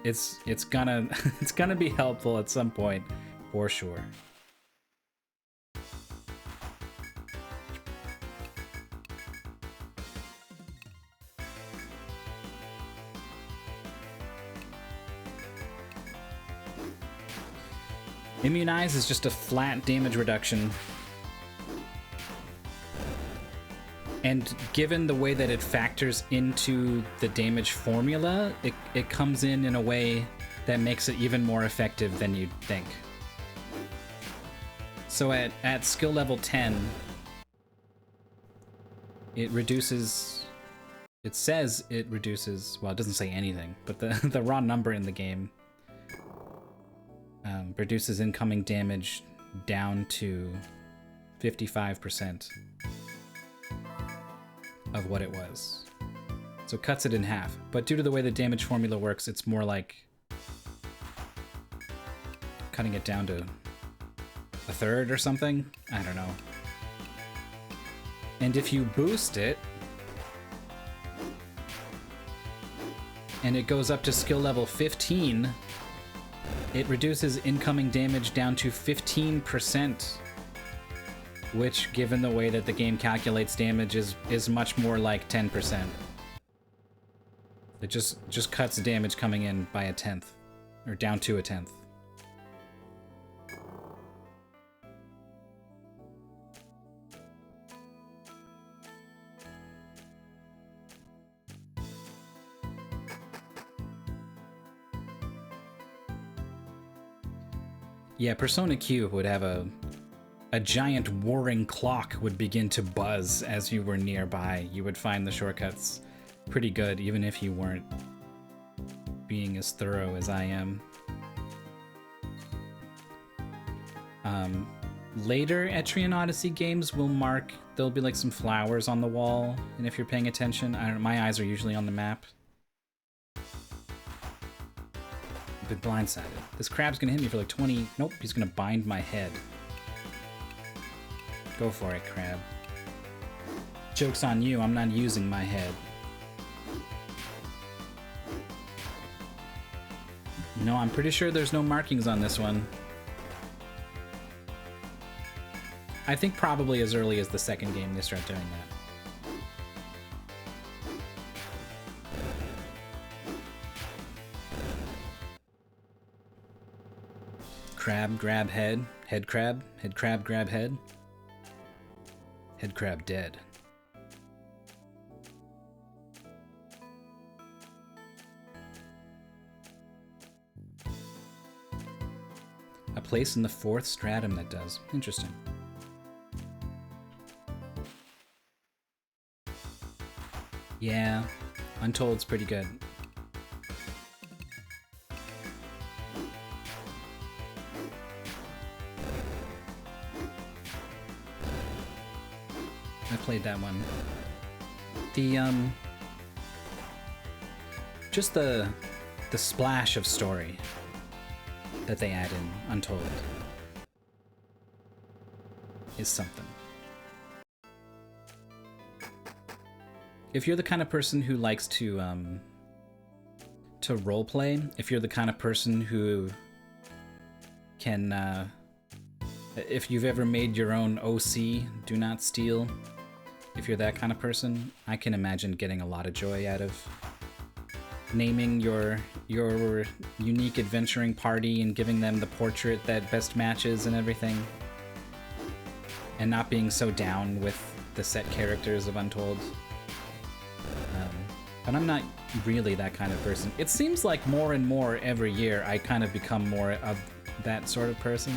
it's gonna it's gonna be helpful at some point, for sure. Immunize is just a flat damage reduction. And given the way that it factors into the damage formula, it comes in a way that makes it even more effective than you'd think. So at skill level 10, it reduces... It says it reduces... Well, it doesn't say anything, but the raw number in the game reduces incoming damage down to 55%. Of what it was. So it cuts it in half. But due to the way the damage formula works, it's more like cutting it down to a third or something? I don't know. And if you boost it, and it goes up to skill level 15, it reduces incoming damage down to 15%. Which, given the way that the game calculates damage, is much more like 10%. It just cuts damage coming in by a tenth, or down to a tenth. Yeah, Persona Q would have a giant warring clock would begin to buzz as you were nearby. You would find the shortcuts pretty good, even if you weren't being as thorough as I am. Later Etrian Odyssey games will mark, there'll be like some flowers on the wall, and if you're paying attention, I don't know, my eyes are usually on the map. I've been blindsided. This crab's gonna hit me for like 20, nope, he's gonna bind my head. Go for it, crab. Joke's on you, I'm not using my head. No, I'm pretty sure there's no markings on this one. I think probably as early as the second game they start doing that. Crab, grab head. Head crab, grab head. Head crab dead. place in the 4th stratum that does. Interesting. Yeah, Untold's pretty good. I played that one. Just the splash of story that they add in Untold is something. If you're the kind of person who likes to roleplay, if you're the kind of person who can, if you've ever made your own OC, Do Not Steal, if you're that kind of person, I can imagine getting a lot of joy out of naming your unique adventuring party and giving them the portrait that best matches and everything, and not being so down with the set characters of Untold. But I'm not really that kind of person. It seems like more and more every year I kind of become more of that sort of person.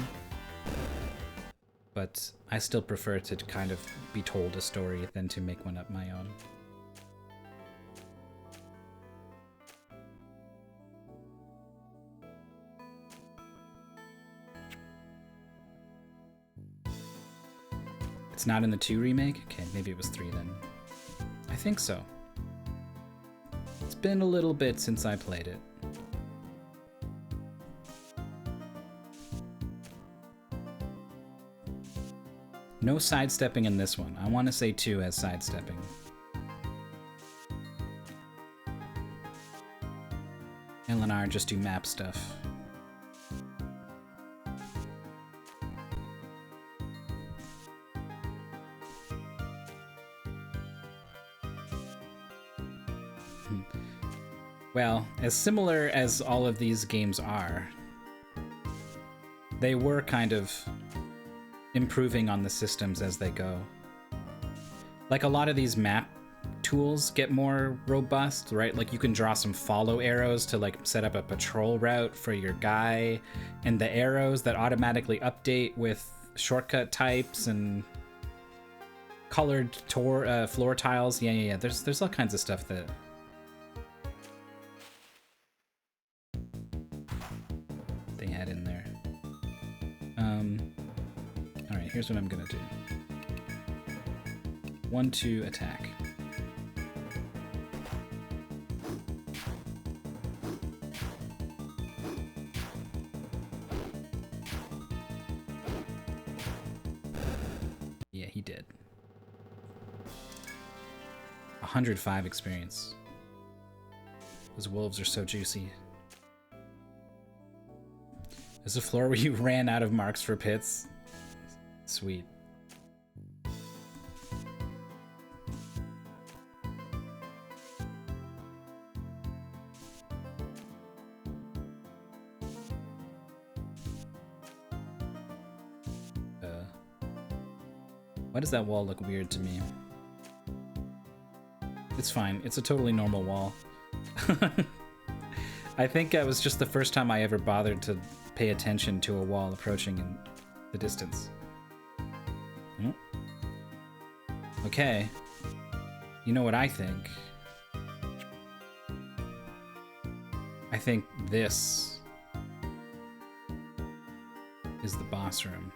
But I still prefer to kind of be told a story than to make one up my own. It's not in the 2 remake? Okay, maybe it was 3 then. I think so. It's been a little bit since I played it. No sidestepping in this one. I want to say 2 as sidestepping. Eleanor just do map stuff. Well, as similar as all of these games are, they were kind of improving on the systems as they go. Like, a lot of these map tools get more robust, right? Like, you can draw some follow arrows to like set up a patrol route for your guy, and the arrows that automatically update with shortcut types and colored floor tiles. Yeah. There's all kinds of stuff that they had in there. All right, here's what I'm gonna do. 1-2 attack. Yeah, he did. 105 experience. Those wolves are so juicy. There's a floor where you ran out of marks for pits. Sweet. Why does that wall look weird to me? It's fine. It's a totally normal wall. I think it was just the first time I ever bothered to pay attention to a wall approaching in the distance. Okay. You know what I think? I think this is the boss room.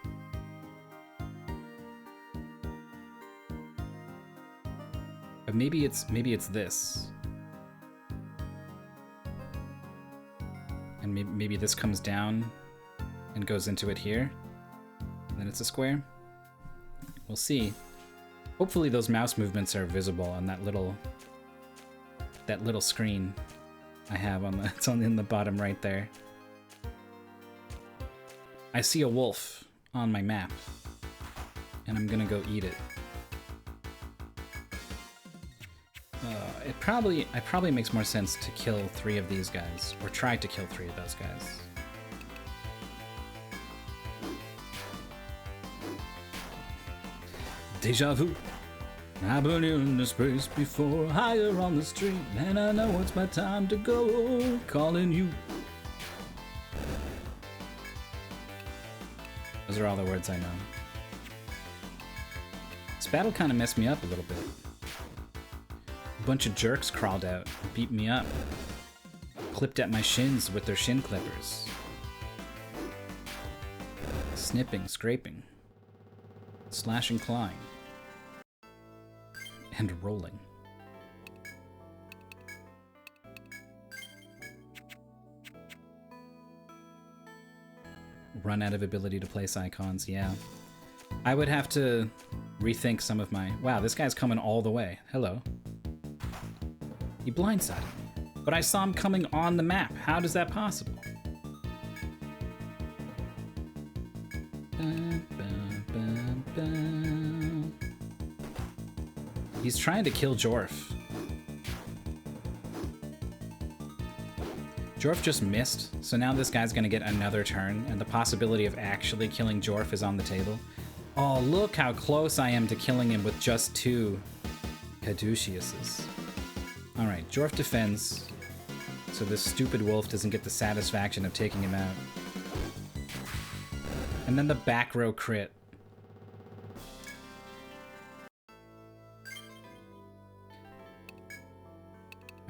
But maybe it's this. And maybe this comes down and goes into it here. And then it's a square. We'll see. Hopefully those mouse movements are visible on that little screen I have on the it's in the bottom right there. I see a wolf on my map, and I'm gonna go eat it. It probably makes more sense to kill 3 of these guys, or try to kill 3 of those guys. Deja vu. I've been in this place before, higher on the street, and I know it's my time to go, calling you. Those are all the words I know. This battle kind of messed me up a little bit. A bunch of jerks crawled out and beat me up. Clipped at my shins with their shin clippers. Snipping, scraping. Slashing, clawing. And rolling. Run out of ability to place icons, yeah. I would have to rethink some of my... Wow, this guy's coming all the way. Hello. He blindsided me. But I saw him coming on the map. How is that possible? He's trying to kill Jorf. Jorf just missed, so now this guy's gonna get another turn, and the possibility of actually killing Jorf is on the table. Oh, look how close I am to killing him with just 2 Caduceuses. Alright, Jorf defends, so this stupid wolf doesn't get the satisfaction of taking him out. And then the back row crit.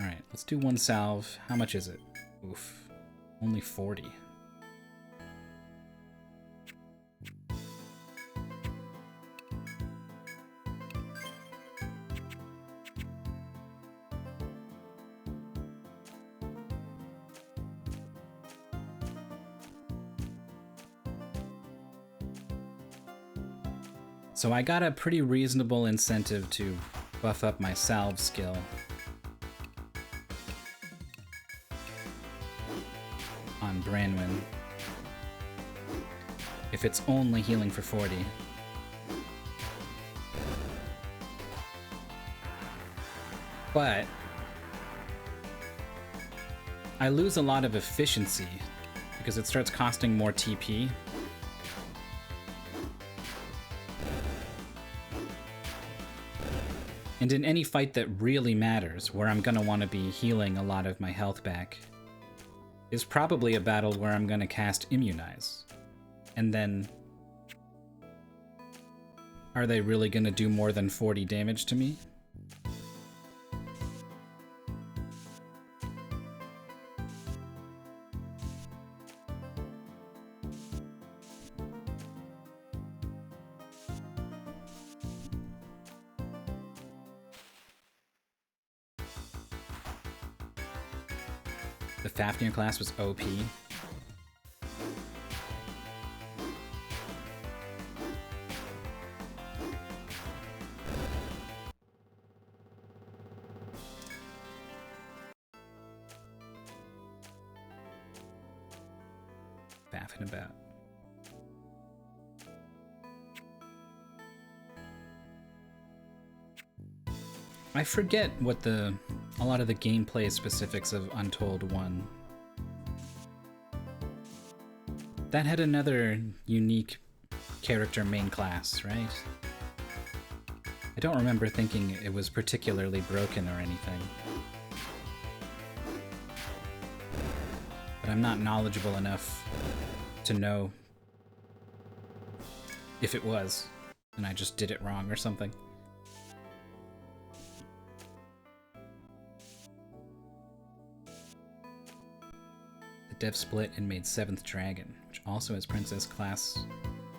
Alright, let's do 1 salve. How much is it? Oof. Only 40. So I got a pretty reasonable incentive to buff up my salve skill. On Branwen. If it's only healing for 40. But I lose a lot of efficiency because it starts costing more TP. And in any fight that really matters, where I'm gonna want to be healing a lot of my health back, is probably a battle where I'm gonna cast Immunize. And then... are they really gonna do more than 40 damage to me? The Fafnir class was OP. Faffing about. I forget what a lot of the gameplay specifics of Untold 1. That had another unique character main class, right? I don't remember thinking it was particularly broken or anything. But I'm not knowledgeable enough to know if it was, and I just did it wrong or something. Dev split and made 7th Dragon, which also has Princess class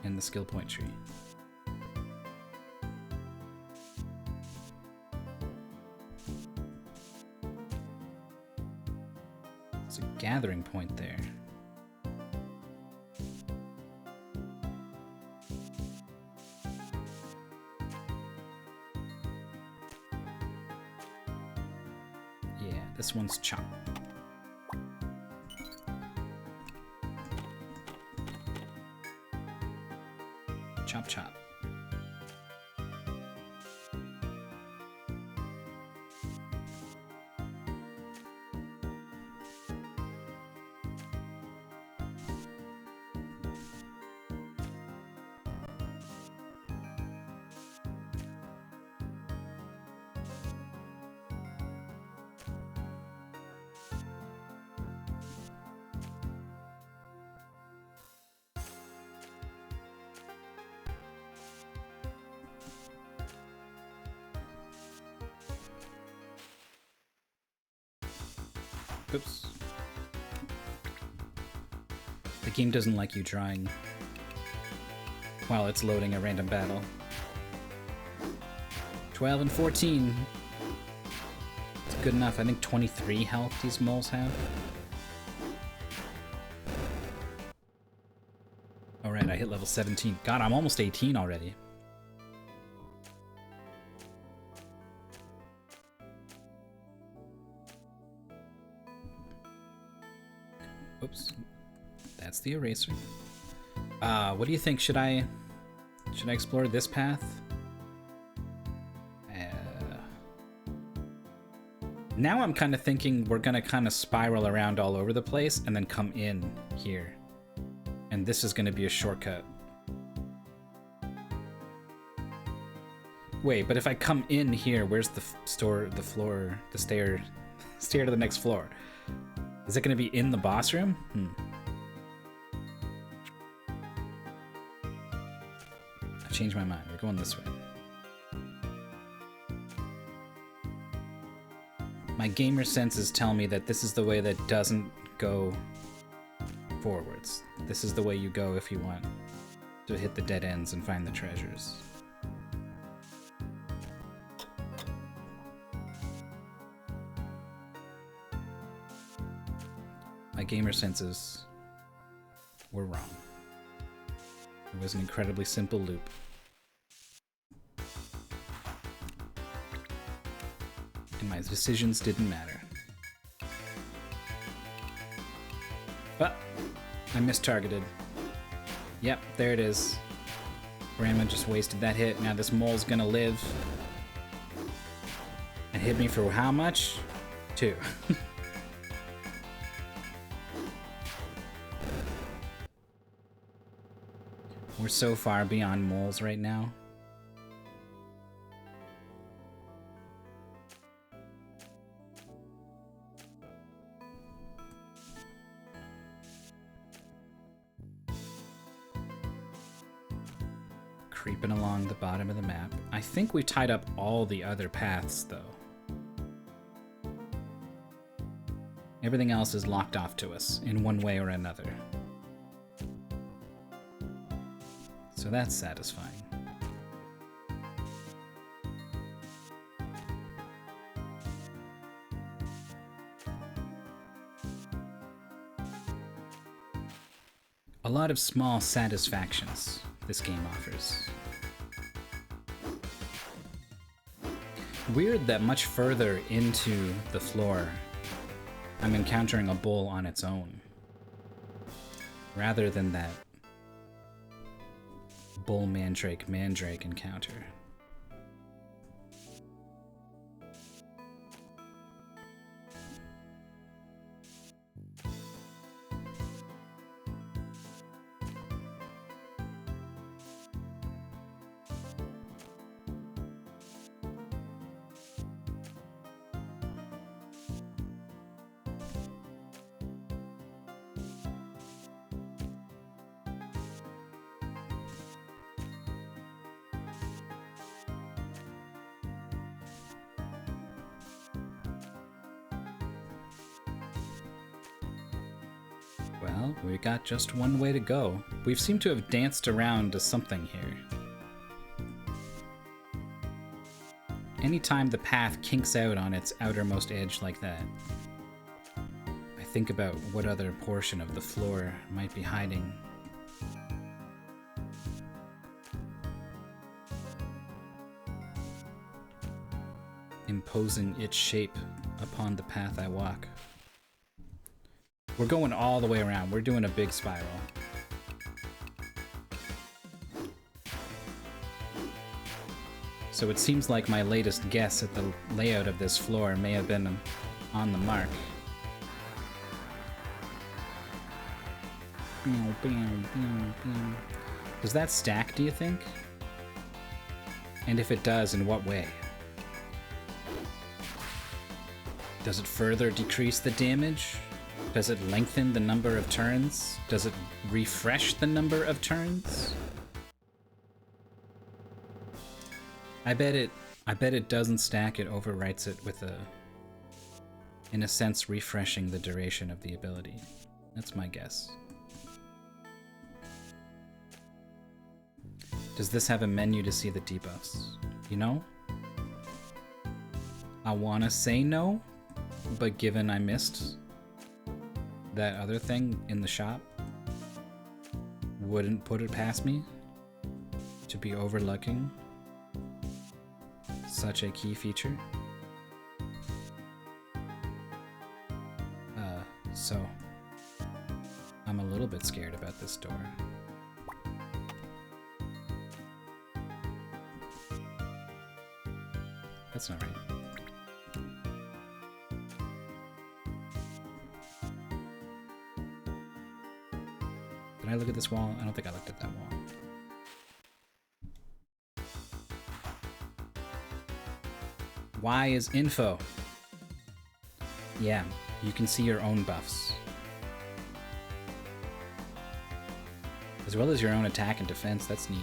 in the skill point tree. There's a gathering point there. Yeah, this one's chop. Chop chop. Oops. The game doesn't like you drawing while it's loading a random battle. 12 and 14. It's good enough. I think 23 health these moles have. Alright, I hit level 17. God, I'm almost 18 already. Oops. That's the eraser. What do you think? Should I explore this path? Now I'm kind of thinking we're gonna kind of spiral around all over the place and then come in here. And this is gonna be a shortcut. Wait, but if I come in here, where's the stair to the next floor? Is it gonna be in the boss room? I've changed my mind. We're going this way. My gamer senses tell me that this is the way that doesn't go forwards. This is the way you go if you want to hit the dead ends and find the treasures. My gamer senses were wrong. It was an incredibly simple loop. And my decisions didn't matter. But I mistargeted. Yep, there it is. Grandma just wasted that hit. Now this mole's gonna live. And hit me for how much? 2. We're so far beyond moles right now. Creeping along the bottom of the map. I think we tied up all the other paths, though. Everything else is locked off to us in one way or another. So that's satisfying. A lot of small satisfactions this game offers. Weird that much further into the floor, I'm encountering a bull on its own, rather than that bull mandrake encounter. Well, we got just one way to go. We seem to have danced around to something here. Anytime the path kinks out on its outermost edge like that, I think about what other portion of the floor might be hiding. Imposing its shape upon the path I walk. We're going all the way around. We're doing a big spiral. So it seems like my latest guess at the layout of this floor may have been on the mark. Does that stack, do you think? And if it does, in what way? Does it further decrease the damage? Does it lengthen the number of turns? Does it refresh the number of turns? I bet it doesn't stack, it overwrites it with in a sense, refreshing the duration of the ability. That's my guess. Does this have a menu to see the debuffs? You know? I wanna say no, but given I missed that other thing in the shop, wouldn't put it past me to be overlooking such a key feature. So I'm a little bit scared about this door. That's not right. Did I look at this wall? I don't think I looked at that wall. Y is info. Yeah, you can see your own buffs. As well as your own attack and defense, that's neat.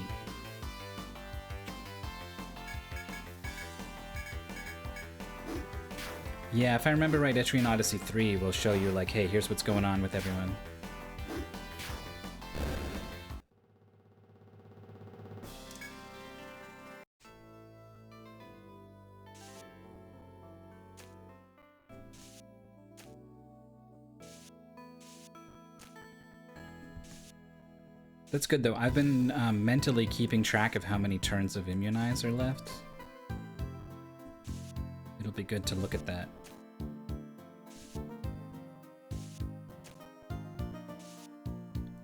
Yeah, if I remember right, Etrian Odyssey 3 will show you like, hey, here's what's going on with everyone. That's good, though. I've been mentally keeping track of how many turns of Immunize are left. It'll be good to look at that.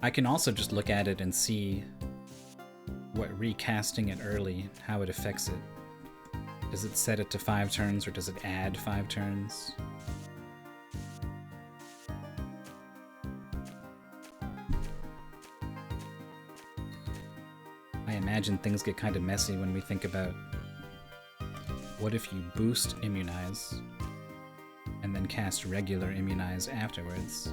I can also just look at it and see what recasting it early, how it affects it. Does it set it to 5 turns, or does it add 5 turns? I imagine things get kind of messy when we think about what if you boost Immunize and then cast regular Immunize afterwards.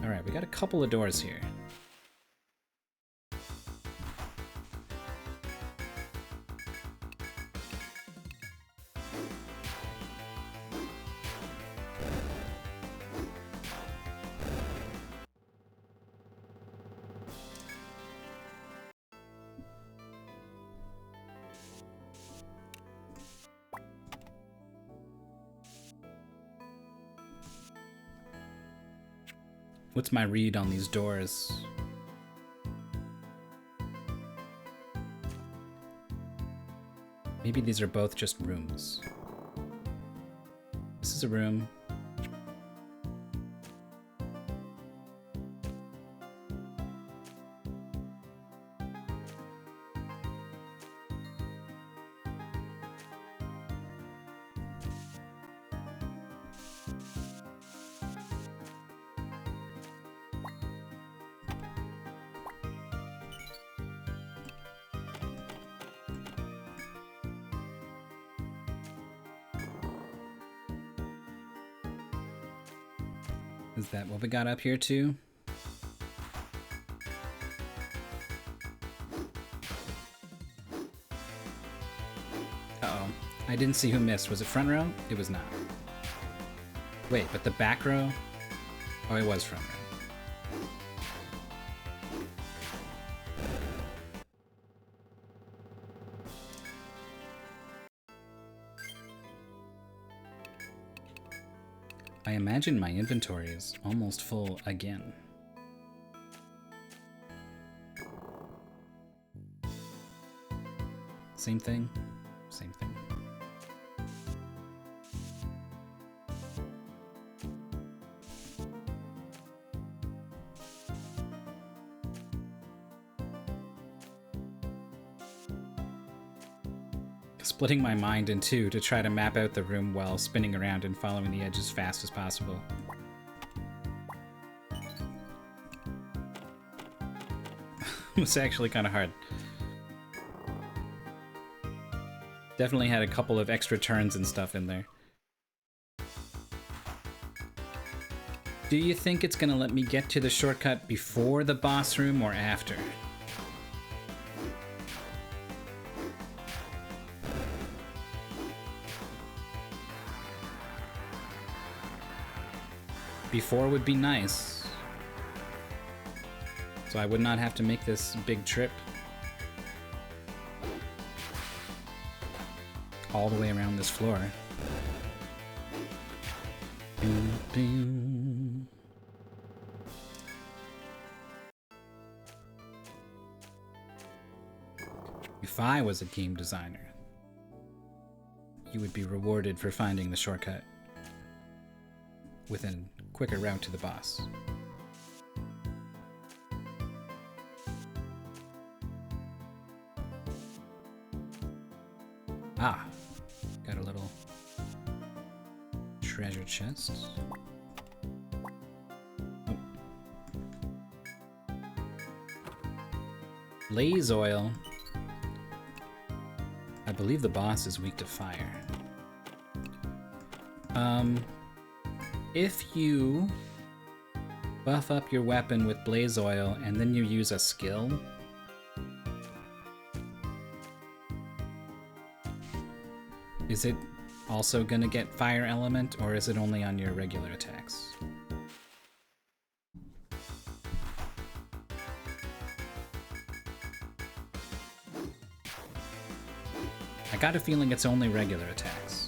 Alright, we got a couple of doors here. What's my read on these doors? Maybe these are both just rooms. This is a room. Is that what we got up here too? Uh-oh. I didn't see who missed. Was it front row? It was not. Wait, but the back row? Oh, it was front row. I imagine my inventory is almost full again. Same thing, same thing. Splitting my mind in two to try to map out the room while spinning around and following the edge as fast as possible. It was actually kind of hard. Definitely had a couple of extra turns and stuff in there. Do you think it's gonna let me get to the shortcut before the boss room or after? before would be nice. So I would not have to make this big trip all the way around this floor. Boom, boom. If I was a game designer, you would be rewarded for finding the shortcut with a quicker route to the boss. Ah, got a little treasure chest. Oh. Blaze oil. I believe the boss is weak to fire. If you buff up your weapon with blaze oil and then you use a skill, is it also gonna get fire element, or is it only on your regular attacks? I got a feeling it's only regular attacks.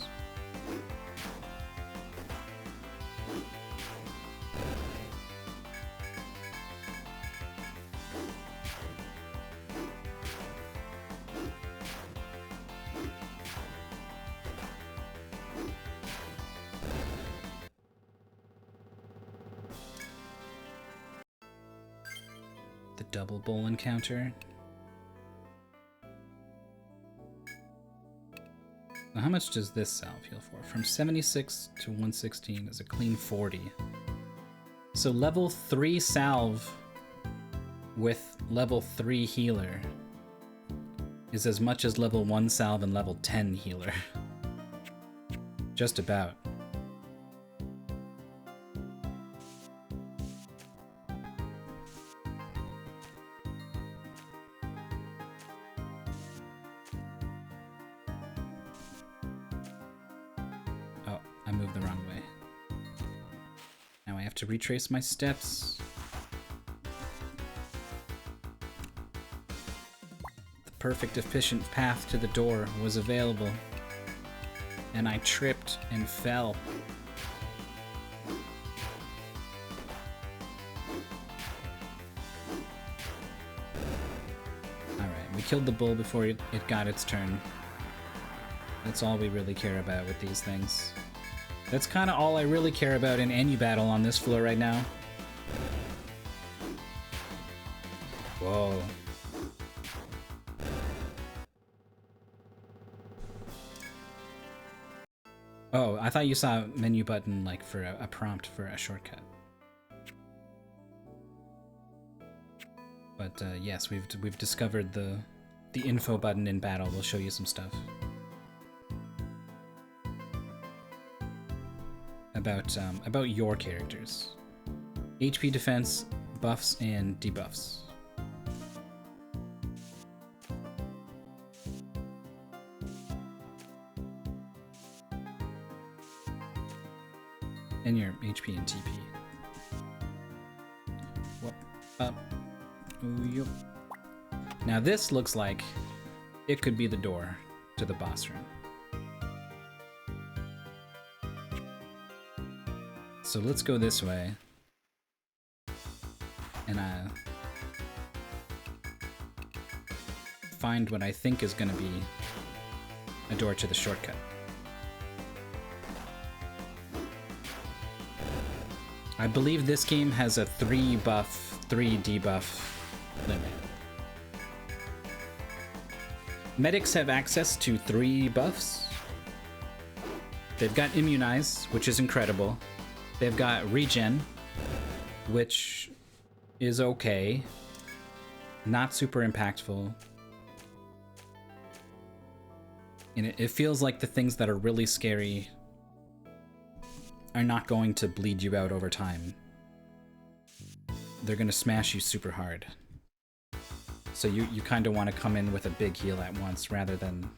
The double bowl encounter. Now, how much does this salve heal for? From 76 to 116 is a clean 40. So level 3 salve with level 3 healer is as much as level 1 salve and level 10 healer. Just about. To retrace my steps. The perfect efficient path to the door was available, and I tripped and fell. Alright, we killed the bull before it got its turn. That's all we really care about with these things. That's kind of all I really care about in any battle on this floor right now. Whoa. Oh, I thought you saw a menu button like for a prompt for a shortcut. But yes, we've discovered the info button in battle. We'll show you some stuff. About your characters. HP defense, buffs, and debuffs. And your HP and TP. Whoop, up. Ooh, yup. Now this looks like it could be the door to the boss room. So let's go this way, and find what I think is going to be a door to the shortcut. I believe this game has a 3 buff, 3 debuff limit. Medics have access to 3 buffs. They've got Immunize, which is incredible. They've got Regen, which is okay. Not super impactful. And it feels like the things that are really scary are not going to bleed you out over time. They're going to smash you super hard. So you kind of want to come in with a big heal at once rather than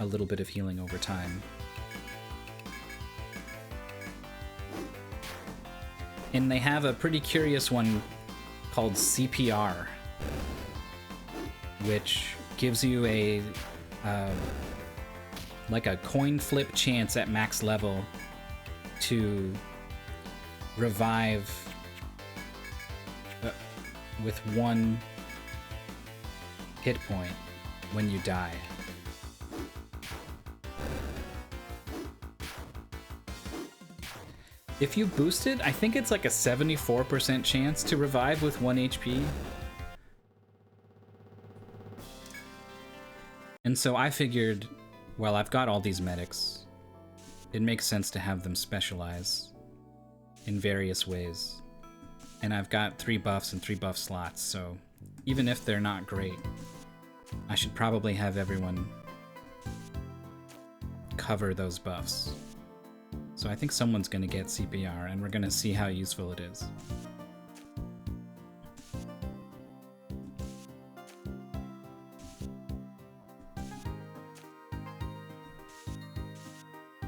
a little bit of healing over time. And they have a pretty curious one called CPR, which gives you a like a coin flip chance at max level to revive with 1 hit point when you die. If you boost it, I think it's like a 74% chance to revive with 1 HP. And so I figured, well, I've got all these medics. It makes sense to have them specialize in various ways. And I've got 3 buffs and 3 buff slots, so even if they're not great, I should probably have everyone cover those buffs. So I think someone's going to get CPR, and we're going to see how useful it is.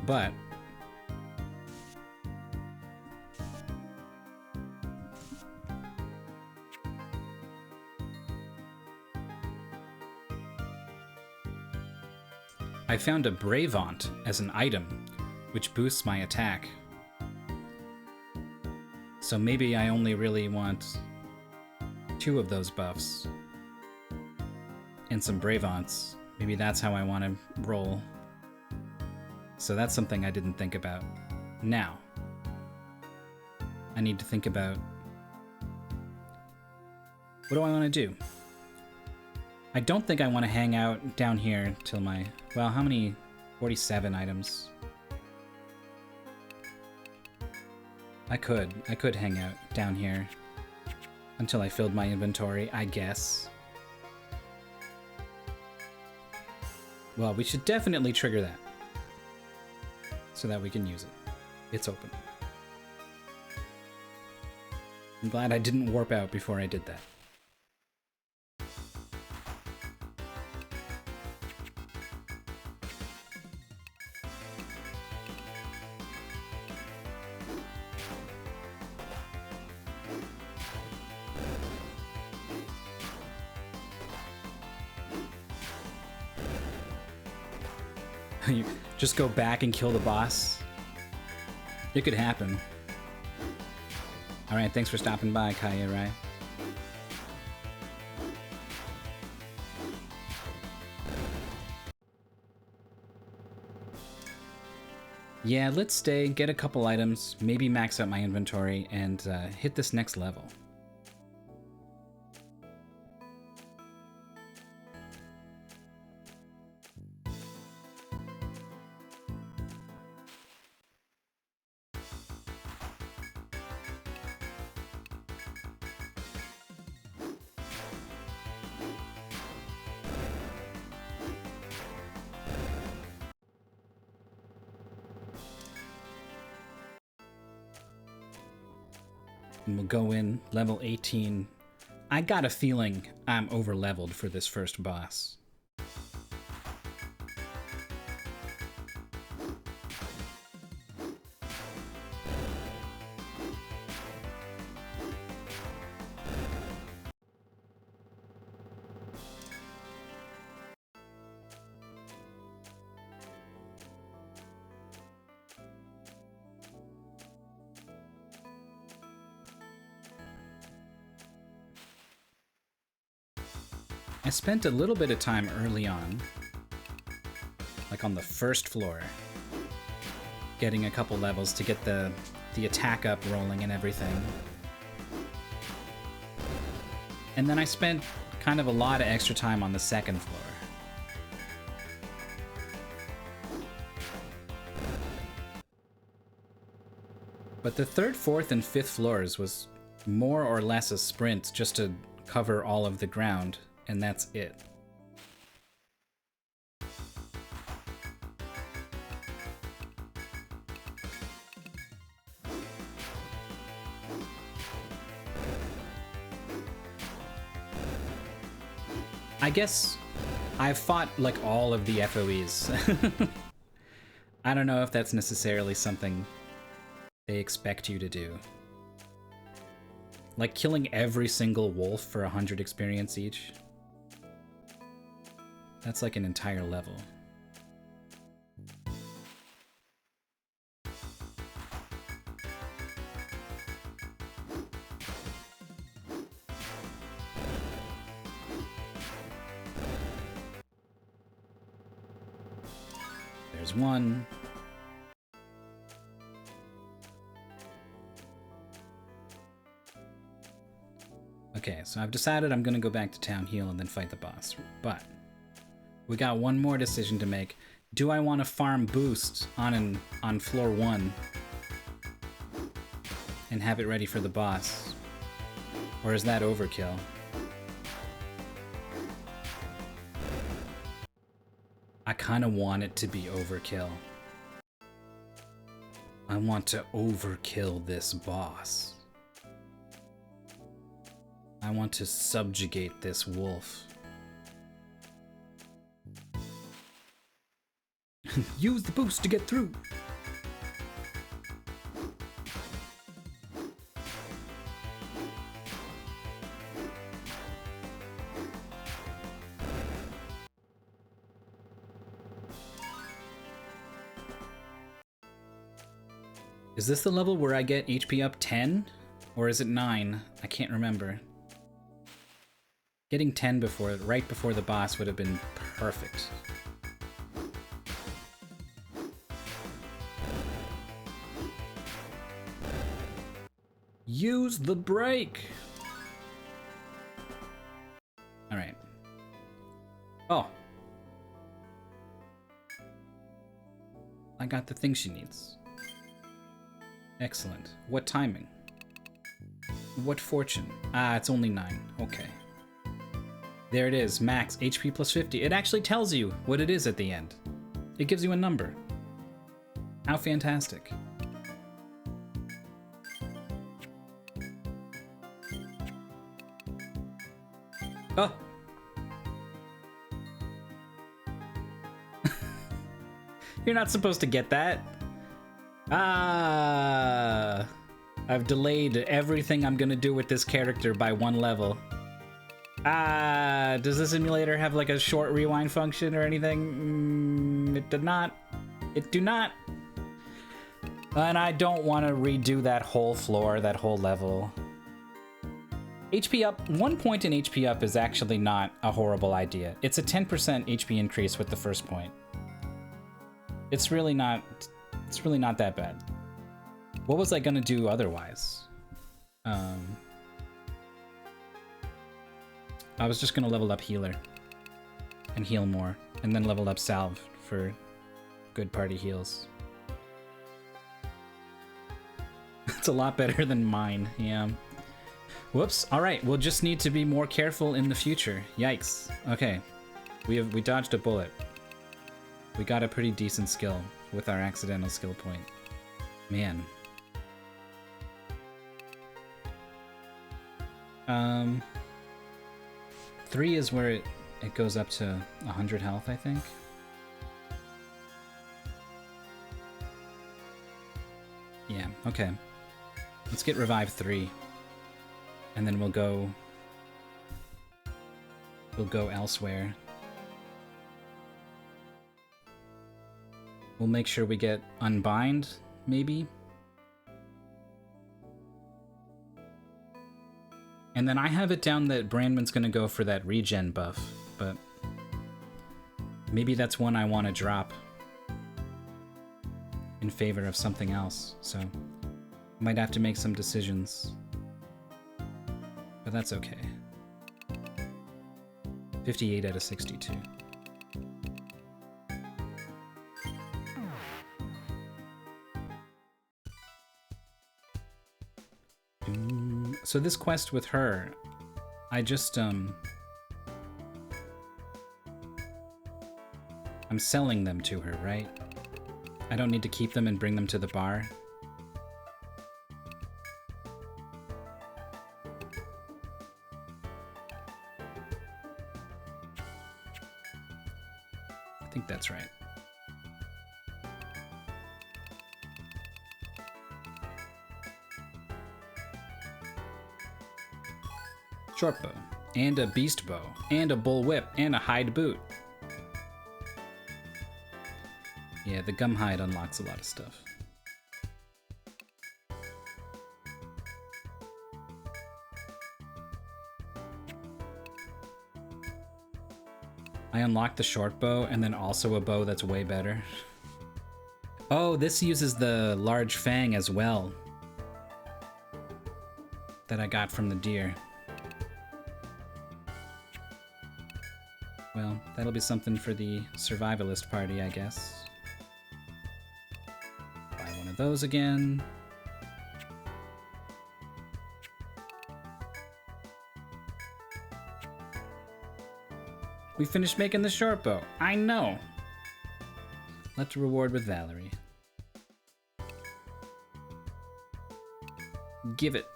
But I found a Bravant as an item, which boosts my attack. So maybe I only really want 2 of those buffs and some Bravants. Maybe that's how I want to roll. So that's something I didn't think about. Now, I need to think about, what do I want to do? I don't think I want to hang out down here till my, well, how many? 47 items. I could hang out down here until I filled my inventory, I guess. Well, we should definitely trigger that so that we can use it. It's open. I'm glad I didn't warp out before I did that. You just go back and kill the boss. It could happen. Alright, thanks for stopping by, Kaya Rai. Yeah, let's stay, get a couple items, maybe max out my inventory, and hit this next level. And we'll go in level 18. I got a feeling I'm over-leveled for this first boss. I spent a little bit of time early on, like on the first floor, getting a couple levels to get the attack up rolling and everything. And then I spent kind of a lot of extra time on the second floor. But the third, fourth, and fifth floors was more or less a sprint just to cover all of the ground. And that's it. I guess I've fought like all of the FOEs. I don't know if that's necessarily something they expect you to do. Like killing every single wolf for 100 experience each. That's like an entire level. There's one. Okay, so I've decided I'm gonna go back to town, heal, and then fight the boss. But we got one more decision to make. Do I want to farm boost on floor 1 and have it ready for the boss? Or is that overkill? I kind of want it to be overkill. I want to overkill this boss. I want to subjugate this wolf. Use the boost to get through. Is this the level where I get HP up 10? Or is it 9? I can't remember. Getting 10 right before the boss would have been perfect. Use the brake! Alright. Oh. I got the thing she needs. Excellent. What timing? What fortune? Ah, it's only 9. Okay. There it is, max HP plus 50. It actually tells you what it is at the end. It gives you a number. How fantastic. Oh! You're not supposed to get that. Ah! I've delayed everything I'm gonna do with this character by 1 level. Ah, does the simulator have like a short rewind function or anything? It did not. It do not. And I don't want to redo that whole floor, that whole level. HP up, 1 point in HP up is actually not a horrible idea. It's a 10% HP increase with the first point. It's really not that bad. What was I gonna do otherwise? I was just gonna level up healer and heal more, and then level up salve for good party heals. It's a lot better than mine, yeah. Whoops, alright, we'll just need to be more careful in the future. Yikes. Okay, we dodged a bullet. We got a pretty decent skill with our accidental skill point. Man. 3 is where it goes up to 100 health, I think. Yeah, okay. Let's get revive 3. And then we'll go elsewhere. We'll make sure we get unbind, maybe. And then I have it down that Brandman's gonna go for that regen buff, but maybe that's one I want to drop in favor of something else, so might have to make some decisions. But that's okay. 58 out of 62. So this quest with her, I just, I'm selling them to her, right? I don't need to keep them and bring them to the bar. I think that's right. short bow, and a beast bow, and a bull whip, and a hide boot. Yeah, the gum hide unlocks a lot of stuff. I unlocked the short bow and then also a bow that's way better. Oh, this uses the large fang as well that I got from the deer. Well, that'll be something for the survivalist party, I guess. Buy one of those again. We finished making the short bow. I know. Let's reward with Valerie. Give it.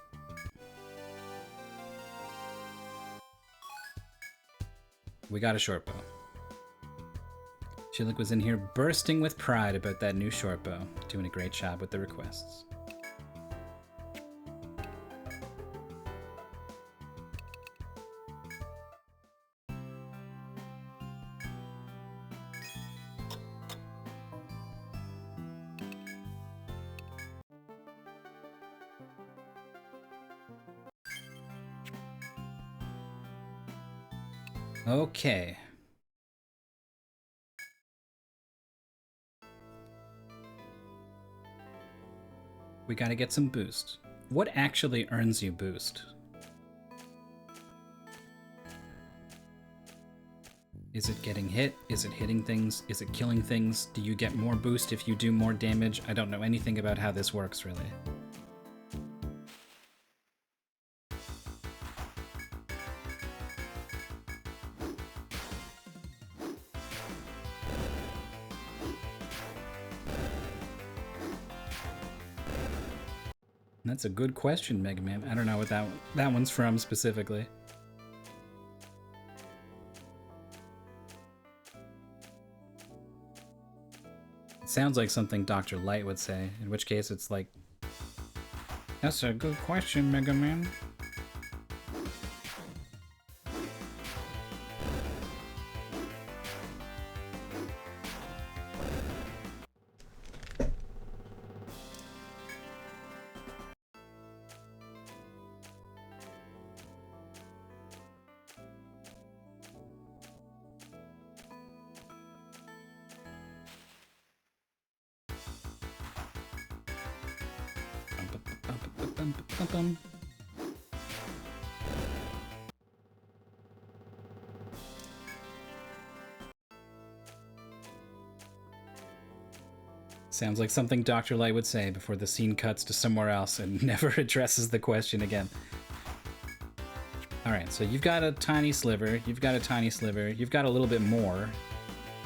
We got a short bow. Chilik was in here bursting with pride about that new short bow, doing a great job with the requests. Okay. We gotta get some boost. What actually earns you boost? Is it getting hit? Is it hitting things? Is it killing things? Do you get more boost if you do more damage? I don't know anything about how this works, really. That's a good question, Mega Man. I don't know what that one's from specifically. It sounds like something Dr. Light would say, in which case it's like, that's a good question, Mega Man. Sounds like something Dr. Light would say before the scene cuts to somewhere else and never addresses the question again. Alright, so you've got a tiny sliver, you've got a tiny sliver, you've got a little bit more.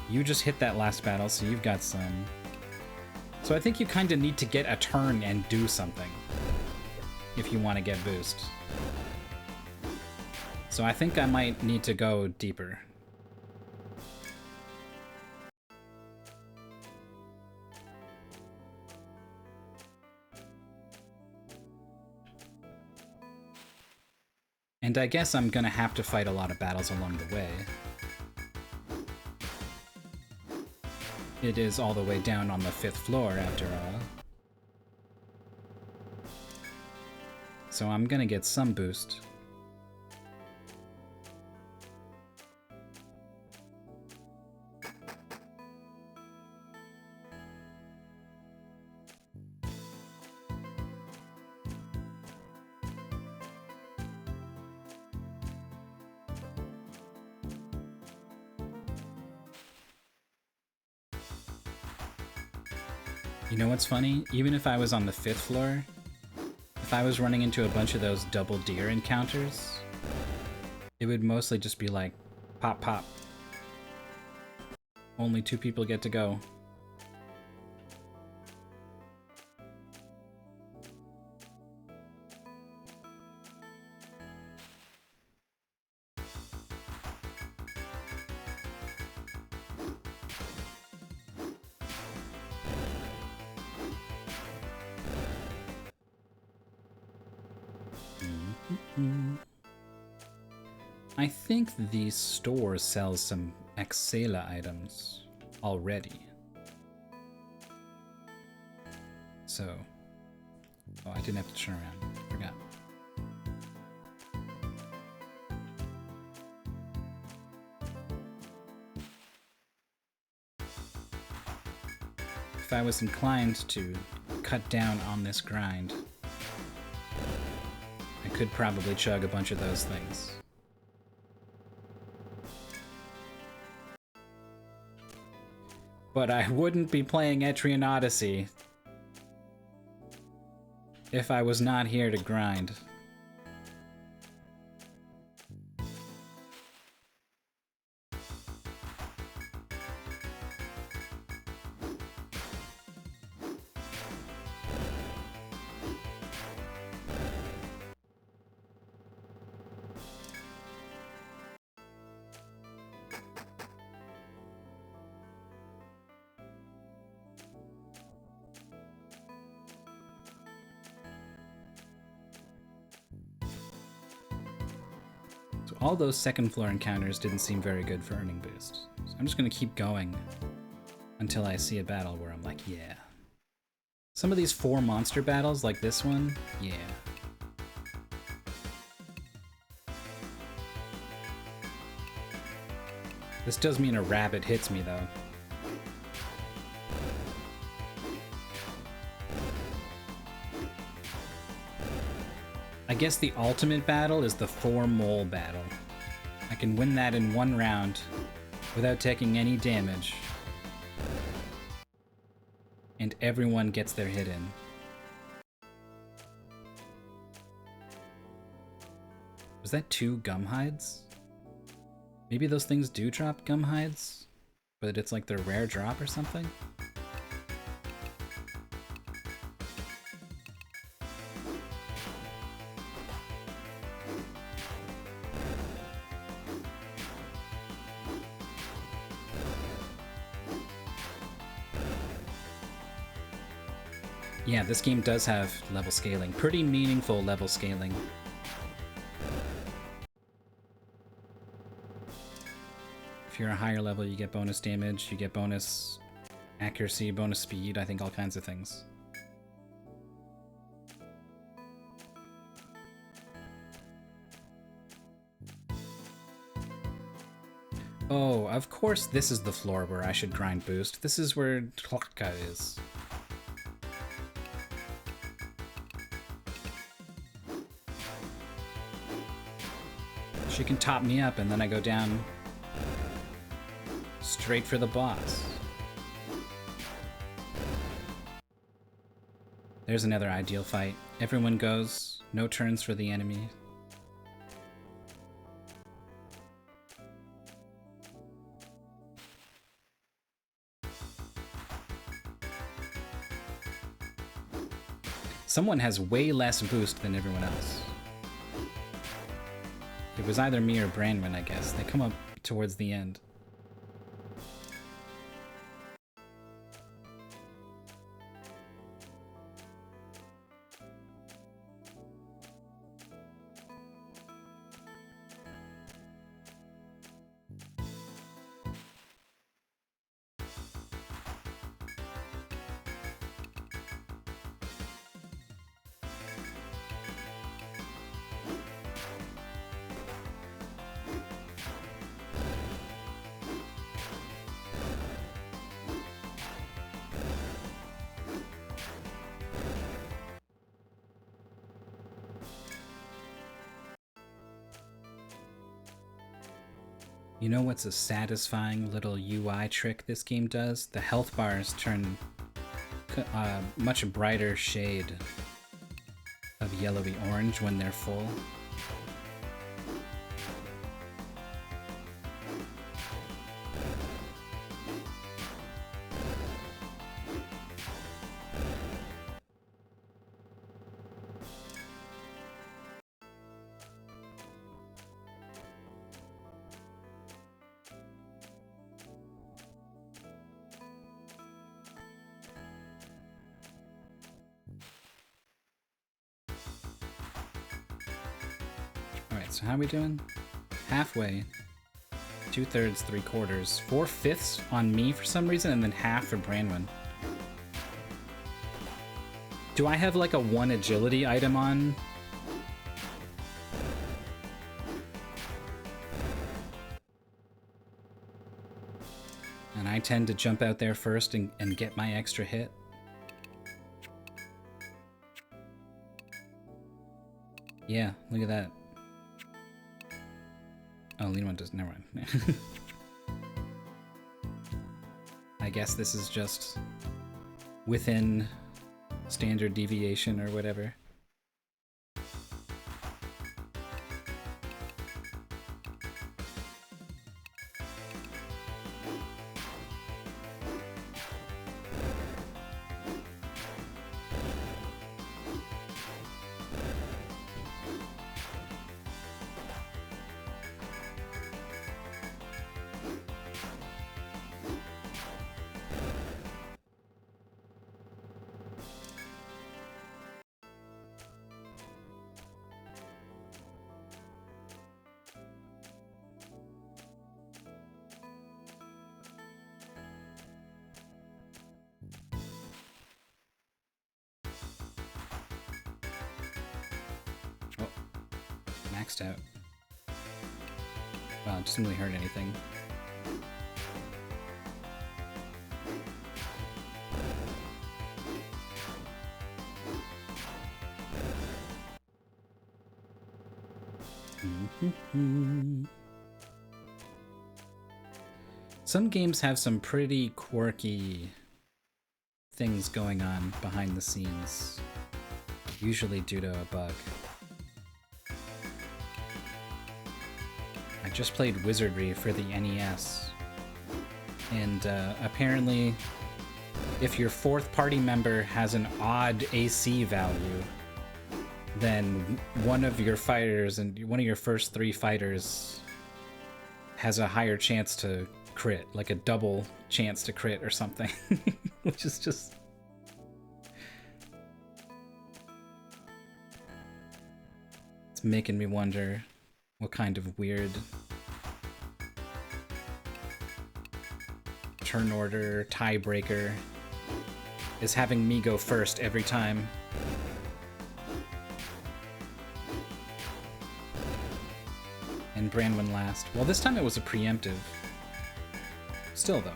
You just hit that last battle, so you've got some. So I think you kind of need to get a turn and do something if you want to get boost. So I think I might need to go deeper. And I guess I'm gonna have to fight a lot of battles along the way. It is all the way down on the 5th floor, after all. So I'm gonna get some boost. You know what's funny? Even if I was on the 5th floor, if I was running into a bunch of those double deer encounters, it would mostly just be like, pop, pop. Only 2 people get to go. I think the store sells some Exela items already. So, oh, I didn't have to turn around. Forgot. If I was inclined to cut down on this grind, I could probably chug a bunch of those things. But I wouldn't be playing Etrian Odyssey if I was not here to grind. All those second floor encounters didn't seem very good for earning boost. So I'm just gonna keep going until I see a battle where I'm like, yeah. Some of these 4 monster battles, like this one, yeah. This does mean a rabbit hits me, though. I guess the ultimate battle is the 4 mole battle. I can win that in 1 round without taking any damage. And everyone gets their hit in. Was that 2 gum hides? Maybe those things do drop gum hides, but it's like their rare drop or something? Yeah, this game does have level scaling. Pretty meaningful level scaling. If you're a higher level, you get bonus damage, you get bonus accuracy, bonus speed, I think all kinds of things. Oh, of course this is the floor where I should grind boost. This is where Tlaka is. She can top me up and then I go down straight for the boss. There's another ideal fight. Everyone goes, no turns for the enemy. Someone has way less boost than everyone else. It was either me or Branwen, I guess. They come up towards the end. You know what's a satisfying little UI trick this game does? The health bars turn a much brighter shade of yellowy orange when they're full. So how are we doing? halfway, 2/3, 3/4, 4/5 on me for some reason, and then half for Branwen. Do I have like a 1 agility item on? And I tend to jump out there first and get my extra hit. Yeah, look at that. Oh, Lean does. Never mind. I guess this is just within standard deviation or whatever. Maxed out. Wow, it doesn't really hurt anything. Some games have some pretty quirky things going on behind the scenes, usually due to a bug. I just played Wizardry for the NES, and apparently if your fourth party member has an odd AC value, then one of your fighters and one of your first 3 fighters has a higher chance to crit, like a double chance to crit or something, which is just... It's making me wonder what kind of weird turn order tiebreaker is having me go first every time. And Branwen last. Well, this time it was a preemptive. Still, though.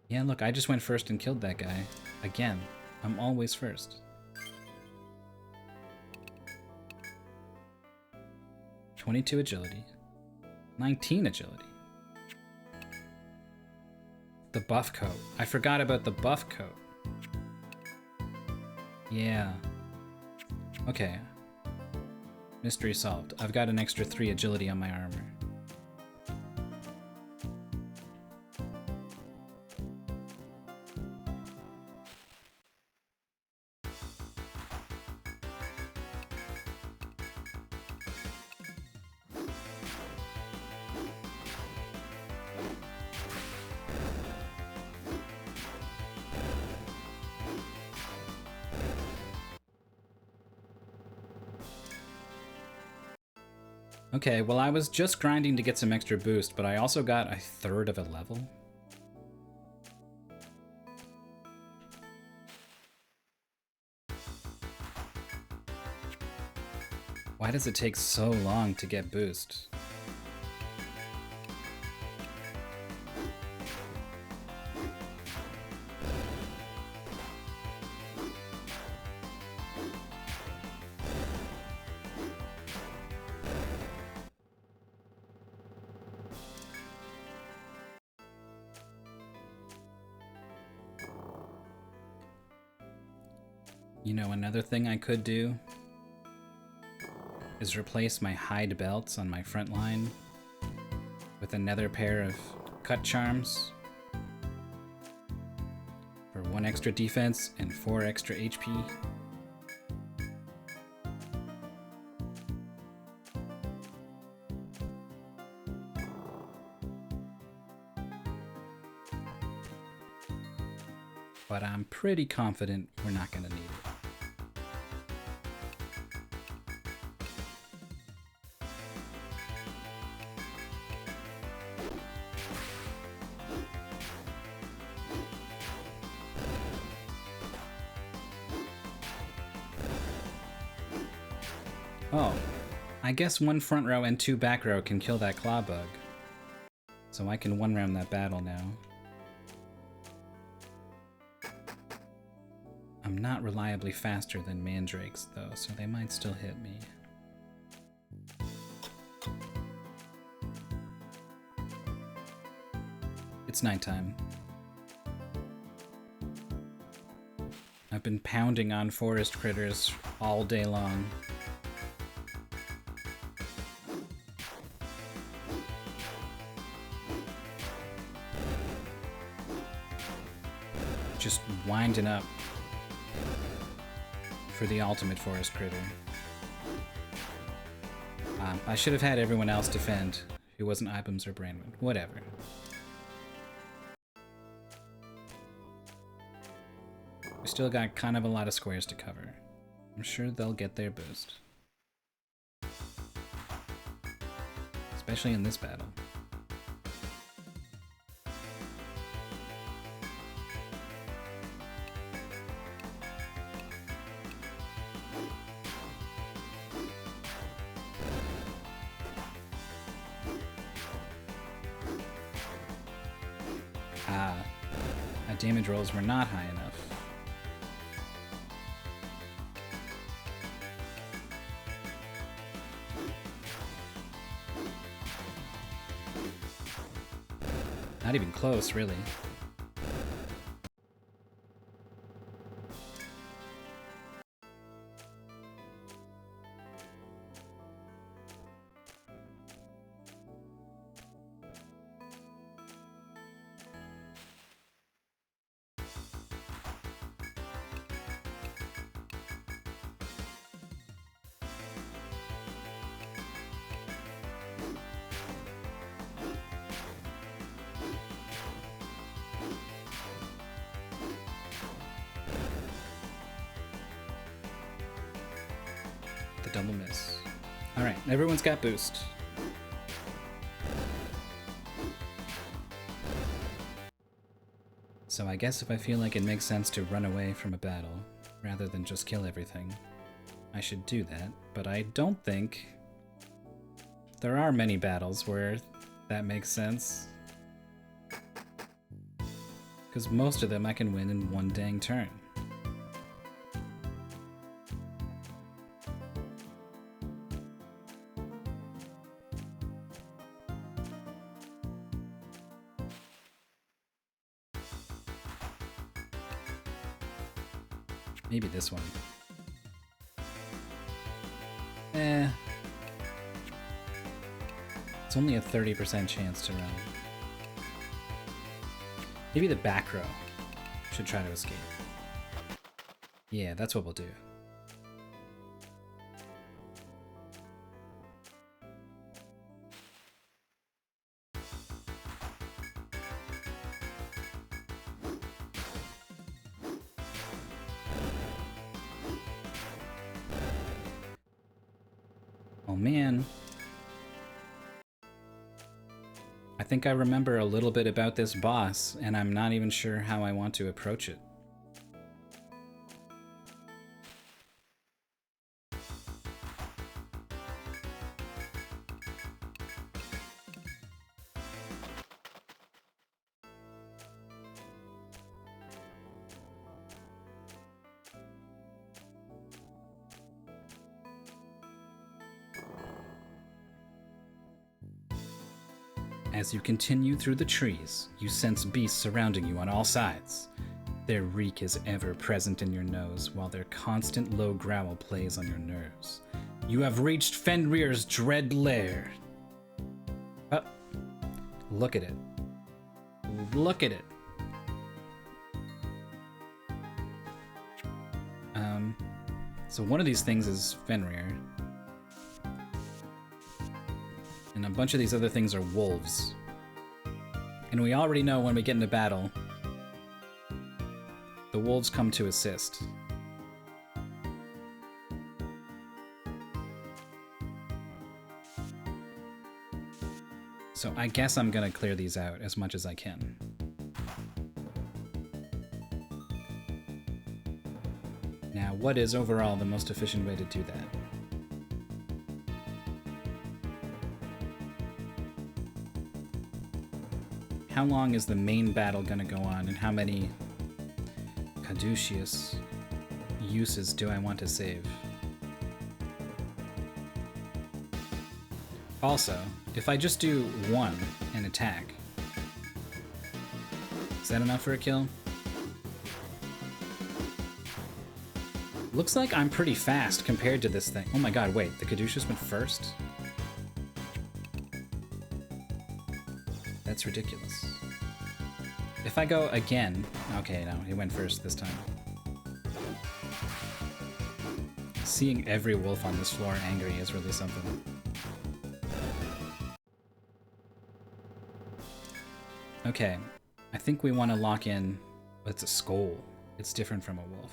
Yeah, look, I just went first and killed that guy. Again, I'm always first. 22 agility. 19 agility. The buff coat. I forgot about the buff coat. Yeah. Okay. Mystery solved. I've got an extra 3 agility on my armor. Okay, well, I was just grinding to get some extra boost, but I also got 1/3 of a level. Why does it take so long to get boost? You know, another thing I could do is replace my hide belts on my front line with another pair of cut charms for 1 extra defense and 4 extra HP. But I'm pretty confident we're not going to need it. Oh, I guess one front row and two back row can kill that claw bug. So I can one round that battle now. I'm not reliably faster than mandrakes though, so they might still hit me. It's nighttime. I've been pounding on forest critters all day long. Just winding up for the ultimate forest critter. I should have had everyone else defend who wasn't Ibums or Brandman. Whatever. We still got kind of a lot of squares to cover. I'm sure they'll get their boost. Especially in this battle. My damage rolls were not high enough. Not even close, really. The double miss. Alright, everyone's got boost. So I guess if I feel like it makes sense to run away from a battle, rather than just kill everything, I should do that, but I don't think there are many battles where that makes sense. Because most of them I can win in one dang turn. Maybe this one. It's only a 30% chance to run. Maybe the back row should try to escape. Yeah, that's what we'll do. Oh man. I think I remember a little bit about this boss, and I'm not even sure how I want to approach it. As you continue through the trees, you sense beasts surrounding you on all sides. Their reek is ever present in your nose, while their constant low growl plays on your nerves. You have reached Fenrir's dread lair. Oh, look at it. Look at it. So one of these things is Fenrir. And a bunch of these other things are wolves. And we already know when we get into battle, the wolves come to assist. So I guess I'm gonna clear these out as much as I can. Now, what is overall the most efficient way to do that? how long is the main battle gonna go on, and how many caduceus uses do I want to save? Also, if I just do one and attack, is that enough for a kill? Looks like I'm pretty fast compared to this thing. Oh my god, wait, the caduceus went first? That's ridiculous. If I go again... Okay, no, he went first this time. Seeing every wolf on this floor angry is really something. Okay, I think we want to lock in... It's a skull. It's different from a wolf.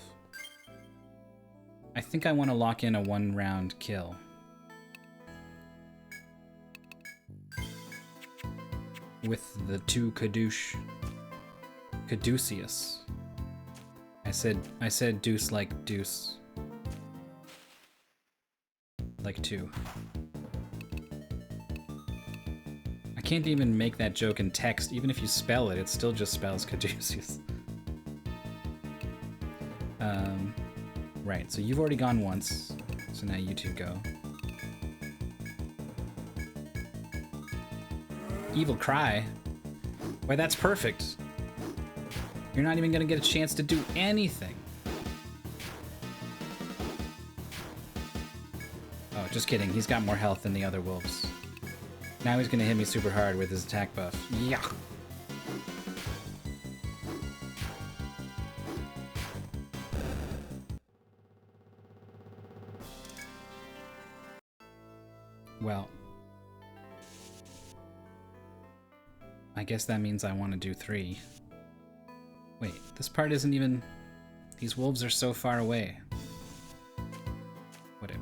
I think I want to lock in a one-round kill. With the two caduceus. I said deuce like deuce. Like two. I can't even make that joke in text. Even if you spell it, it still just spells caduceus. Right, so you've already gone once. So now you two go. Evil Cry? Why, that's perfect. You're not even gonna get a chance to do anything. Oh, just kidding. He's got more health than the other wolves. Now he's gonna hit me super hard with his attack buff. Yeah. Well, I guess that means I want to do 3. Wait, this part isn't even... These wolves are so far away. Whatever.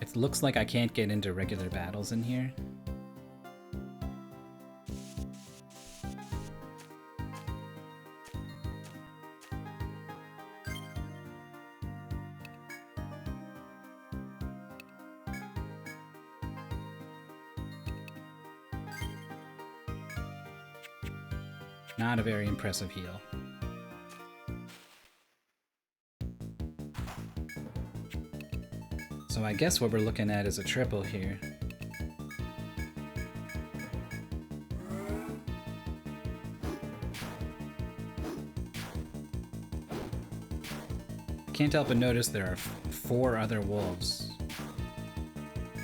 It looks like I can't get into regular battles in here. Not a very impressive heal. So I guess what we're looking at is a triple here. Can't help but notice there are 4 other wolves.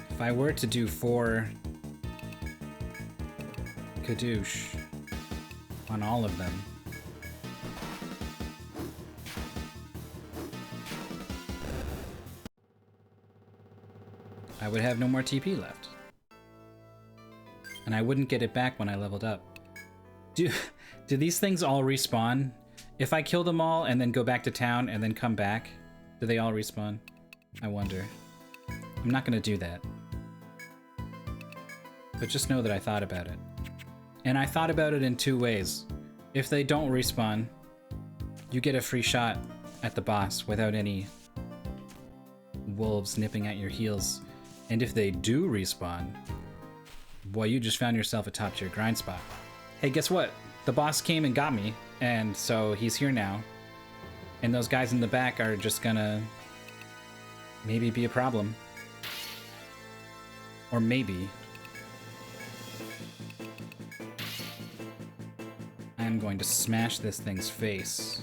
If I were to do 4 Kadoosh on all of them, I would have no more TP left. And I wouldn't get it back when I leveled up. Do these things all respawn? If I kill them all and then go back to town and then come back, do they all respawn? I wonder. I'm not gonna do that. But just know that I thought about it. And I thought about it in 2 ways. If they don't respawn, you get a free shot at the boss without any wolves nipping at your heels. And if they do respawn, boy, you just found yourself a top tier grind spot. Hey, guess what? The boss came and got me, and so he's here now. And those guys in the back are just gonna maybe be a problem. Or maybe I'm going to smash this thing's face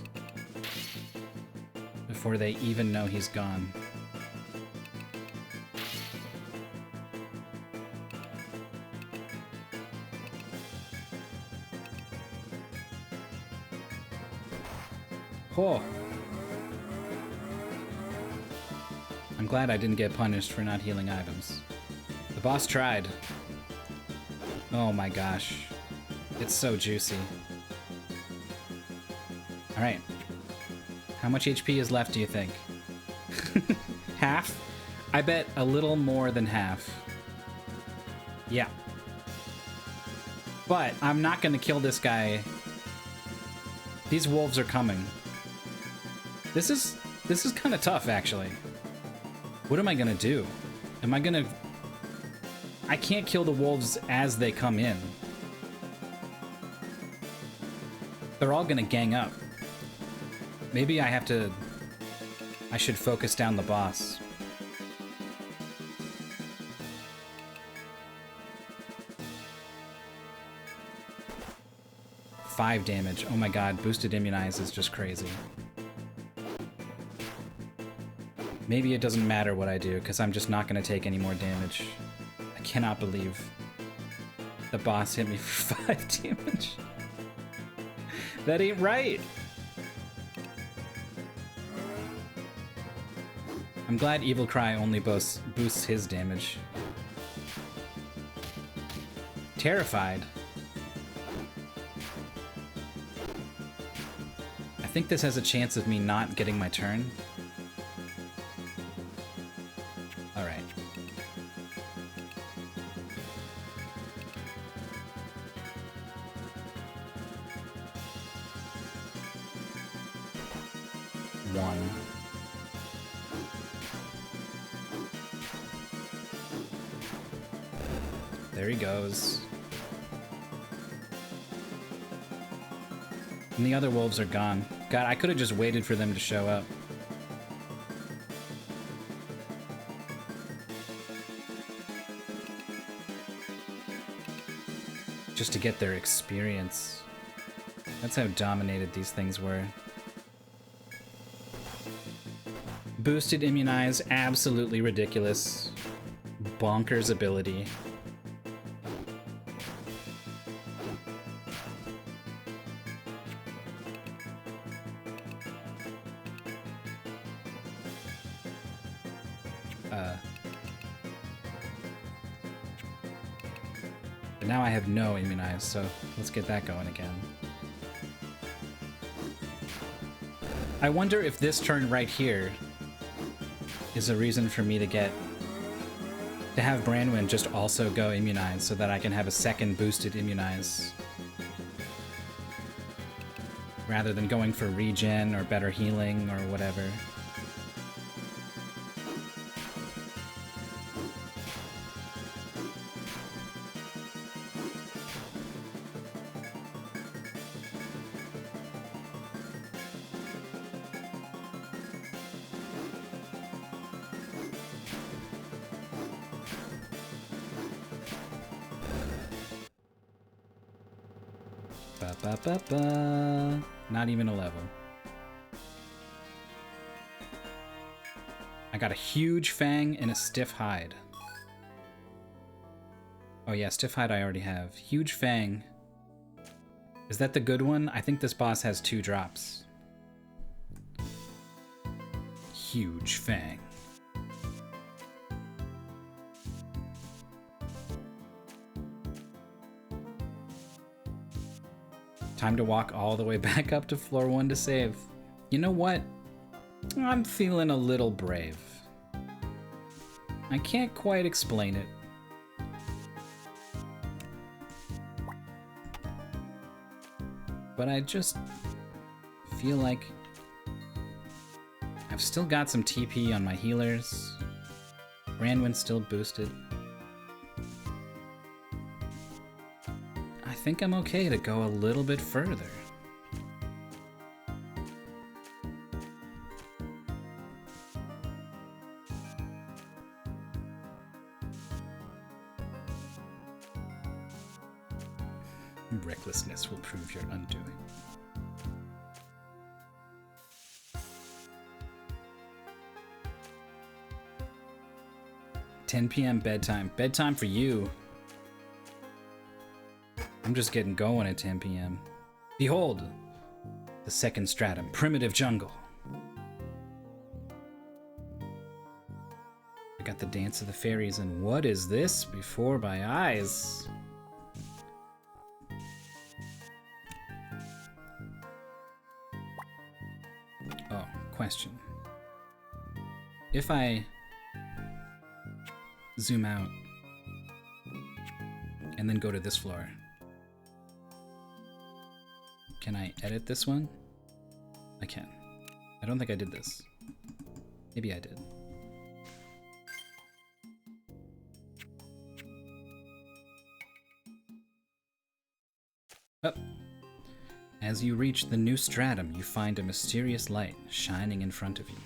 before they even know he's gone. Oh. I'm glad I didn't get punished for not healing items. The boss tried. Oh my gosh. It's so juicy. Alright. How much HP is left, do you think? Half? I bet a little more than half. Yeah. But I'm not gonna kill this guy. These wolves are coming. This This is kind of tough, actually. What am I gonna do? Am I gonna... I can't kill the wolves as they come in. They're all gonna gang up. Maybe I have to... I should focus down the boss. Five damage. Oh my god, boosted immunize is just crazy. Maybe it doesn't matter what I do, because I'm just not going to take any more damage. I cannot believe the boss hit me for 5 damage. That ain't right! I'm glad Evil Cry only boosts his damage. Terrified. I think this has a chance of me not getting my turn. Alright. One. There he goes. And the other wolves are gone. God, I could have just waited for them to show up. Just to get their experience. That's how dominated these things were. Boosted immunize, absolutely ridiculous. Bonkers ability. But now I have no immunize, so let's get that going again. I wonder if this turn right here is a reason for me to have Branwyn just also go immunize so that I can have a second boosted immunize. Rather than going for regen or better healing or whatever. Not even a level. I got a huge fang and a stiff hide. Oh yeah, stiff hide I already have. Huge fang. Is that the good one? I think this boss has 2 drops. Huge fang. Time to walk all the way back up to floor 1 to save. You know what? I'm feeling a little brave. I can't quite explain it. But I just feel like I've still got some TP on my healers. Branwyn's still boosted. I think I'm okay to go a little bit further. Recklessness will prove your undoing. $10 p.m. bedtime. Bedtime for you. I'm just getting going at 10 p.m. Behold, the second stratum, primitive jungle. I got the dance of the fairies, and what is this before my eyes? Oh, question. If I zoom out and then go to this floor, can I edit this one? I can. I don't think I did this. Maybe I did. Up. As you reach the new stratum, you find a mysterious light shining in front of you.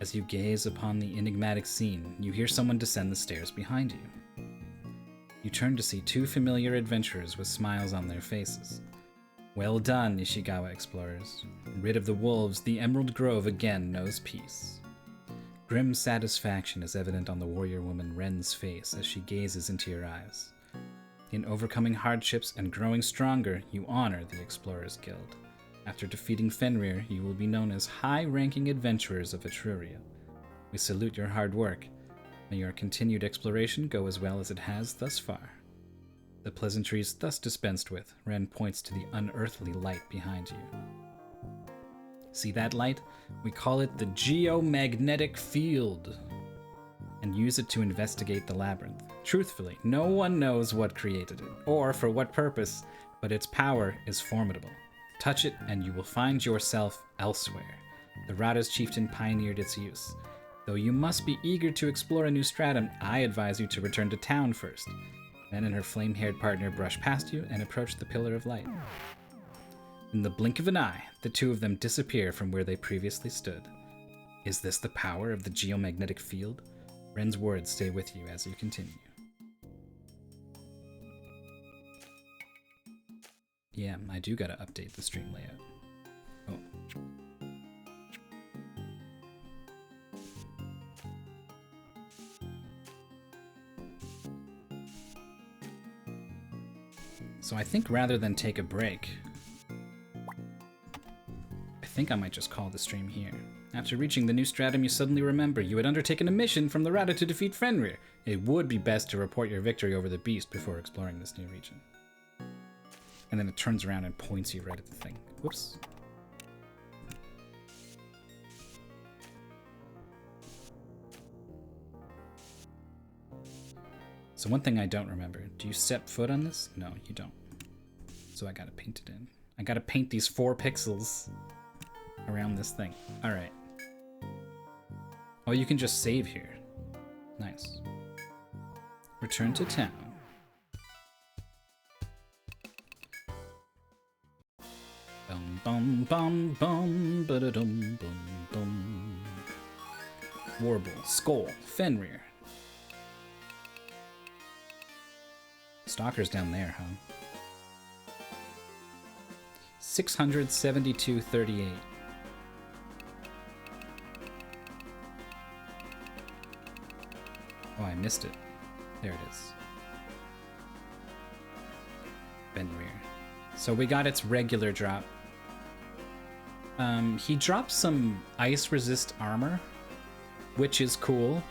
As you gaze upon the enigmatic scene, you hear someone descend the stairs behind you. You turn to see two familiar adventurers with smiles on their faces. Well done, Ishigawa explorers. Rid of the wolves, the Emerald Grove again knows peace. Grim satisfaction is evident on the warrior woman Ren's face as she gazes into your eyes. In overcoming hardships and growing stronger, you honor the Explorers Guild. After defeating Fenrir, you will be known as high-ranking adventurers of Etruria. We salute your hard work. May your continued exploration go as well as it has thus far. The pleasantries thus dispensed with, Ren points to the unearthly light behind you. See that light? We call it the geomagnetic field, and use it to investigate the labyrinth. Truthfully, no one knows what created it, or for what purpose, but its power is formidable. Touch it, and you will find yourself elsewhere. The Rada's chieftain pioneered its use. Though you must be eager to explore a new stratum, I advise you to return to town first. Ren and her flame-haired partner brush past you and approach the Pillar of Light. In the blink of an eye, the two of them disappear from where they previously stood. Is this the power of the geomagnetic field? Ren's words stay with you as you continue. Yeah, I do gotta update the stream layout. Oh. So I think rather than take a break, I think I might just call the stream here. After reaching the new stratum, you suddenly remember you had undertaken a mission from the Rada to defeat Fenrir. It would be best to report your victory over the beast before exploring this new region. And then it turns around and points you right at the thing. Whoops. So one thing I don't remember. Do you step foot on this? No, you don't. So I gotta paint it in. I gotta paint these 4 pixels around this thing. Alright. Oh, you can just save here. Nice. Return to town. Bum bum bum bum ba-da-dum bum bum. Warble, Skull, Fenrir. Stalker's down there, huh? 672.38. Oh, I missed it. There it is. Fenrir. So we got its regular drop. He dropped some ice resist armor, which is cool.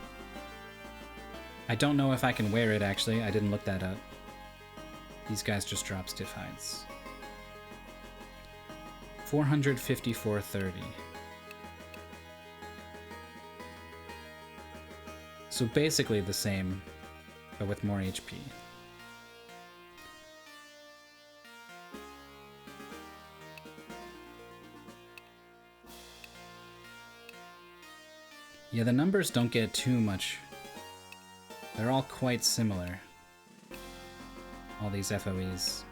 I don't know if I can wear it, actually. I didn't look that up. These guys just drop stiff hides. 454.30. So basically the same, but with more HP. Yeah, the numbers don't get too much. They're all quite similar. All these FOEs.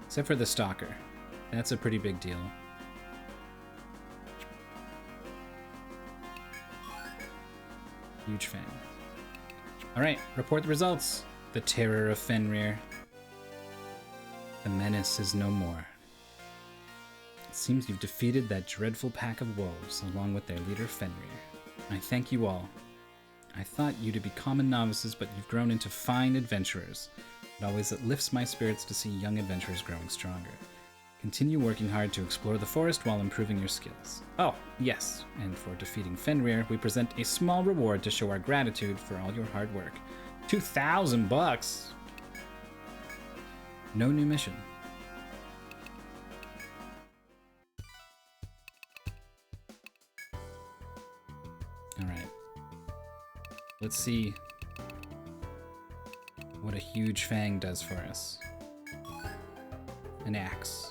Except for the Stalker. That's a pretty big deal. Huge fan. Alright, report the results. The terror of Fenrir. The menace is no more. It seems you've defeated that dreadful pack of wolves, along with their leader Fenrir. I thank you all. I thought you to be common novices, but you've grown into fine adventurers. It always lifts my spirits to see young adventurers growing stronger. Continue working hard to explore the forest while improving your skills. Oh, yes, and for defeating Fenrir, we present a small reward to show our gratitude for all your hard work. 2,000 bucks! No new mission. Alright. Let's see what a huge fang does for us. An axe.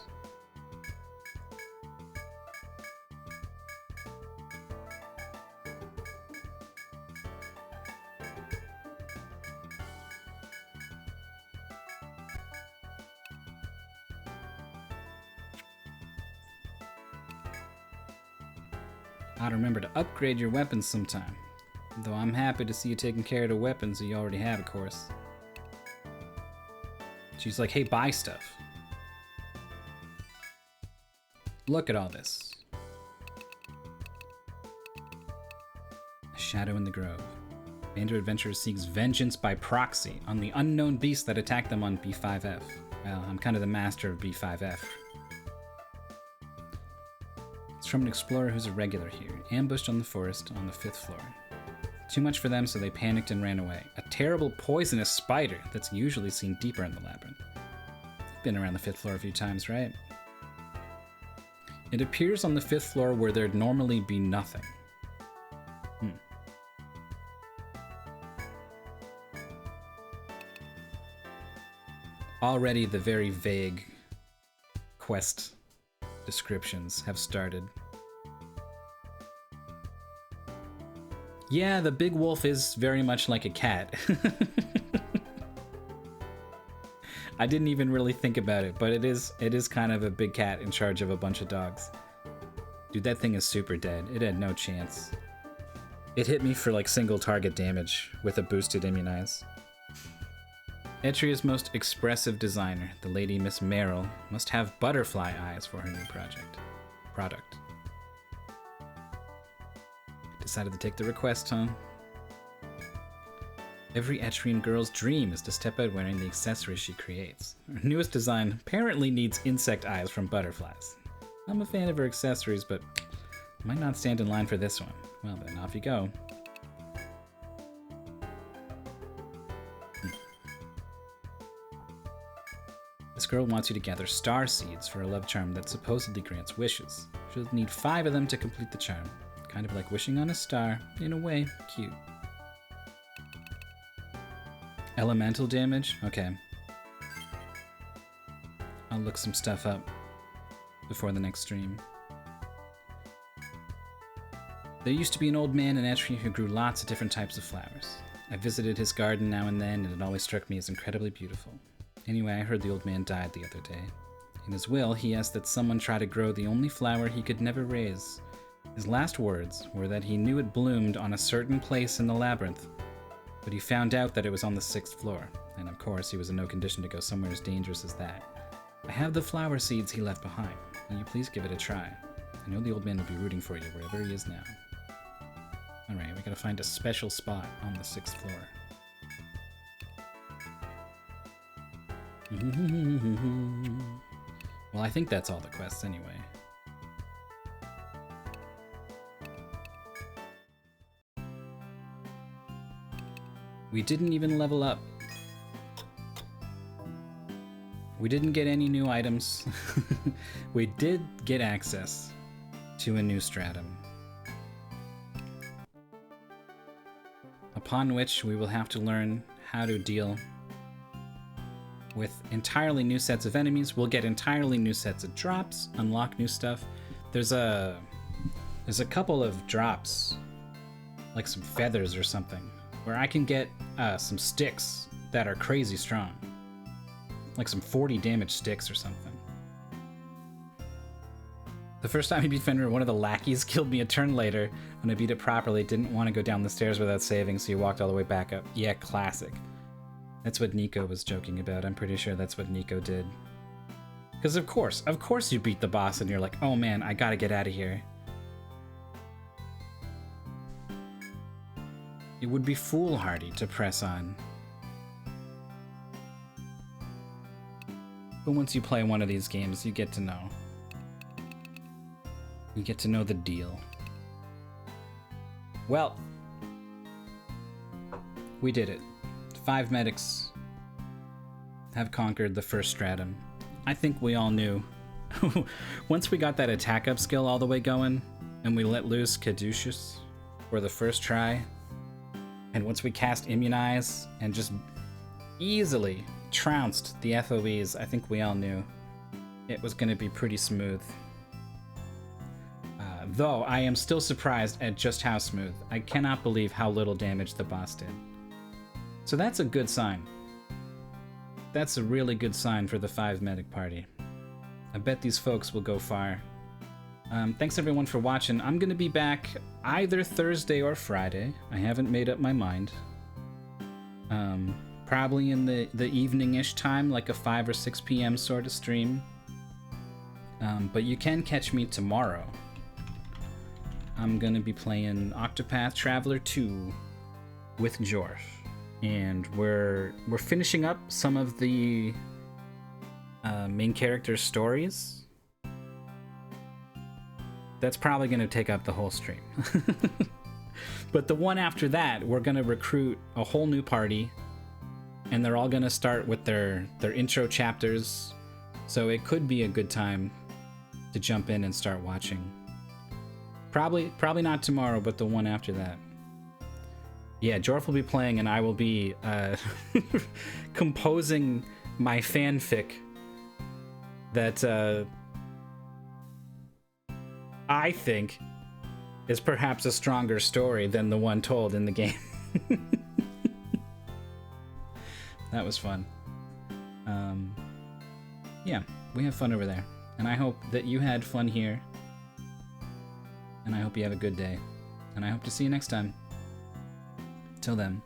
I'd remember to upgrade your weapons sometime. Though I'm happy to see you taking care of the weapons that you already have, of course. She's like, hey, buy stuff. Look at all this. A shadow in the grove. Band of Adventurers seeks vengeance by proxy on the unknown beast that attacked them on B5F. Well, I'm kind of the master of B5F. It's from an explorer who's a regular here, ambushed on the forest on the 5th floor. Too much for them, so they panicked and ran away. A terrible poisonous spider that's usually seen deeper in the labyrinth. You've been around the 5th floor a few times, right? It appears on the 5th floor where there'd normally be nothing. Already the very vague quest descriptions have started. Yeah, the big wolf is very much like a cat. I didn't even really think about it, but it is kind of a big cat in charge of a bunch of dogs. Dude, that thing is super dead. It had no chance. It hit me for like single target damage with a boosted immunize. Etria's most expressive designer, the lady Miss Merrill, must have butterfly eyes for her new product. Decided to take the request, huh? Every Etrian girl's dream is to step out wearing the accessories she creates. Her newest design apparently needs insect eyes from butterflies. I'm a fan of her accessories, but might not stand in line for this one. Well then, off you go. This girl wants you to gather star seeds for a love charm that supposedly grants wishes. She'll need 5 of them to complete the charm. Kind of like wishing on a star. In a way, cute. Elemental damage? Okay. I'll look some stuff up before the next stream. There used to be an old man in Etrian who grew lots of different types of flowers. I visited his garden now and then, and it always struck me as incredibly beautiful. Anyway, I heard the old man died the other day. In his will, he asked that someone try to grow the only flower he could never raise. His last words were that he knew it bloomed on a certain place in the labyrinth, but he found out that it was on the 6th floor, and of course he was in no condition to go somewhere as dangerous as that. I have the flower seeds he left behind. Will you please give it a try? I know the old man will be rooting for you wherever he is now. Alright, we gotta find a special spot on the 6th floor. Well, I think that's all the quests anyway. We didn't even level up. We didn't get any new items. We did get access to a new stratum, upon which we will have to learn how to deal with entirely new sets of enemies. We'll get entirely new sets of drops, unlock new stuff. There's a couple of drops, like some feathers or something, where I can get some sticks that are crazy strong. Like some 40 damage sticks or something. The first time I beat Fenrir, one of the lackeys killed me a turn later. When I beat it properly, didn't want to go down the stairs without saving, so he walked all the way back up. Yeah, classic. That's what Nico was joking about. I'm pretty sure that's what Nico did. Because of course you beat the boss and you're like, oh man, I gotta get out of here. It would be foolhardy to press on. But once you play one of these games, you get to know. You get to know the deal. Well, we did it. 5 medics have conquered the first stratum. I think we all knew. Once we got that attack up skill all the way going, and we let loose Caduceus for the first try, and once we cast Immunize and just easily trounced the FOEs, I think we all knew it was going to be pretty smooth. Though I am still surprised at just how smooth. I cannot believe how little damage the boss did. So that's a good sign. That's a really good sign for the 5 medic party. I bet these folks will go far. Thanks everyone for watching. I'm gonna be back either Thursday or Friday. I haven't made up my mind. Probably in the evening-ish time, like a 5 or 6 p.m. sort of stream. But you can catch me tomorrow. I'm gonna be playing Octopath Traveler 2 with Jorf. And we're finishing up some of the main character stories. That's probably going to take up the whole stream. But the one after that, we're going to recruit a whole new party, and they're all going to start with their intro chapters, so it could be a good time to jump in and start watching. Probably not tomorrow, but the one after that. Yeah, Jorf will be playing, and I will be composing my fanfic that I think is perhaps a stronger story than the one told in the game. That was fun. Yeah, we have fun over there. And I hope that you had fun here. And I hope you have a good day. And I hope to see you next time. Till then.